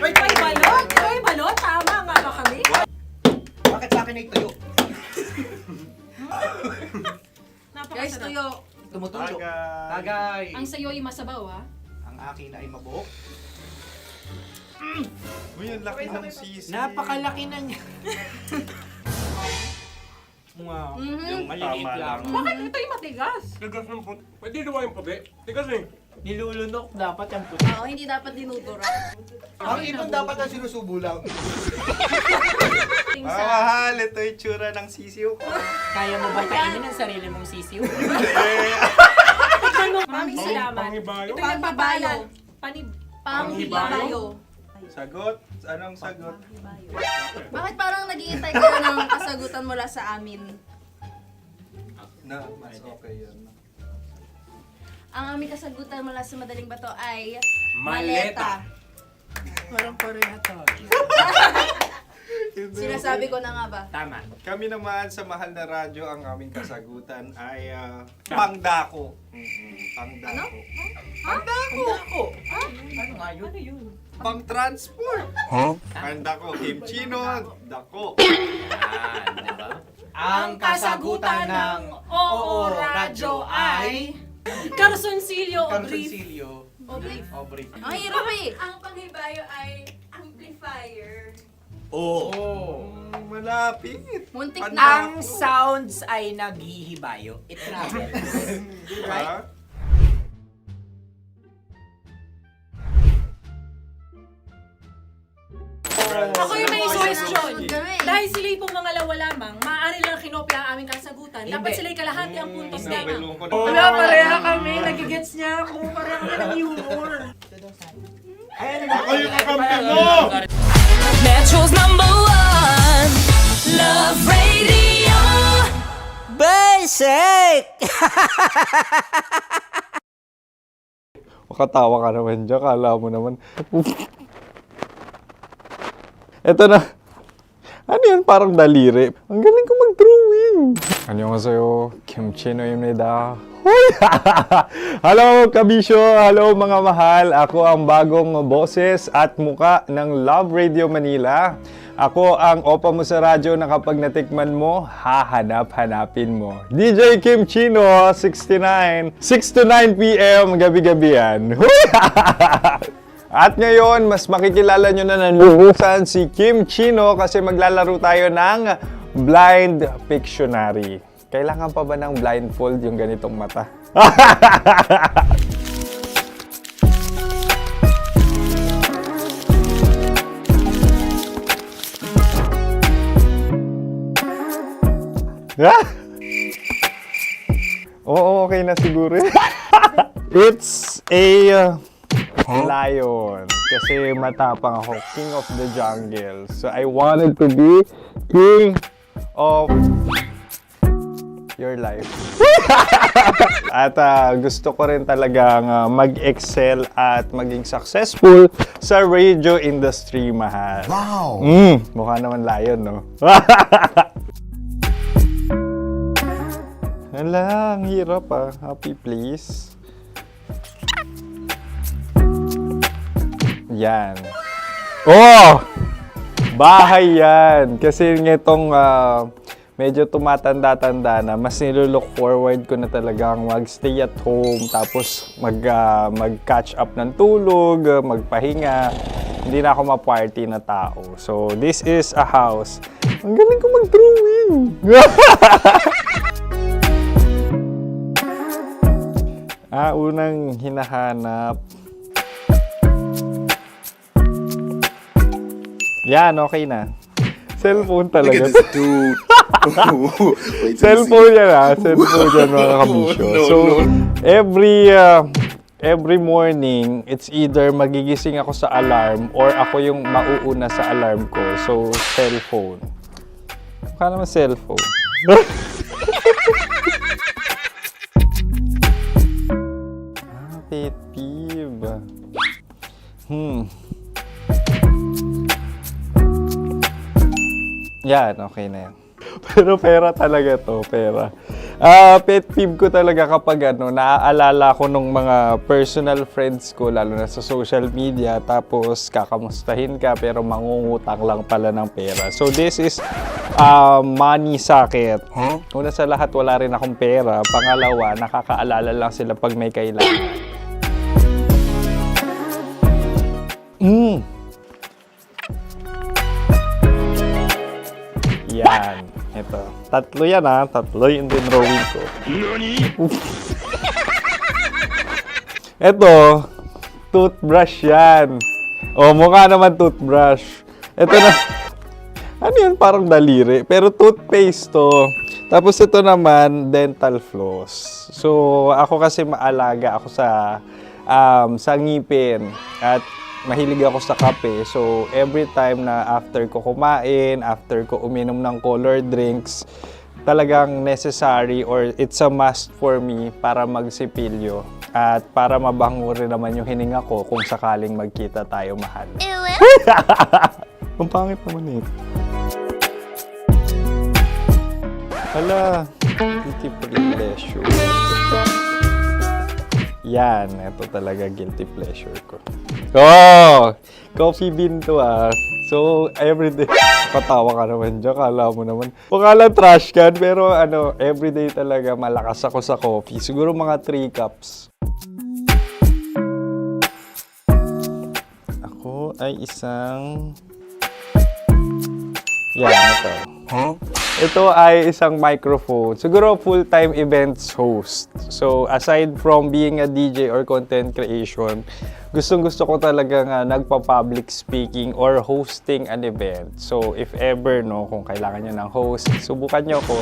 May balot? May balot? Tama nga ba kami? Bakit sa akin ay tuyo? Guys, Napakasarap. tuyo. Tumutulo. Tagay. Tagay. Ang sayo ay masabaw ah. Ang akin ay mabuhok. Uy, ang laki ng sisi. Napakalaki na niya. Wow. Yung Maliliit tama lang. Bakit ito ay matigas? Tigas ng puti. Pwede luwa yung puti. Tigas eh. Nilulunok dapat ang puti. Oo, hindi dapat dinudura. Ang ibon dapat ang sinusubo lang. Mahal, ito yung tsura ng sisiw ko. Kaya mo ba kainin ang sarili mong sisiw? Maraming salamat. Panghibayo. Ito yung pabalan. Panghibayo. Sagot? Anong sagot? Bakit parang naghihintay kayo ng kasagutan mula sa amin? Na, mas okay yan. Ang aming kasagutan mula sa madaling bato ay Maleta. Parang Korea to. Sinasabi ko na nga ba? Tama. Kami naman sa mahal na radyo, ang aming kasagutan ay pangdako. Pangdako. Pangdako. Ano nga yun? Ano yun? Pang-transport. Pangdako, kimchino, dako. Yan, diba? Ang kasagutan ng Oo Radyo ay Carsoncillo o Brief. Carsoncillo. O brief. O brief. Ang hirap eh. Ang panghibayo ay amplifier. Malapit. Muntik Pangdako. na. Ang sounds ay naghihibayo. It travels. Diba? Ako yung may suggestion. Sunod kami. Dahil sila yung mga lawa lamang, maaari lang kinopya ang aming kasagutan. Dapat sila yung kalahati ang puntos lamang. Wala, pareha kami. Nagigets niya ako. Pareha kami ng humor. Ako yung kakampi mo! Metro's #1 Love Radio. Basic! Makatawa ka naman dyan. Kala mo naman. Eto na. Ano yan? Parang daliri. Ang galing ko mag-drawing. 안녕하세요. 김치노입니다. Hello, kabisyo! Hello, mga mahal! Ako ang bagong boses at muka ng Love Radio Manila. Ako ang opa mo sa radyo na kapag natikman mo, hahanap-hanapin mo. DJ Kim Chino, 69. 6 to 9 p.m. gabi-gabi yan. At ngayon, mas makikilala nyo na ng lubusan si Kim Chino kasi maglalaro tayo ng Blind Pictionary. Kailangan pa ba ng blindfold yung ganitong mata? Oo, okay na siguro. It's a lion. Kasi matapang ako. King of the jungle. So I wanted to be king of your life. At gusto ko rin talagang mag-excel at maging successful sa radio industry, mahal. Wow! Mukha naman layon, no? Hala, ang hirap Happy, please. Yan. Oh! Bahay yan. Kasi nitong medyo tumatanda-tanda na, mas nilulook forward ko na talagang mag-stay at home, tapos mag-catch up ng tulog, magpahinga. Hindi na ako ma-party na tao. So, this is a house. Ang galing ko mag-drawing! Unang hinahanap. Yan, okay na. Cellphone talaga. Look at this dude. Wait till you Cellphone see. yan Cellphone yan, mga kabisyo. So, every morning, it's either magigising ako sa alarm or ako yung mauuna sa alarm ko. So, cellphone. Mukha naman cellphone. Pet peeve. Yan, okay na yan. Pero pera talaga to, pera. Pet peeve ko talaga kapag naaalala ko nung mga personal friends ko, lalo na sa social media, tapos kakamustahin ka pero mangungutang lang pala ng pera. So this is money sakit. Una sa lahat, wala rin akong pera. Pangalawa, nakakaalala lang sila pag may kailangan. Yan. Ito. Tatlo yan Tatlo yung dinrawing ko. Ito. Toothbrush yan. Mukha naman toothbrush. Ito na. Ano yun? Parang daliri. Pero toothpaste to. Tapos ito naman, dental floss. So, ako kasi maalaga ako sa ngipin. At mahilig ako sa kape. So, every time na after ko kumain, after ko uminom ng colored drinks, talagang necessary or it's a must for me para magsipilyo. At para mabango rin naman yung hininga ko kung sakaling magkita tayo, mahal. Ang pangit naman ito. Hala, guilty pleasure. Yan, ito talaga guilty pleasure ko. Coffee bean to So, everyday, patawa ka naman dyan, kala mo naman. Pakala trash can, pero everyday talaga malakas ako sa coffee. Siguro mga 3 cups. Ako ay isang... Yan, ito. Ito ay isang microphone. Siguro full-time events host. So, aside from being a DJ or content creation, gustong-gusto ko talaga nagpa-public speaking or hosting an event. So, if ever, kung kailangan nyo ng host, subukan nyo ko.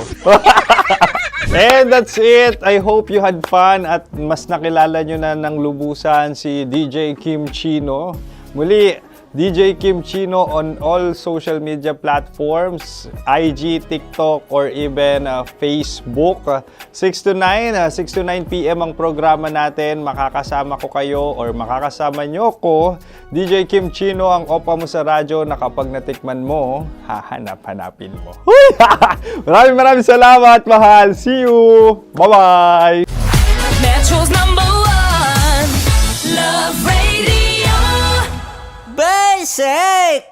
And that's it! I hope you had fun at mas nakilala nyo na ng lubusan si DJ Kim Chino. Muli, DJ Kim Chino on all social media platforms, IG, TikTok, or even Facebook. 6 to 9 p.m. ang programa natin. Makakasama ko kayo or makakasama nyo ko. DJ Kim Chino, ang opa mo sa radyo na kapag natikman mo, hahanap-hanapin mo. Maraming salamat, mahal. See you! Bye-bye! Metro's #1 Love Radio Basic.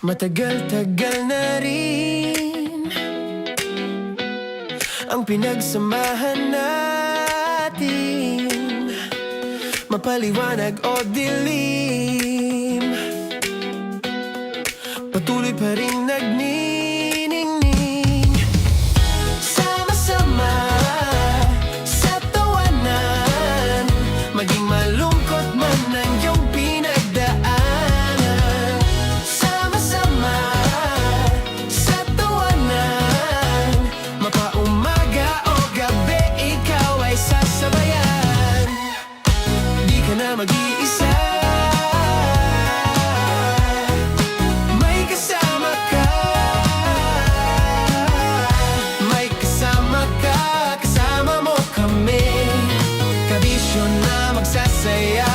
Matagal-tagal na rin ang pinagsamahan natin, mapaliwanag o dilim, patuloy pa rin nagniningning. Sama-sama sa tawanan, maging malungkot man ang iyong pinagdaanan. Sama-sama sa tawanan, mapauman mag-iisa. May kasama ka, may kasama ka, kasama mo kami. Kabisyo na magsasaya,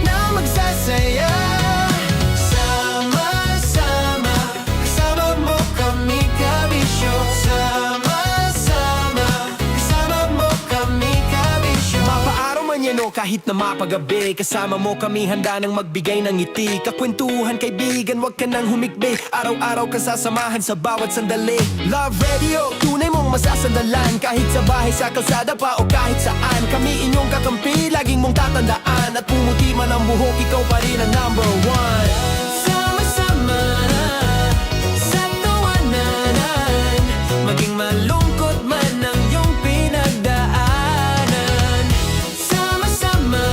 na magsasaya. Sama-sama, kasama mo kami, kabisyo. Sama-sama, kasama mo kami, kabisyo. Mapaaraw man yan o kahit na mapagabi, kasama mo kami handa nang magbigay ng ngiti. Kakwentuhan kaibigan, wag ka nang humikbi. Araw-araw ka sasamahan sa bawat sandali. Love Radio, tunay mong masasandalan. Kahit sa bahay, sa kalsada pa o kahit saan. Kami inyong kakampi, laging mong tatandaan. At pumuti man ang buhok, ikaw pa rin ang number one. Sama-sama sa tawanan, maging malungkot man ang iyong pinagdaanan. Sama-sama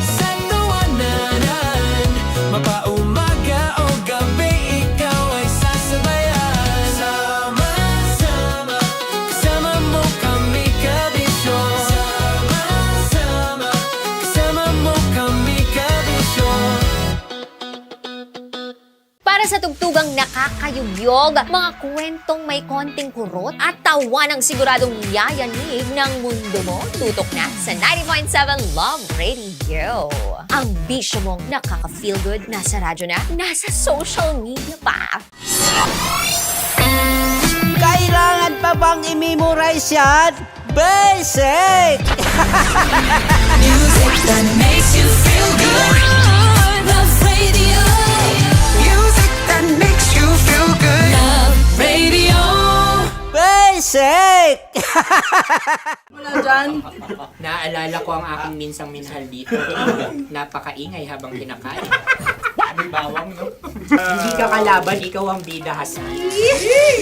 sa tawanan, mapaumaga o gabi, ikaw ay sasabayan. Sama-sama, kasama mo kami, kabisyo. Sama-sama, kasama mo kami, kabisyo. Para sa tugtugang nakakayugyog, mga kwentong may konting kurot at tawa ng siguradong yayanig ng mundo mo, tutok na sa 90.7 Love Radio. Ang bisyo mong nakaka-feel good, nasa radyo na, nasa social media pa. Kailangan pa bang i-memorize yan? Basic! Music that makes you feel good. Love Radio. Music that makes you feel good. Love Radio. Basic! Wala dyan. Naalala ko ang aking minsang minahal dito. Napakaingay habang kinakain. May bawang, no? Hindi ka kalaban, ikaw ang bida, Hasmin.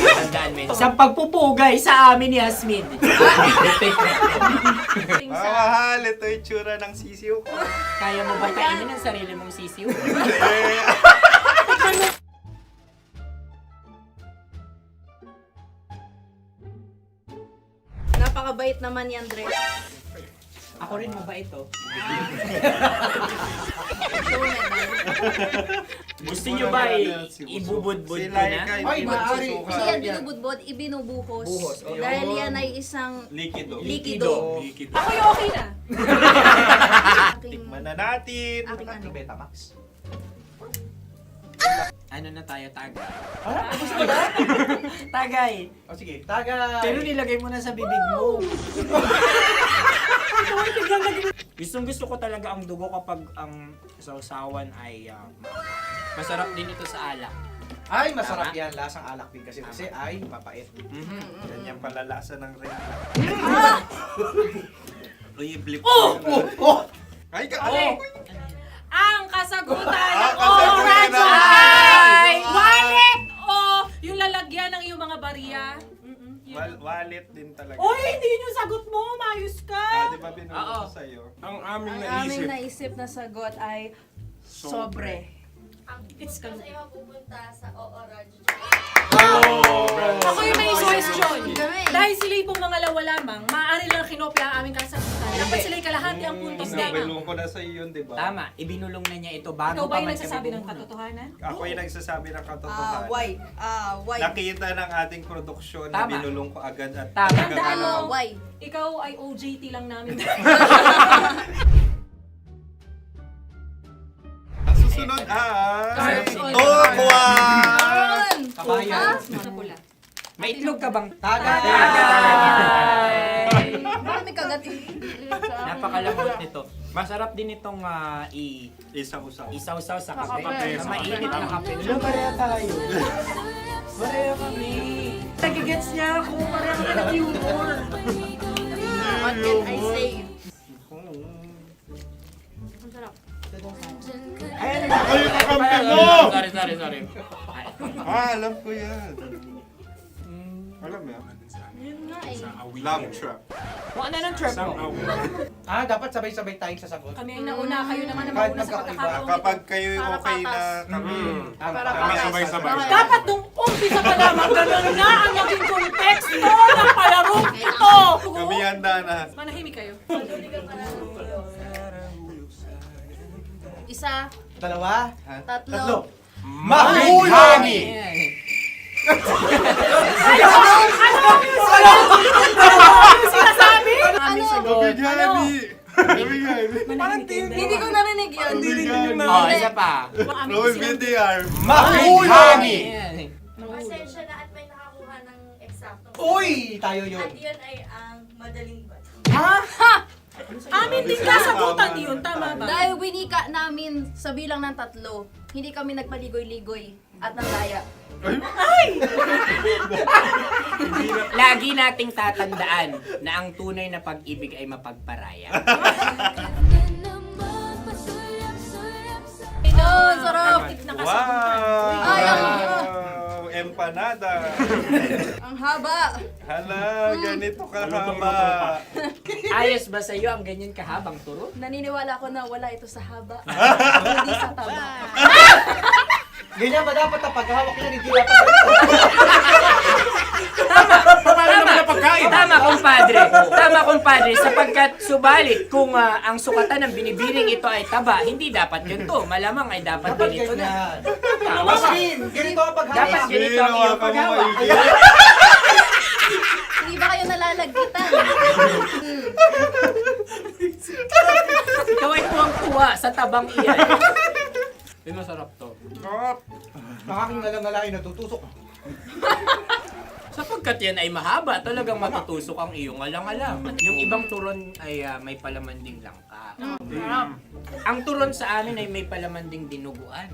Natandaan mo yun. Sa pagpupugay sa amin ni Hasmin. Mahal, ito yung tsura ng sisiw ko. Kaya mo ba kainin ang sarili mong sisiw? Napakabait naman yan, Dre. Ako rin mabait, oh. Gusto nyo ba ibubudbud ko na? Ay, maaari. Kasi yan binubudbod, ibinubuhos. Buhos, oh. Dahil yan ay isang Likido. likido. Ako yung okay na. Tikman na natin. Aking ano? Betamax. Ano na tayo, tagay? Gusto mo na? Tagay! O sige, tagay. Pero nilagay mo na sa bibig mo. Gustong gusto ko talaga ang dugo kapag ang sausawan ay masarap din ito sa alak. Ay, masarap yan. Lasang alak din kasi ay mapait. Ganyan pala lasa ng rin. Uy, blip. Ay, Ang kasagutan Ang o kasagutan radyo ay wallet o yung lalagyan ng iyong mga barya. Wallet din talaga. Oy, hindi yun yung sagot mo. Mayos ka. Di ba binulong ko sa'yo? Ang aming Ang aming naisip na sagot ay sobre. It's kalma. Oh! Ako yung may suggestion. Dahil sila pong mga lawa lamang, maaari lang kinopya ang aming kasagutan. Dapat sila'y kalahati ang puntos lamang. Binulong ko na sa'yo yun, di ba? Tama, ibinulong na niya ito bago Ikaw ba pa yung man nagsasabi kami ng bumulong. katotohanan? Ako yung nagsasabi ng katotohanan. Why? Nakita ng ating produksyon na Tama. binulong ko agad at Tama. Tandaan mo, Why? ikaw ay OJT lang namin. Ang susunod ay... Cards. Oh, buwan! Kabayan. Ano pula? May itlog ka bang? Tagay! Bakit may kagat? Napakalambot nito. Masarap din itong Isaw-saw. isaw-saw sa kape. kape. Sa mainit na kape. Wala, pareha tayo. Pareha kami. Nagigets niya ako. Pareho ka ng humor. What can I say? Ang sarap. Ako yung kakampi mo! Sorry. Alam ko yan. Alam mo yan? Yun nga eh. Love trap. Kung ano ng trap mo? Dapat sabay-sabay tayong sasagot. Kami ang nauna, kayo naman ang Kahit mauna sa magkakaiba. pagkakataon. Kapag kayo Para okay na patas. kami. Kami sabay-sabay. Dapat nung umpisa pa lamang, ganun na ang naging konteksto ng palarong ito. Kami handa na. Manahimik kayo. Isa. Dalawa. Tatlo. Mahulami! Sinasabi? Ano? Hindi ko narinig yun. Oh, isa pa. Mahulami! Pasensya na at may nakakuha ng eksaktong. Uy! Tayo yun. At yun ay ang madaling ba? Amin din kasagutan yun, tama ba? Dahil winika namin sa bilang ng 3, hindi kami nagpaligoy-ligoy at nandaya. Lagi nating tatandaan na ang tunay na pag-ibig ay mapagparaya. Oh, sarap! Ay, Wow! Empanada! ang haba! Hala, ganito kahaba. Ayos ba sa'yo ang ganyan kahabang turo? Naniniwala ko na wala ito sa haba. Hindi sa taba. Ganyan ba dapat ang paghahawak niya? Hindi dapat Tama, kumpadre. Tama, kumpadre. Sapagkat subalit kung ang sukatan ng binibining ito ay taba, hindi dapat ganito. Malamang ay dapat ganito na. Ganito ang paghahawak. Dapat ganito ang iyong paghawak. Hindi ba kayo nalalagkitan? Ikaw ay tuwang-tuwa sa tabang iyan. Masarap to. Makaking nalang natutusok. Sapagkat yan ay mahaba, talagang matutusok ang iyong alang-alang. Yung ibang turon ay may palaman ding langka. Ang turon sa amin ay may palaman ding dinuguan.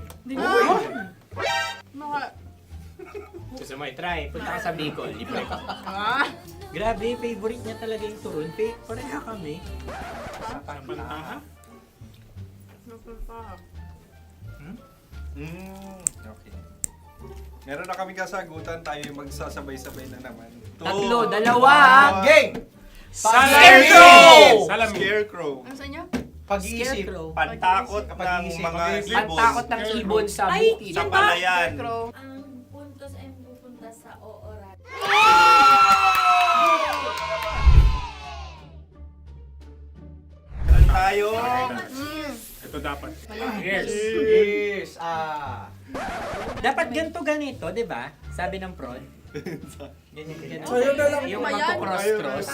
Gusto mo i-try? Punta ka sa Bicol, libre ka. Grabe, favorite niya talaga yung turon. Pareha kami. Okay. Meron na kami kasagutan, tayo yung magsasabay-sabay na naman. 3, 2. Game! Scarecrow! Scarecrow. Ano sa inyo? Pag-iisip. Pantakot ng mga ibon. Pantakot ng ibon sa Ay, bukid. Sa palayan. Ang puntos ay pupunta sa oorat. Tayo. Ito dapat. Yes! Dapat ganito, di ba? Sabi ng prod. Ganyan. Yung magko-cross-cross.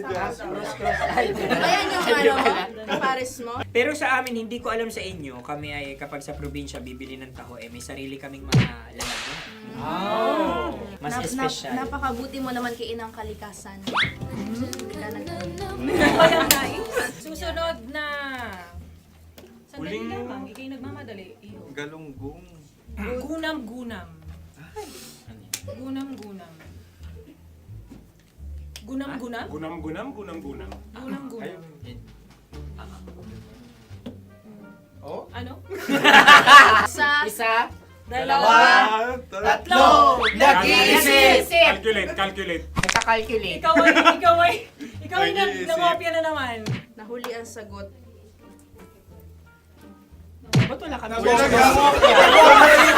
Cross-cross. Ayan yung ano, pares mo. Pero sa amin, hindi ko alam sa inyo, kami ay kapag sa probinsya bibili ng taho, may sarili kaming mga lalagyan. Mas espesyal. Napakabuti mo naman kay Inang Kalikasan. Susunod na. Sandali lamang, ikay nagmamadali. Iyo. Galunggong. Gunam-gunam. Gunam-gunam. Gunam-gunam? Gunam-gunam. Gunam-gunam. Oh? Ano? Isa. Dalawa. Tatlo. Nag-iisip. Calculate. Nagka-calculate. Ikaw ay nangopya na naman. Nahuli ang sagot. Ba't wala kami?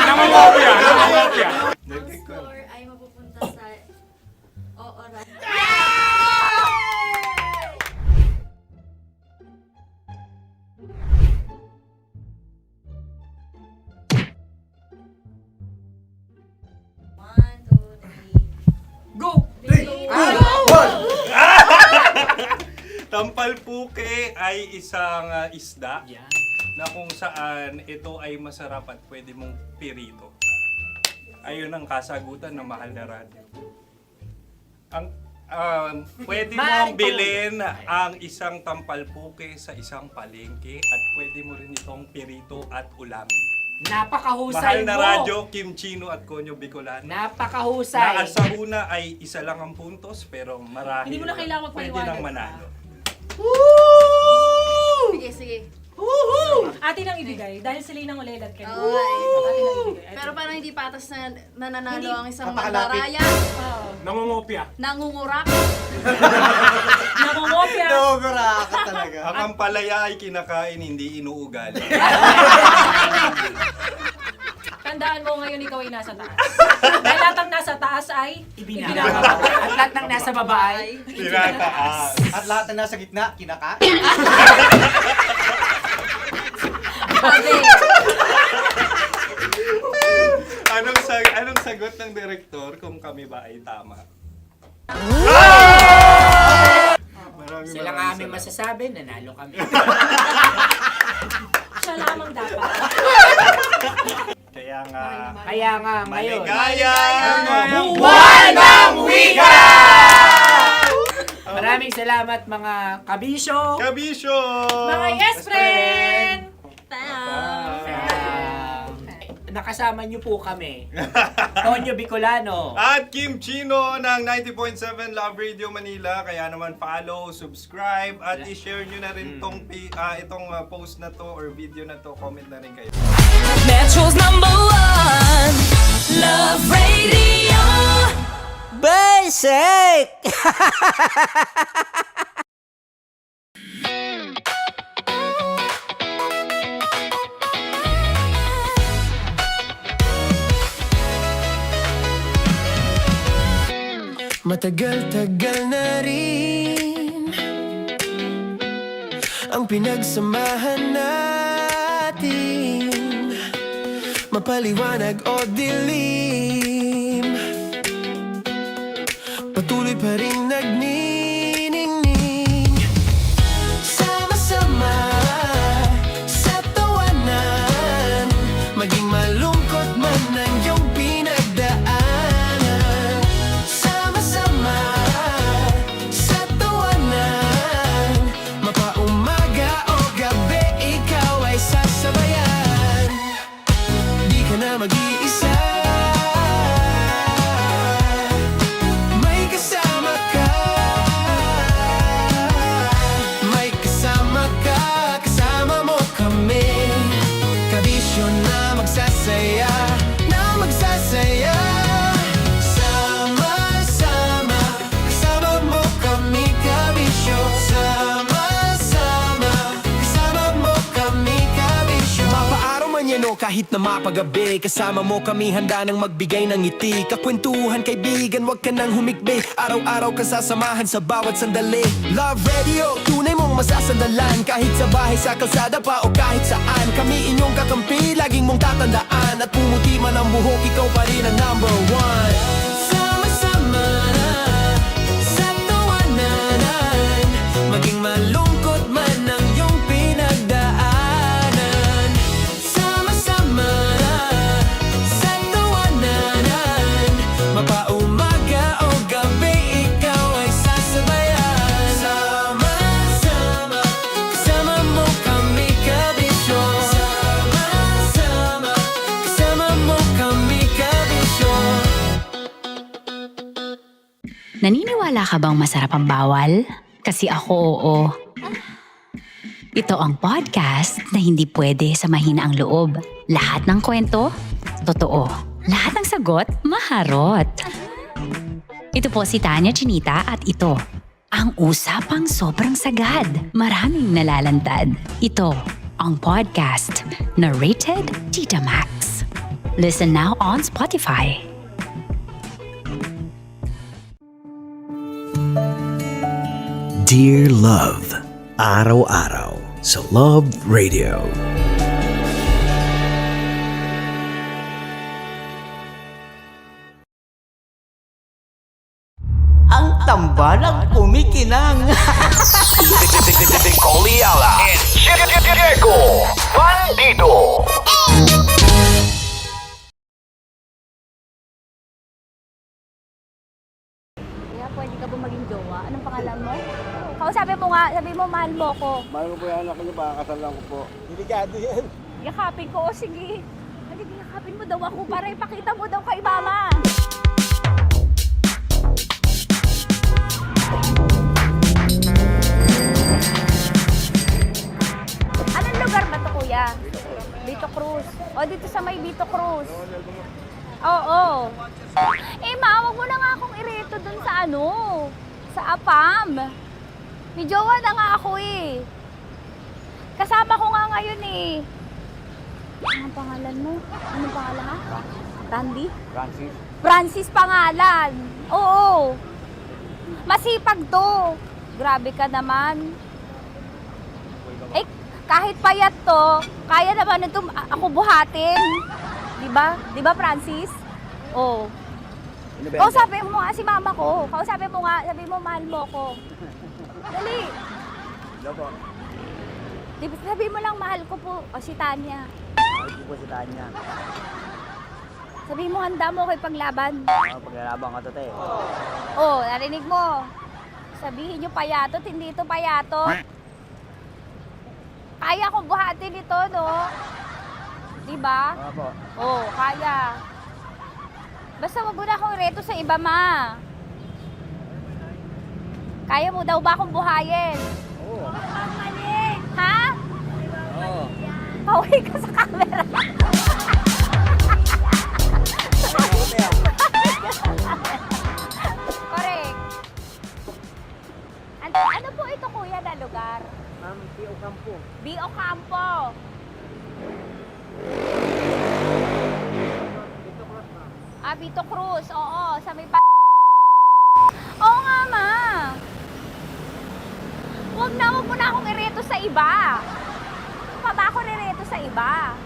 Nangongopya. Ang score ay mapupunta sa oorat. Go! Tampalpuke ay isang isda na kung saan ito ay masarap at pwede mong pirito. Ayun ang kasagutan ng Mahal na Radio. Ang pwede mong bilhin ang isang tampalpuke sa isang palengke at pwede mo rin itong pirito at ulamin. Napakahusay Mahal na mo! Radyo, Kim Chino at Konyo Bicolano. Napakahusay! Na sa una ay isa lang ang puntos pero marahil Hindi mo na kailangan pwede magpaliwanag. nang manalo. Sige. Atin ang ibigay dahil sila yung nangulelat kayo. Okay. Atin ang ibigay. Pero parang hindi patas na nananalo Hindi. ang isang Napakalapit. mandaraya. Nangongopya. Nangungurak. Nangungopya. Naguraka talaga. Ang ampalaya ay kinakain, hindi inuugali. Tandaan mo ngayon ikaw ay nasa taas. Dahil lahat ng nasa taas ay Ibinababa. At lahat ng nasa baba ay Tinataas. At lahat na nasa gitna, kinaka. Sabi. sagot ng direktor kung kami ba ay tama. Sila nga aming masasabi, nanalo kami. Siya lamang dapat. Kaya nga, ngayon. maligayang Buwan ng Wika! Maraming salamat mga kabisyo. Kabisyo! Mga yes friend! Nakasama niyo po kami. Tonyo Bicolano. At Kim Chino ng 90.7 Love Radio Manila. Kaya naman follow, subscribe, at i-share nyo na rin itong post na to or video na to. Comment na rin kayo. Metro's #1 Love Radio. Basic! Matagal-tagal na rin ang pinagsamahan natin, mapaliwanag o dilim, patuloy pa rin nagniningning. Sama-sama sa tawanan, maging malungkot man ang iyong pinagdaanan. Sama-sama sa tawanan, mapaumaga o gabi, ikaw ay sasabayan. Di ka na mag-iisa, may kasama ka. May kasama ka, kasama mo kami. Kabisyo na magsasaya, na magsasaya. Sama-sama, kasama mo kami, kabisyo. Sama-sama, kasama mo kami, kabisyo. Mapaaraw man yan o kahit na mapagabi, kasama mo kami, handa nang magbigay ng ngiti. Kakwentuhan, kaibigan, wag ka nang humikbi. Araw-araw ka sasamahan sa bawat sandali. Love Radio, tunay mong masasandalan. Kahit sa bahay, sa kalsada pa o kahit saan, kami inyong kakampi, laging mong tatandaan. At pumuti man ang buhok, ikaw pa rin ang #1. Sama-sama sa tawanan, maging malungkot man ang iyong pinagdaanan. Sama-sama sa tawanan, mapaumaga o gabi, ikaw ay sasabayan. Sama-sama, kasama mo kami, kabisyo. Sama-sama, kasama mo kami, kabisyo. Naniniwala ka bang masarap ang bawal? Kasi ako oo. Ito ang podcast na hindi pwede sa mahina ang loob. Lahat ng kwento, totoo. Lahat ng sagot, maharot. Ito po si Tanya Chinita at ito, ang usapang sobrang sagad. Maraming nalalantad. Ito, ang podcast na rated Tita Max. Listen now on Spotify. Dear Love, araw-araw sa Love Radio. Ang tambalang kumikinang. Coliala and Diego Bandido. Kaya pwede ka ba maging jowa? Anong pangalan mo? Kausapin mo nga, sabi mo mahal mo ko. Mahal ko po yung anak niyo, baka kasal lang ko po. Delikado yan. Yakapin ko, o sige. Halika, yakapin mo daw ako para ipakita mo daw kay mama. Anong lugar ba to, kuya? Vito Cruz. O, dito sa may Vito Cruz. Oo. Eh, ma, wag mo na nga akong ireto dun sa ano, sa APAM. May jowa na nga ako eh. Kasama ko nga ngayon eh. Anong pangalan mo? Anong pangalan ha? Randy? Francis. Francis pangalan. Oo. Masipag to. Grabe ka naman. Eh, kahit payat to, kaya naman ito ako buhatin. Diba? Diba, Francis? Oh. Ano Kausapin mo nga si mama ko. Kausapin mo nga. Sabi mo, mahal mo ko. Dali. Hello po. Sabi mo lang, mahal ko po. O, si Tanya. Mahal ko po si Tanya. Sabi mo, handa mo kay paglaban. Paglalaban ka to, te. Oh, narinig mo. Sabihin nyo payatot, hindi ito payatot. Kaya kong buhatin ito, no? Diba? Opo. Oh, kaya. Basta wag mo na akong reto sa iba, ma. Kaya mo daw ba akong buhayin? Oo. Ha? Oo. Paway ka sa camera. Correct. Ano po ito, kuya, na lugar? Ma'am, P.O. Campo. B.O. Campo. Vito Cruz, oo, sa may Oo nga, ma. Huwag mo na akong ireto sa iba. Pa ba ako nireto sa iba?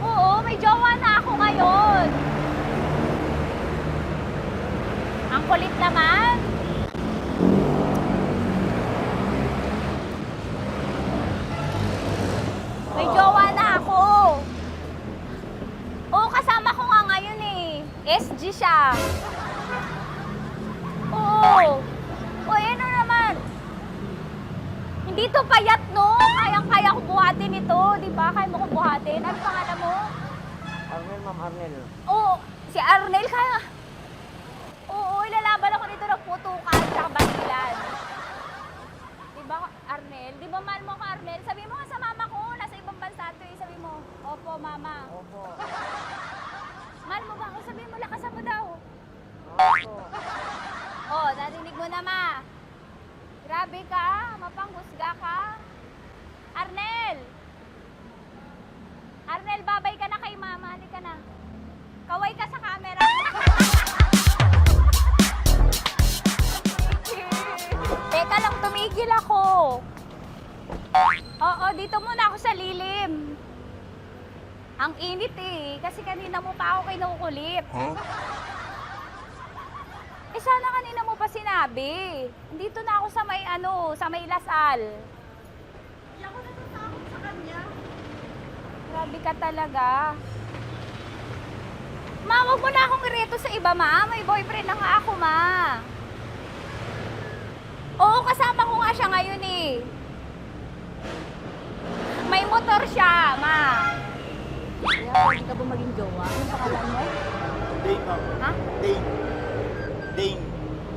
Oo, may jowa na ako ngayon. Ang kulit naman. May jowa na ako. Oo, kasama ko nga ngayon eh. SG siya. Oo. O, ano naman? Hindi to payat, no? Kayang-kaya ko buhatin ito. Di ba? Kaya mo kong buhatin. Ano pangalan mo? Arnel, ma'am, Arnel. Oo, si Arnel kaya. Oo, ilalaban ako dito ng putukan sa basilan. Di ba, Arnel? Di ba mahal mo ko, Arnel? Sabi mo nga sa mama ko, nasa ibang bansa to eh. Sabi mo, opo, mama. Opo. Mahal mo ba ako? Sabi mo, lakasan mo daw. Opo. Oh, narinig mo na, ma. Grabe ka, mapanghusga ka. Arnel! Arnel, babay ka na kay mama. Halika na. Kaway ka sa camera. Teka lang, tumigil ako. Oo, dito muna ako sa lilim. Ang init eh, kasi kanina mo pa ako kinukulit. Huh? Eh sana kanina mo pa sinabi. Dito na ako sa may sa may Lasal. Hindi ako natatakot sa kanya. Grabe ka talaga. Ma, wag mo na akong ireto sa iba, ma. May boyfriend na nga ako, ma. Oo, kasama ko nga siya ngayon eh. May motor siya, ma. Kaya, pwede ka ba maging jowa? Anong pangalan mo? Dane, ma'am. Ha? Dane. Dane.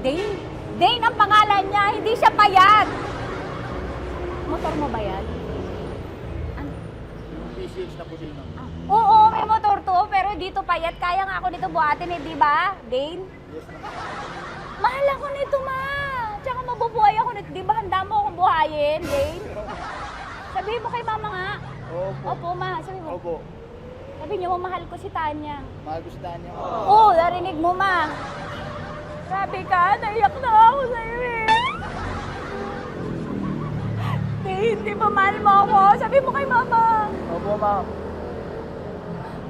Dane? Dane ang pangalan niya, hindi siya payat. Motor mo ba yan? PCX na po sila, ma'am. Oo, may motor to, pero dito payat. Kaya nga ako nito buhatin eh, di ba? Dane? Yes, ma'am. Mahal ako nito, ma. Tsaka mabubuhay ako nito. Di ba handa mo akong buhayin, Dane? Sabihin mo kay mama nga. Opo. Opo, ma. Sabi mo. Opo. Sabi niyo mo, mahal ko si Tanya. Mahal ko si Tanya. Oo, narinig mo, ma. Grabe ka, naiyak na ako sa'yo eh. Hindi ba mahal mo ako? Sabi mo kay mama. Opo, ma'am.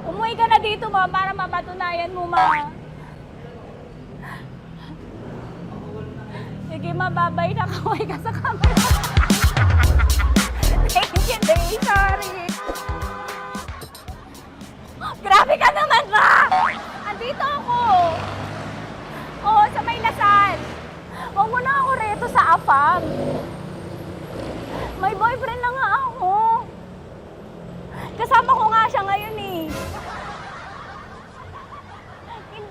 Umuwi ka na dito, ma, para mapatunayan mo, ma. Sige, ma, babay na. Kaway ka sa camera. Thank you, Day. Sorry. Grabe ka naman, ma! Andito ako. Oo, sa may Lasal. Huwag mo na ako reto sa AFAM. May boyfriend na nga ako. Kasama ko nga siya ngayon eh.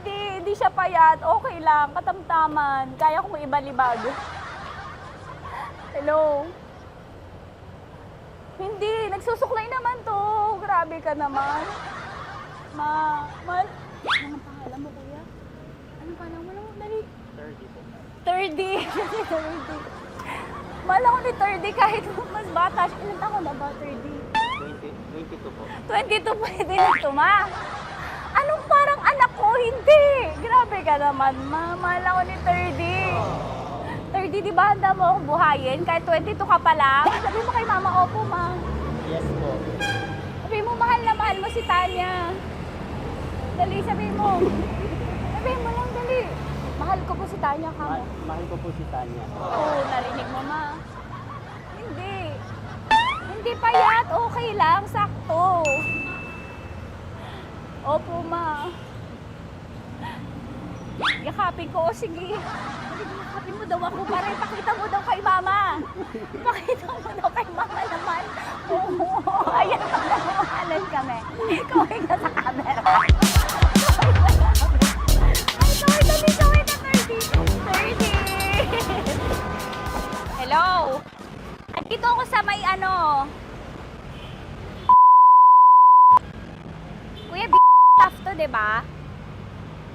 Hindi siya payat. Okay lang, katamtaman. Kaya kong ibalibag. Hello? Hindi, nagsusuklay naman to. Grabe ka naman. Anong pangalan mo, kuya? Anong pangalan mo? Dali. 30 po. 30. 30. Mahal ako ni 30 kahit mas bata siya. Ilan taon na ba, 30? 22 po. 22 pwede na ito, ma. Anong parang anak ko? Hindi. Grabe ka naman, ma. Mahal ako ni 30. 30, di ba handa mo akong buhayin? Kahit 22 ka pa lang. Sabi mo kay mama, opo, ma. Yes po. Sabi mo, mahal na mahal mo si Tanya. Dali, sabihin mo. Sabihin mo lang, dali. Mahal ko po si Tanya, kamo. Mahal ko po si Tanya. Oo, narinig mo, ma. Hindi. Hindi payat. Okay lang. Sakto. Opo, ma. Yakapin ko. O, sige. Yakapin mo daw ako para ipakita mo daw kay mama. Ipakita mo daw kay mama naman. Oo. Ayan, nagmamahalan kami. Kaway ka sa camera. Kaway na 30. Hello? Andito ako sa may ano. Kuya, tough to, diba?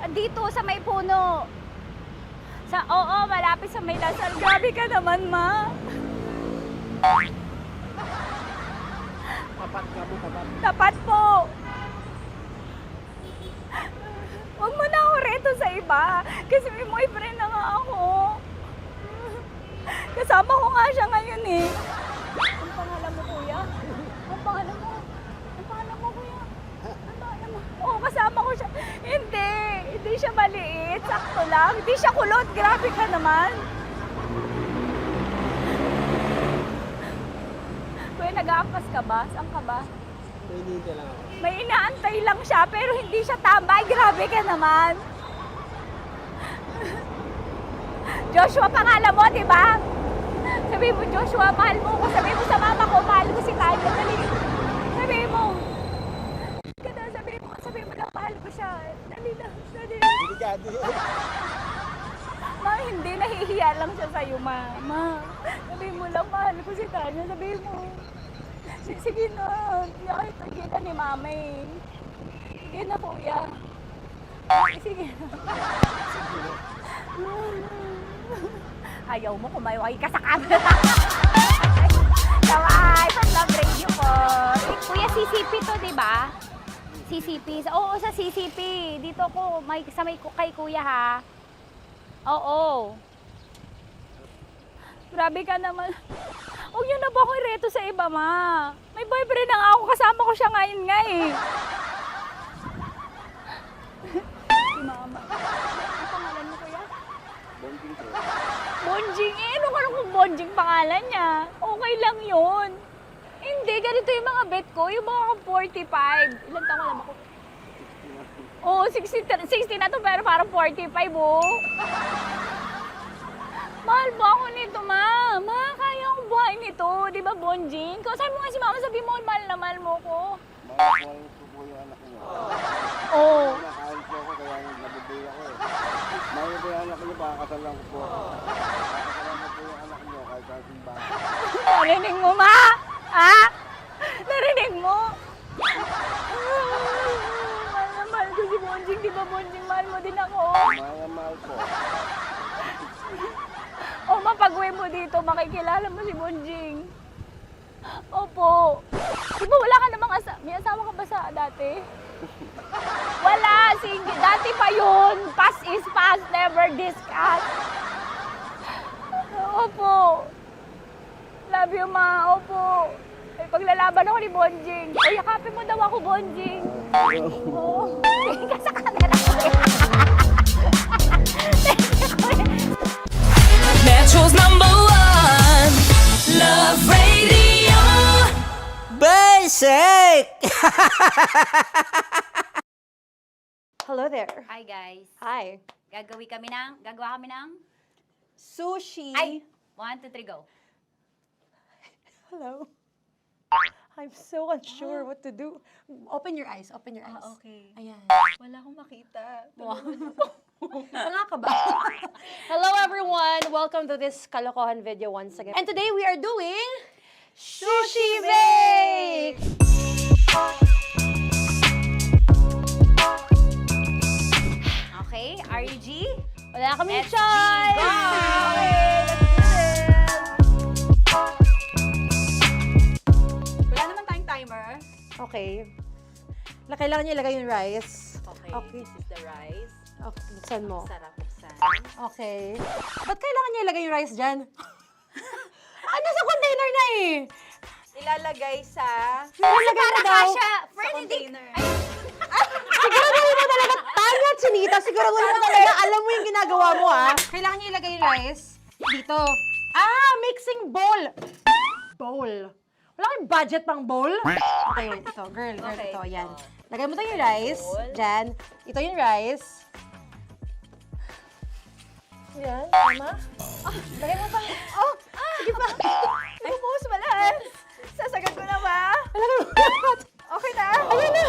Andito sa may puno. Oo, malapit sa may Lasal. Grabe ka naman, ma. Tapat ka mo, tapat. Tapat po. Huwag mo na ako reto sa iba. Kasi may boyfriend na nga ako. Kasama ko nga siya ngayon eh. Ang pangalan mo, kuya? Ang pangalan mo? Ang pangalan mo, kuya? Ang pangalan mo? Oo, kasama ko siya. Hindi. Hindi siya maliit. Sakto lang. Hindi siya kulot. Grabe ka naman. Kuya, nag-aangkas ka ba? Saan ka ba? Pinita lang ako. May inaantay lang siya, pero hindi siya tambay. Grabe ka naman. Joshua, pangalan mo, di ba? Sabi mo, Joshua, mahal mo ko. Sabi mo sa mama ko, mahal ko si Tanya. Dali. Sabi mo. Sabi mo lang, mahal ko siya. Dali lang. Dali. Delikado. Ma, hindi. Nahihiya lang siya sa'yo, ma. Sabi mo lang, mahal ko si Tanya. Sabi mo. Sige na. Nakita kita ni mama eh. Sige na, kuya. Sige na. Ayaw mo, kumayaway ka sa camera. Kawai, from Love Radio po. Kuya, CCP to, di ba? CCP. Oo, sa CCP. Dito ko, sa may kay kuya ha. Oo. Grabe ka naman. Huwag niyo na ba ako ireto sa iba, ma? May boyfriend na nga ako. Kasama ko siya ngayon nga eh. Si mama. Ang pangalan mo, kuya? Bonjing ko. Bonjing eh. Ano ka kung Bonjing pangalan niya? Okay lang yun. Hindi, ganito yung mga bet ko. Yung mga 45. Ilan taon alam ako? Oo, 60 na to pero parang 45, oh. Mahal ba ako nito, ma? Ma, kaya akong buhay nito. Di ba, Bonjing? Sabi mo nga si mama, sabi mo, mahal na mahal mo ko. Mahal ko po yung anak niyo. Oo. Nakahal po ako kaya nabibigay ako eh. Mahal ko yung anak niyo, baka kasalan ko po. Kakasalan ko po yung anak niyo kahit sa simbahan. Narinig mo, ma? Ha? Narinig mo? Mahal na mahal ko si Bonjing. Di ba, Bonjing, mahal mo din ako? Mahal na mahal po. O, mapag-uwi mo dito, makikilala mo si Bonjing. Opo. Di ba wala ka namang may asawa ka ba sa dati? Wala, single. Dati pa yun. Past is past, never discuss. Opo. Love you, ma. Opo. May paglalaban ako ni Bonjing. O, yakapin mo daw ako, Bonjing. Oo. Tingin ka sa camera ko. Metro's #1 Love Radio. Basic! Hello there. Hi, guys. Hi. Gagawa kami ng Sushi. Ay! 1, 2, 3, go. Hello. I'm so unsure what to do. Open your eyes. Open your eyes. Okay. Ayan. Wala akong makita. Tanga ka ba? Hello everyone! Welcome to this kalokohan video once again. And today we are doing Sushi Bake! Okay, RG? Wala kami Let's choice! Go! Okay, let's do this! Wala naman tayong timer. Okay. Kailangan niyo ilagay yung rice. Okay, this is the rice. Okay, buksan mo. Sarap buksan. Okay. Ba't kailangan niya ilagay yung rice dyan? Nasa container na eh! Ilalagay sa... Ilalagay mo daw. Sa Container. container. Siguro mo talaga, Tanya Chinita, siguraduhin mo talaga, alam mo yung ginagawa mo, ha? Kailangan niyo ilagay yung rice dito. Mixing bowl. Bowl. Wala kayong budget pang bowl? Okay, wait, ito, girl, ito, yan. Lagay mo to yung rice, dyan. Ito yung rice. Yan, tama? Lagay mo pa. Sige pa. Bumuhos malas. Sasagad ko na ba? Lagay mo. Okay na. Ayan na.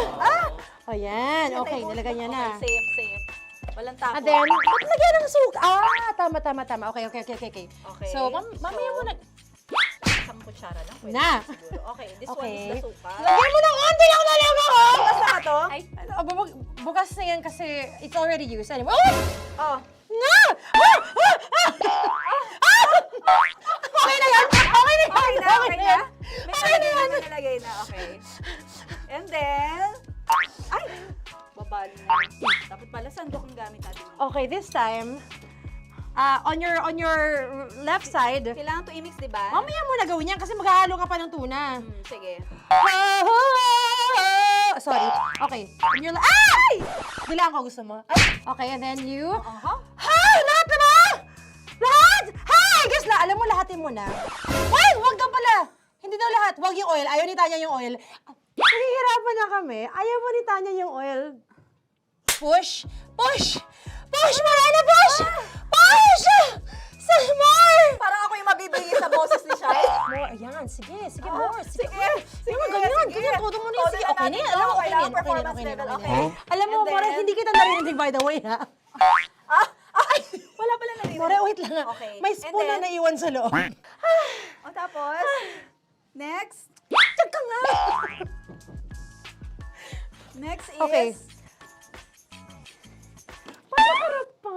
Ayan, okay, nilagay niya na. Okay, safe. Walang tapo. And then, ba't lagyan ng suka? Tama. Okay. Okay. So, mamaya mo na. Isang kutsara lang. Pwede Na. siguro. Okay, this one is the suka. Lagyan mo ng onti lang lalaman ko! Bukas na ka to? Ay, bukas na yan kasi it's already used. Anyway. Oh! Nga! Okay na yan! Okay na yan! May nalagay na. Okay. And then, ay! Babali na. Dapat pala sandok ang gamit natin. Okay, this time, on your left side, Kailangan to i-mix, di ba? mamaya mo na gawin yan kasi maghahalo ka pa ng tuna. Sige. Sorry. Okay. On your ay! Bilang ko gusto mo. Okay, and then you... Hay! Lahat na ba? Lahat! Hay! Guys, alam mo, lahatin mo na. Wait! Wag daw pala! Hindi daw lahat. Wag yung oil. Ayaw ni Tanya yung oil. Nahihirapan na kami. Ayaw mo ni Tanya yung oil. Push! Push! Push! Marana, push! Push! Some more! Parang ako yung mabibigay sa boses ni Shai. More. Ayan. Sige, more. Sige. Ganyan. Todo mo na yun. Sige, okay na yan. Alam mo, okay na yan. Performance level, okay. Alam mo, More, hindi kita narinig by the way, ha? Wala pala narinig. More, wait lang. Okay. May spoon na naiwan sa loob. O tapos, next. Tiyag ka nga! Next is... Okay. Paano pa?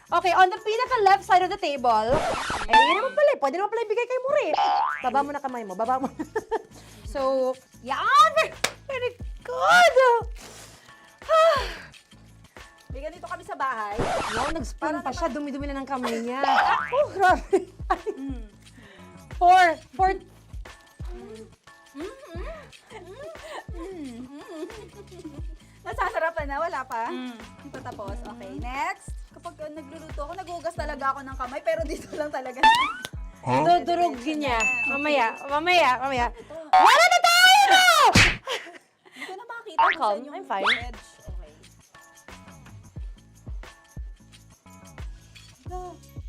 Okay, on the pinaka-left side of the table, yun naman pala, pwede naman pala ibigay kay More. Baba mo na kamay mo, baba mo. So, yan! Very good! May ganito kami sa bahay. Wow, nag-spoon pa siya, dumi-dumi na ng kamay niya. Oh, grabe. Four. Nasasarapan na, wala pa. Patapos. Okay, next. Kapag nagluluto ako, nagugas talaga ako ng kamay, pero dito lang talaga. Dudurugin niya. Mamaya. Wala na tayo! Hindi ko na makita I'm kung calm. saan yung I'm fine. edge. Okay.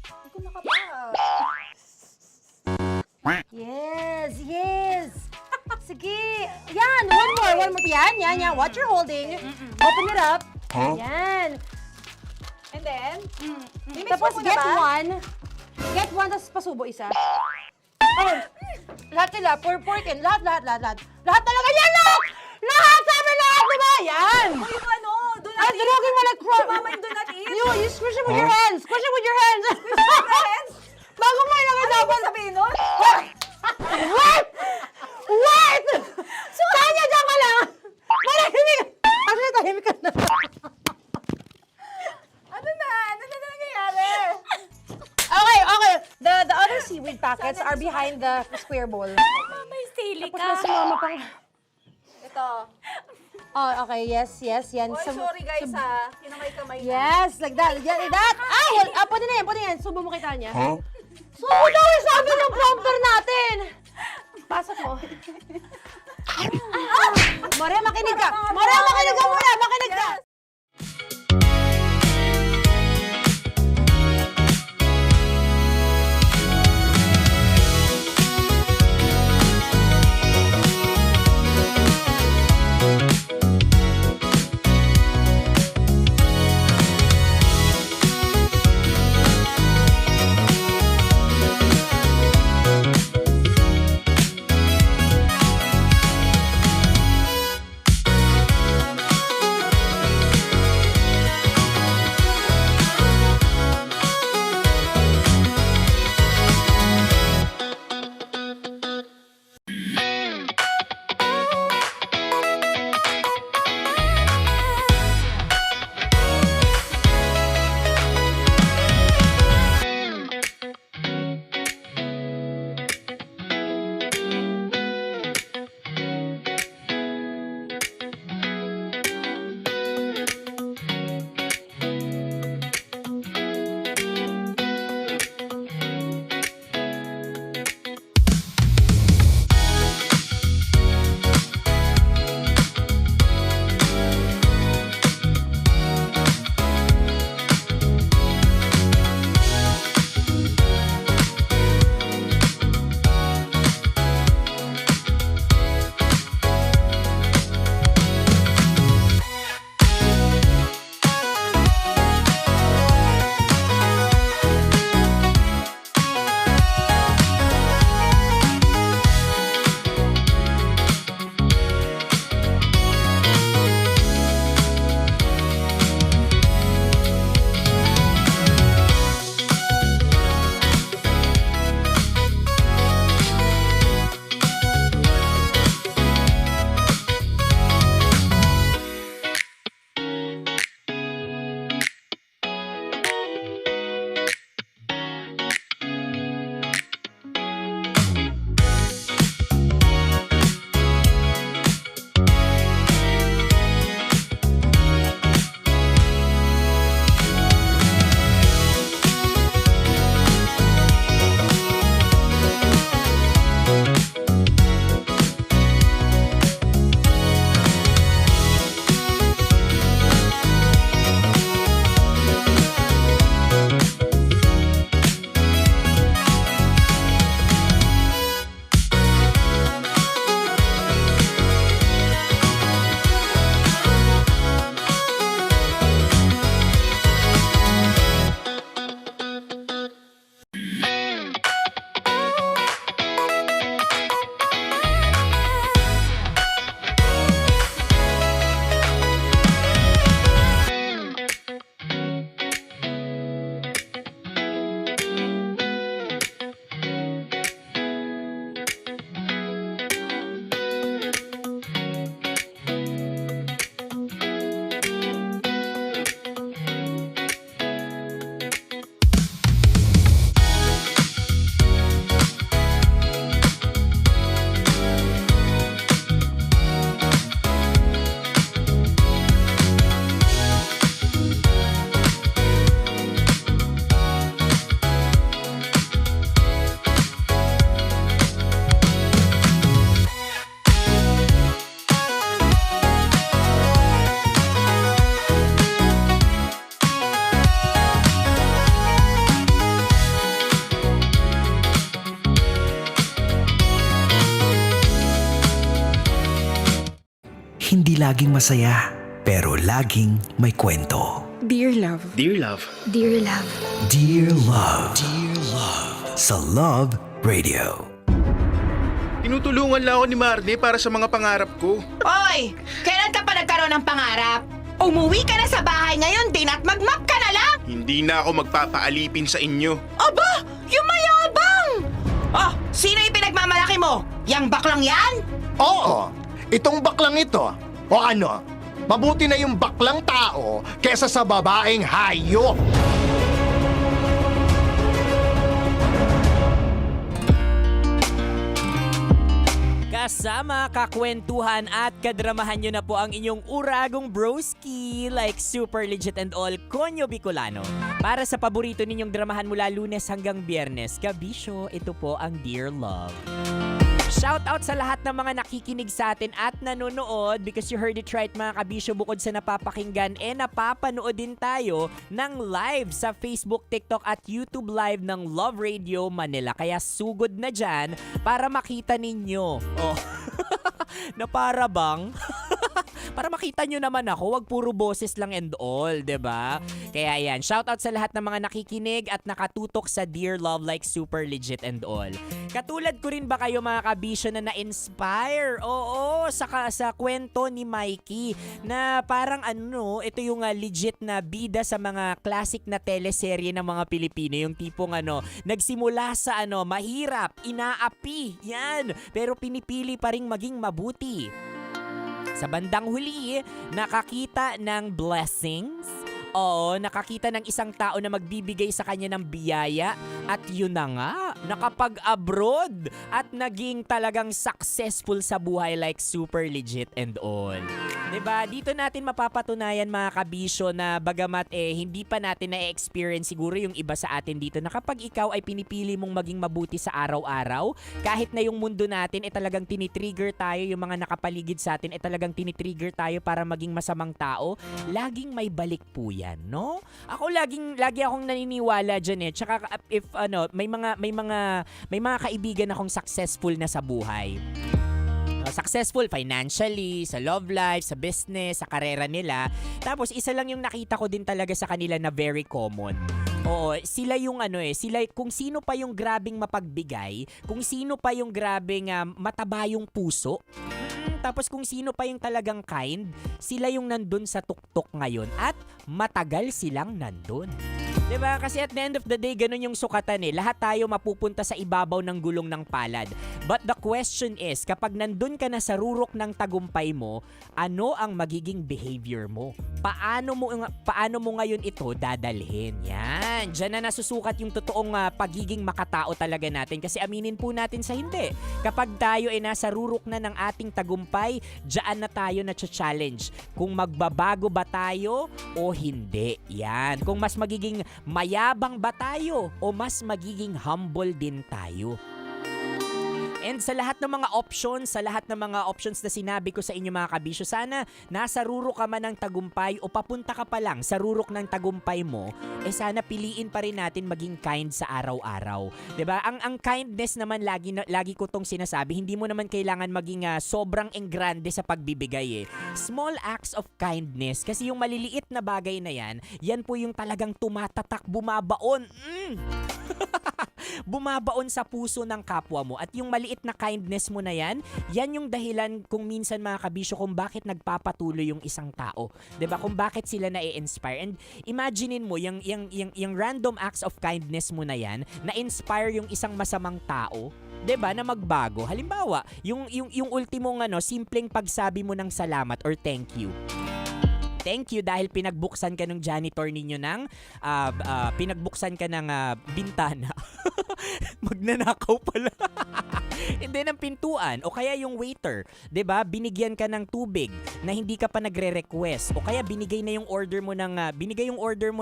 Hindi ko nakapa. Yes. Sige. Yan, one more. Yan. What you're holding. Open it up. Yan. And then, Tapos get one, tapos pasubo isa. Oh, lahat sila, pour in. Lahat. Lahat talaga yan, lahat! Lahat! Sabi lahat, diba? Yan! o yung ano, do not Ay, durugin mo like Sumama yung do not eat. You squish it with your hands. Squish it with your hands. Bago mo ilagay Ano dapat. yung sabihin nun? Wait! Tanya, dyan ka lang! Manahimik! Actually, tahimik ka na. Ano na nangyayari? Okay. The other seaweed packets are behind the square bowl. May sili Tapos na si Mama pang... Ito. Oh, okay. Yes. Yan. Oy, sorry guys ha. Kinamay-kamay na. Yes, like that. Ay! Pwede na yan. Subo mo kay Tanya. Subo daw eh, sabi ng prompter natin. Pasok mo. More, makinig ka. Makinig ka. hindi laging masaya, pero laging may kwento. Dear Love. Dear Love. Dear Love. Dear Love. Dear Love. Sa Love Radio. Tinutulungan lang ako ni Marne para sa mga pangarap ko. Oy! Kailan ka pa nagkaroon ng pangarap? Umuwi ka na sa bahay ngayon din at mag-map ka na lang! Hindi na ako magpapaalipin sa inyo. Aba! Yung mayabang! Oh, sino yung pinagmamalaki mo? Yang baklang yan? Oo, itong baklang ito. O ano, mabuti na yung baklang tao kesa sa babaeng hayop. Kasama, kakwentuhan at kadramahan nyo na po ang inyong uragong broski like Super Legit and All Konyo Bicolano. Para sa paborito ninyong dramahan mula Lunes hanggang Biyernes, kabisyo, ito po ang Dear Love. Shoutout sa lahat ng mga nakikinig sa atin at nanonood because you heard it right mga kabisyo, bukod sa napapakinggan napapanood din tayo ng live sa Facebook, TikTok at YouTube live ng Love Radio Manila. Kaya sugod na dyan para makita ninyo. Oh. Na para bang? Para makita nyo naman ako, wag puro boses lang and all, 'di ba? Kaya yan, shoutout sa lahat ng mga nakikinig at nakatutok sa Dear Love like Super Legit and All. Katulad ko rin ba kayo mga kabisyo na na-inspire? Oo, sa kwento ni Mikey na parang ito yung legit na bida sa mga classic na teleserye ng mga Pilipino, yung tipong nagsimula sa mahirap, inaapi, yan, pero pinipili pa ring maging mabuti. Sa bandang huli, nakakita ng blessings. Oo, nakakita ng isang tao na magbibigay sa kanya ng biyaya at yun na nga, nakapag-abroad at naging talagang successful sa buhay like Super Legit and All. 'Di ba? Dito natin mapapatunayan mga kabisyo na bagamat hindi pa natin na-experience siguro yung iba sa atin dito na kapag ikaw ay pinipili mong maging mabuti sa araw-araw, kahit na yung mundo natin talagang tinitrigger tayo, yung mga nakapaligid sa atin talagang tinitrigger tayo para maging masamang tao, laging may balik po yan, no? Ako lagi akong naniniwala diyan Tsaka if may mga kaibigan akong successful na sa buhay. Successful financially, sa love life, sa business, sa karera nila. Tapos isa lang yung nakita ko din talaga sa kanila na very common. Oo, sila yung sila kung sino pa yung grabing mapagbigay, kung sino pa yung grabing mataba yung puso. Tapos kung sino pa yung talagang kind, sila yung nandun sa tuktok ngayon at matagal silang nandun. 'Di ba? Kasi at the end of the day, ganun yung sukatan Lahat tayo mapupunta sa ibabaw ng gulong ng palad. But the question is, kapag nandun ka na sa rurok ng tagumpay mo, ano ang magiging behavior mo? Paano mo ngayon ito dadalhin? Yan. Diyan na nasusukat yung totoong pagiging makatao talaga natin. Kasi aminin po natin sa hindi. Kapag tayo ay nasa rurok na ng ating tagumpay, diyan na tayo na challenge kung magbabago ba tayo o hindi. Yan. Kung mas magiging mayabang ba tayo o mas magiging humble din tayo. And sa lahat ng mga options na sinabi ko sa inyo mga kabisyo, sana nasa rurok ka man ng tagumpay o papunta ka pa lang sa rurok ng tagumpay mo, sana piliin pa rin natin maging kind sa araw-araw. 'Di ba? Ang kindness naman lagi ko tong sinasabi, hindi mo naman kailangan maging sobrang engrande sa pagbibigay Small acts of kindness, kasi yung maliliit na bagay na yan po yung talagang tumatatak, bumabaon. Bumabaon sa puso ng kapwa mo. At yung maliit na kindness mo na yan yung dahilan kung minsan mga kabisyo kung bakit nagpapatuloy yung isang tao. 'Di ba? Kung bakit sila na-inspire. And imaginein mo yung random acts of kindness mo na yan, na-inspire yung isang masamang tao, 'di ba, na magbago. Halimbawa, yung ultimong simpleng pagsabi mo ng salamat or thank you. Thank you dahil pinagbuksan ka ng janitor ninyo ng bintana. Magnanakaw pala. Hindi ng pintuan o kaya yung waiter, 'di ba? Binigyan ka ng tubig na hindi ka pa nagre-request o kaya binigay yung order mo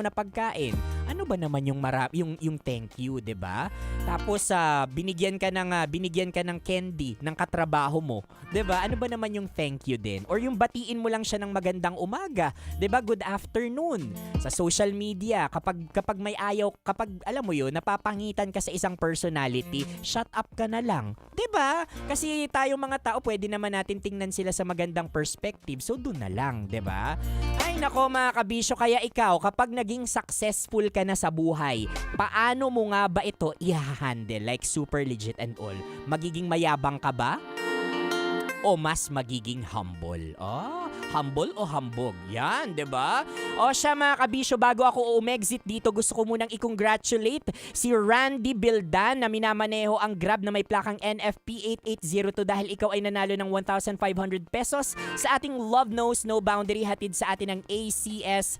na pagkain. Ano ba naman yung thank you, 'di ba? Tapos binigyan ka ng candy ng katrabaho mo, 'di ba? Ano ba naman yung thank you din? Or yung batiin mo lang siya ng magandang umaga, 'di ba? Good afternoon. Sa social media, kapag may ayaw, kapag alam mo 'yun, napapangitan ka ka sa isang personality, shut up ka na lang. 'Di ba? Kasi tayong mga tao, pwede naman natin tingnan sila sa magandang perspective. So doon na lang, 'di ba? Ay nako mga kabisyo, kaya ikaw kapag naging successful ka na sa buhay, paano mo nga ba ito i-handle? Like super legit and all. Magiging mayabang ka ba? O mas magiging humble? Humble o hambog? Yan, 'di ba? O siya mga kabisyo, bago ako umexit dito, gusto ko munang i-congratulate si Randy Bildan na minamaneho ang Grab na may plakang NFP 8802 dahil ikaw ay nanalo ng 1,500 pesos sa ating Love Knows No Boundary hatid sa atin ng ACS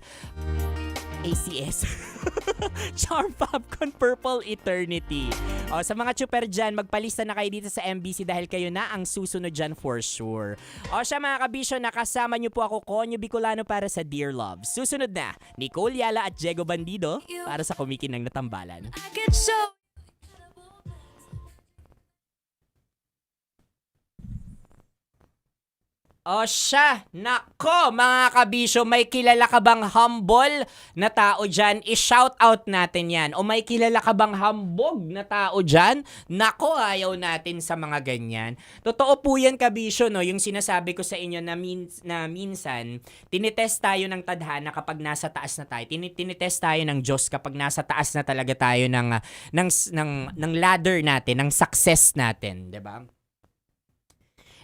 Charm Popcorn Purple Eternity. O, sa mga chuper dyan, magpalista na kayo dito sa MBC dahil kayo na ang susunod dyan for sure. O siya mga kabisyo, nakasama niyo po ako, Konyo Bicolano, para sa Dear Love. Susunod na, Nicole Yala at Diego Bandido para sa Kumikinang Natambalan. O siya, nako mga kabisyo, may kilala ka bang humble na tao dyan? I-shout out natin yan. O may kilala ka bang hambog na tao dyan? Nako, ayaw natin sa mga ganyan. Totoo po yan kabisyo, no? Yung sinasabi ko sa inyo na, minsan, tinitest tayo ng tadhana kapag nasa taas na tayo. Tinitest tayo ng Diyos kapag nasa taas na talaga tayo ng ladder natin, ng success natin, 'di ba?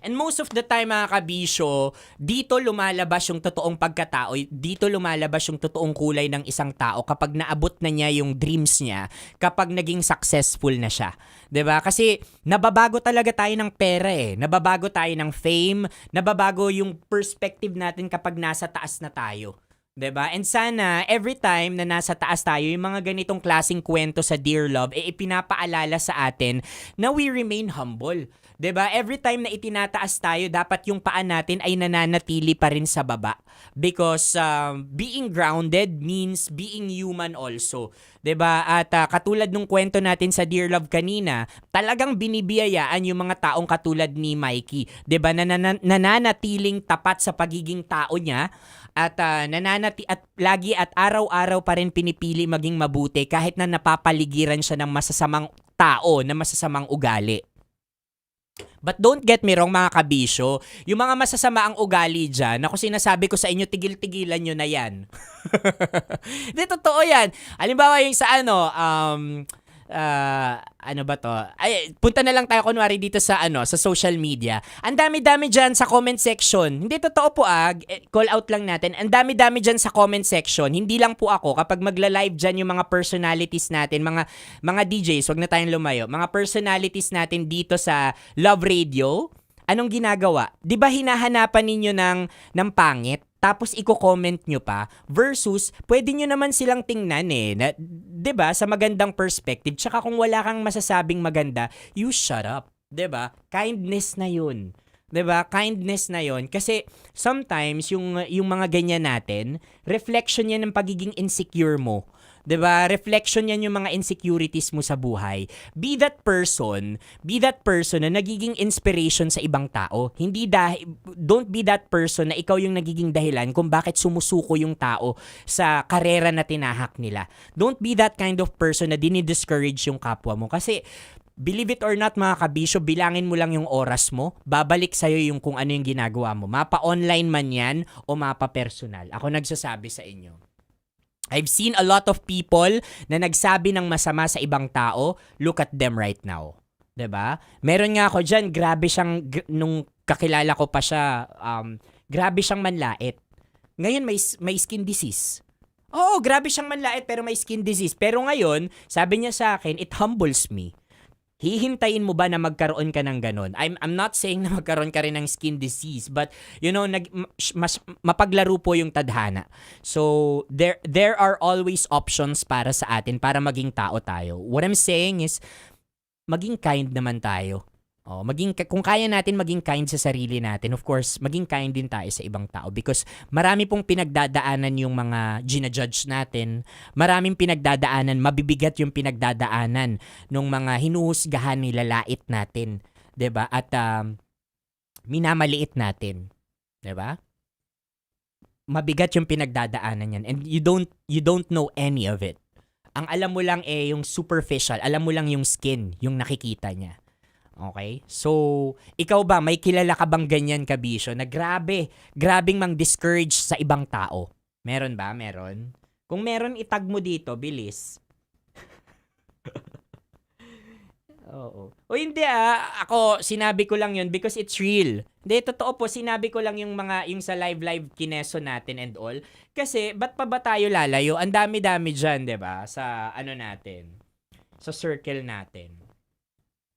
And most of the time mga kabisyo, dito lumalabas yung totoong pagkatao, dito lumalabas yung totoong kulay ng isang tao kapag naabot na niya yung dreams niya, kapag naging successful na siya. 'Di ba? Kasi nababago talaga tayo ng pera nababago tayo ng fame, nababago yung perspective natin kapag nasa taas na tayo. 'Di ba? And sana every time na nasa taas tayo, yung mga ganitong klaseng kwento sa Dear Love, ipinapaalala sa atin na we remain humble. 'Di ba? Every time na itinataas tayo, dapat yung paa natin ay nananatili pa rin sa baba. Because being grounded means being human also. 'Di ba? At katulad nung kwento natin sa Dear Love kanina, talagang binibiyayaan yung mga taong katulad ni Mikey. 'Di ba? Nananatiling tapat sa pagiging tao niya. At lagi at araw-araw pa rin pinipili maging mabuti kahit na napapaligiran siya ng masasamang tao, na masasamang ugali. But don't get me wrong mga kabisyo, yung mga masasama ang ugali dyan, ako sinasabi ko sa inyo, tigil-tigilan nyo na yan. Hindi, totoo yan. Halimbawa yung sa ano ba to? Ay, punta na lang tayo kunwari dito sa sa social media. Ang dami-dami diyan sa comment section. Hindi totoo po call out lang natin. Ang dami-dami diyan sa comment section. Hindi lang po ako kapag magla-live diyan yung mga personalities natin, mga DJs, wag na tayong lumayo. Mga personalities natin dito sa Love Radio. Anong ginagawa? 'Di ba hinahanapan ninyo ng pangit? Tapos i-comment nyo pa versus pwede nyo naman silang tingnan na, 'di ba, sa magandang perspective. Tsaka kung wala kang masasabing maganda, you shut up, 'di ba? Kindness na 'yun. 'Di ba? Kindness na 'yon kasi sometimes yung mga ganyan natin, reflection 'yan ng pagiging insecure mo. 'Di ba? Reflection 'yan yung mga insecurities mo sa buhay. Be that person na nagiging inspiration sa ibang tao. Don't be that person na ikaw yung nagiging dahilan kung bakit sumusuko yung tao sa karera na tinahak nila. Don't be that kind of person na dinidiscourage yung kapwa mo kasi believe it or not mga kabisyo, bilangin mo lang yung oras mo, babalik sa'yo yung kung ano yung ginagawa mo. Mapa-online man yan o mapa-personal. Ako nagsasabi sa inyo. I've seen a lot of people na nagsabi ng masama sa ibang tao. Look at them right now. 'Di ba? Meron nga ako diyan, grabe siyang nung kakilala ko pa siya, grabe siyang manlait. Ngayon may skin disease. Oo, grabe siyang manlait pero may skin disease. Pero ngayon, sabi niya sa akin, it humbles me. Hihintayin mo ba na magkaroon ka ng ganon? I'm not saying na magkaroon ka rin ng skin disease, but mas mapaglaro po yung tadhana. So there are always options para sa atin para maging tao tayo. What I'm saying is maging kind naman tayo. Kung kaya natin maging kind sa sarili natin, of course, maging kind din tayo sa ibang tao because marami pong pinagdadaanan yung mga ginajudge natin. Maraming pinagdadaanan, mabibigat yung pinagdadaanan ng mga hinuhusgahan, nilalait natin, 'di ba? At minamaliit natin, 'di ba? Mabigat yung pinagdadaanan yan and you don't know any of it. Ang alam mo lang yung superficial. Alam mo lang yung skin, yung nakikita niya. Okay? So, ikaw ba, may kilala ka bang ganyan, Kabisyo, na grabing mang-discourage sa ibang tao? Meron ba? Meron? Kung meron, itag mo dito, bilis. Oo. O hindi ako sinabi ko lang 'yun because it's real. Hindi, totoo po, sinabi ko lang yung sa live kineso natin and all. Kasi ba't pa ba tayo lalayo? Ang dami-dami diyan, 'di ba? Sa natin. Sa circle natin.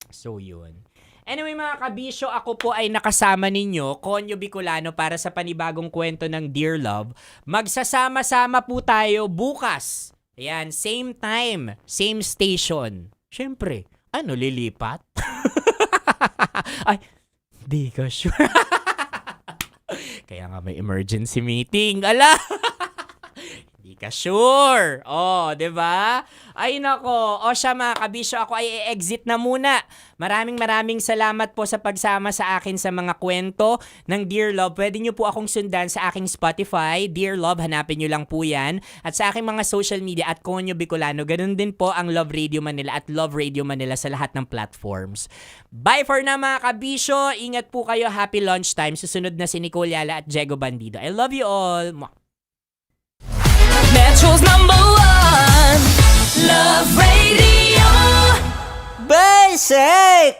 So 'yun. Anyway mga Kabisyo, ako po ay nakasama ninyo, Konyo Bicolano, para sa panibagong kwento ng Dear Love. Magsasama-sama po tayo bukas. Ayan, same time, same station. Syempre, lilipat? Ay, di ka sure. Kaya nga may emergency meeting. Ala! Di ka sure. Oh, 'di ba? Ay nako. O siya mga Kabisyo, ako ay exit na muna. Maraming salamat po sa pagsama sa akin sa mga kwento ng Dear Love. Pwede nyo po akong sundan sa aking Spotify, Dear Love, hanapin nyo lang po yan. At sa aking mga social media at Konyo Bicolano, ganun din po ang Love Radio Manila at Love Radio Manila sa lahat ng platforms. Bye for now mga Kabisyo. Ingat po kayo. Happy lunchtime. Susunod na si Nicole Yala at Jego Bandido. I love you all. Metro's #1 Love Radio. Basic!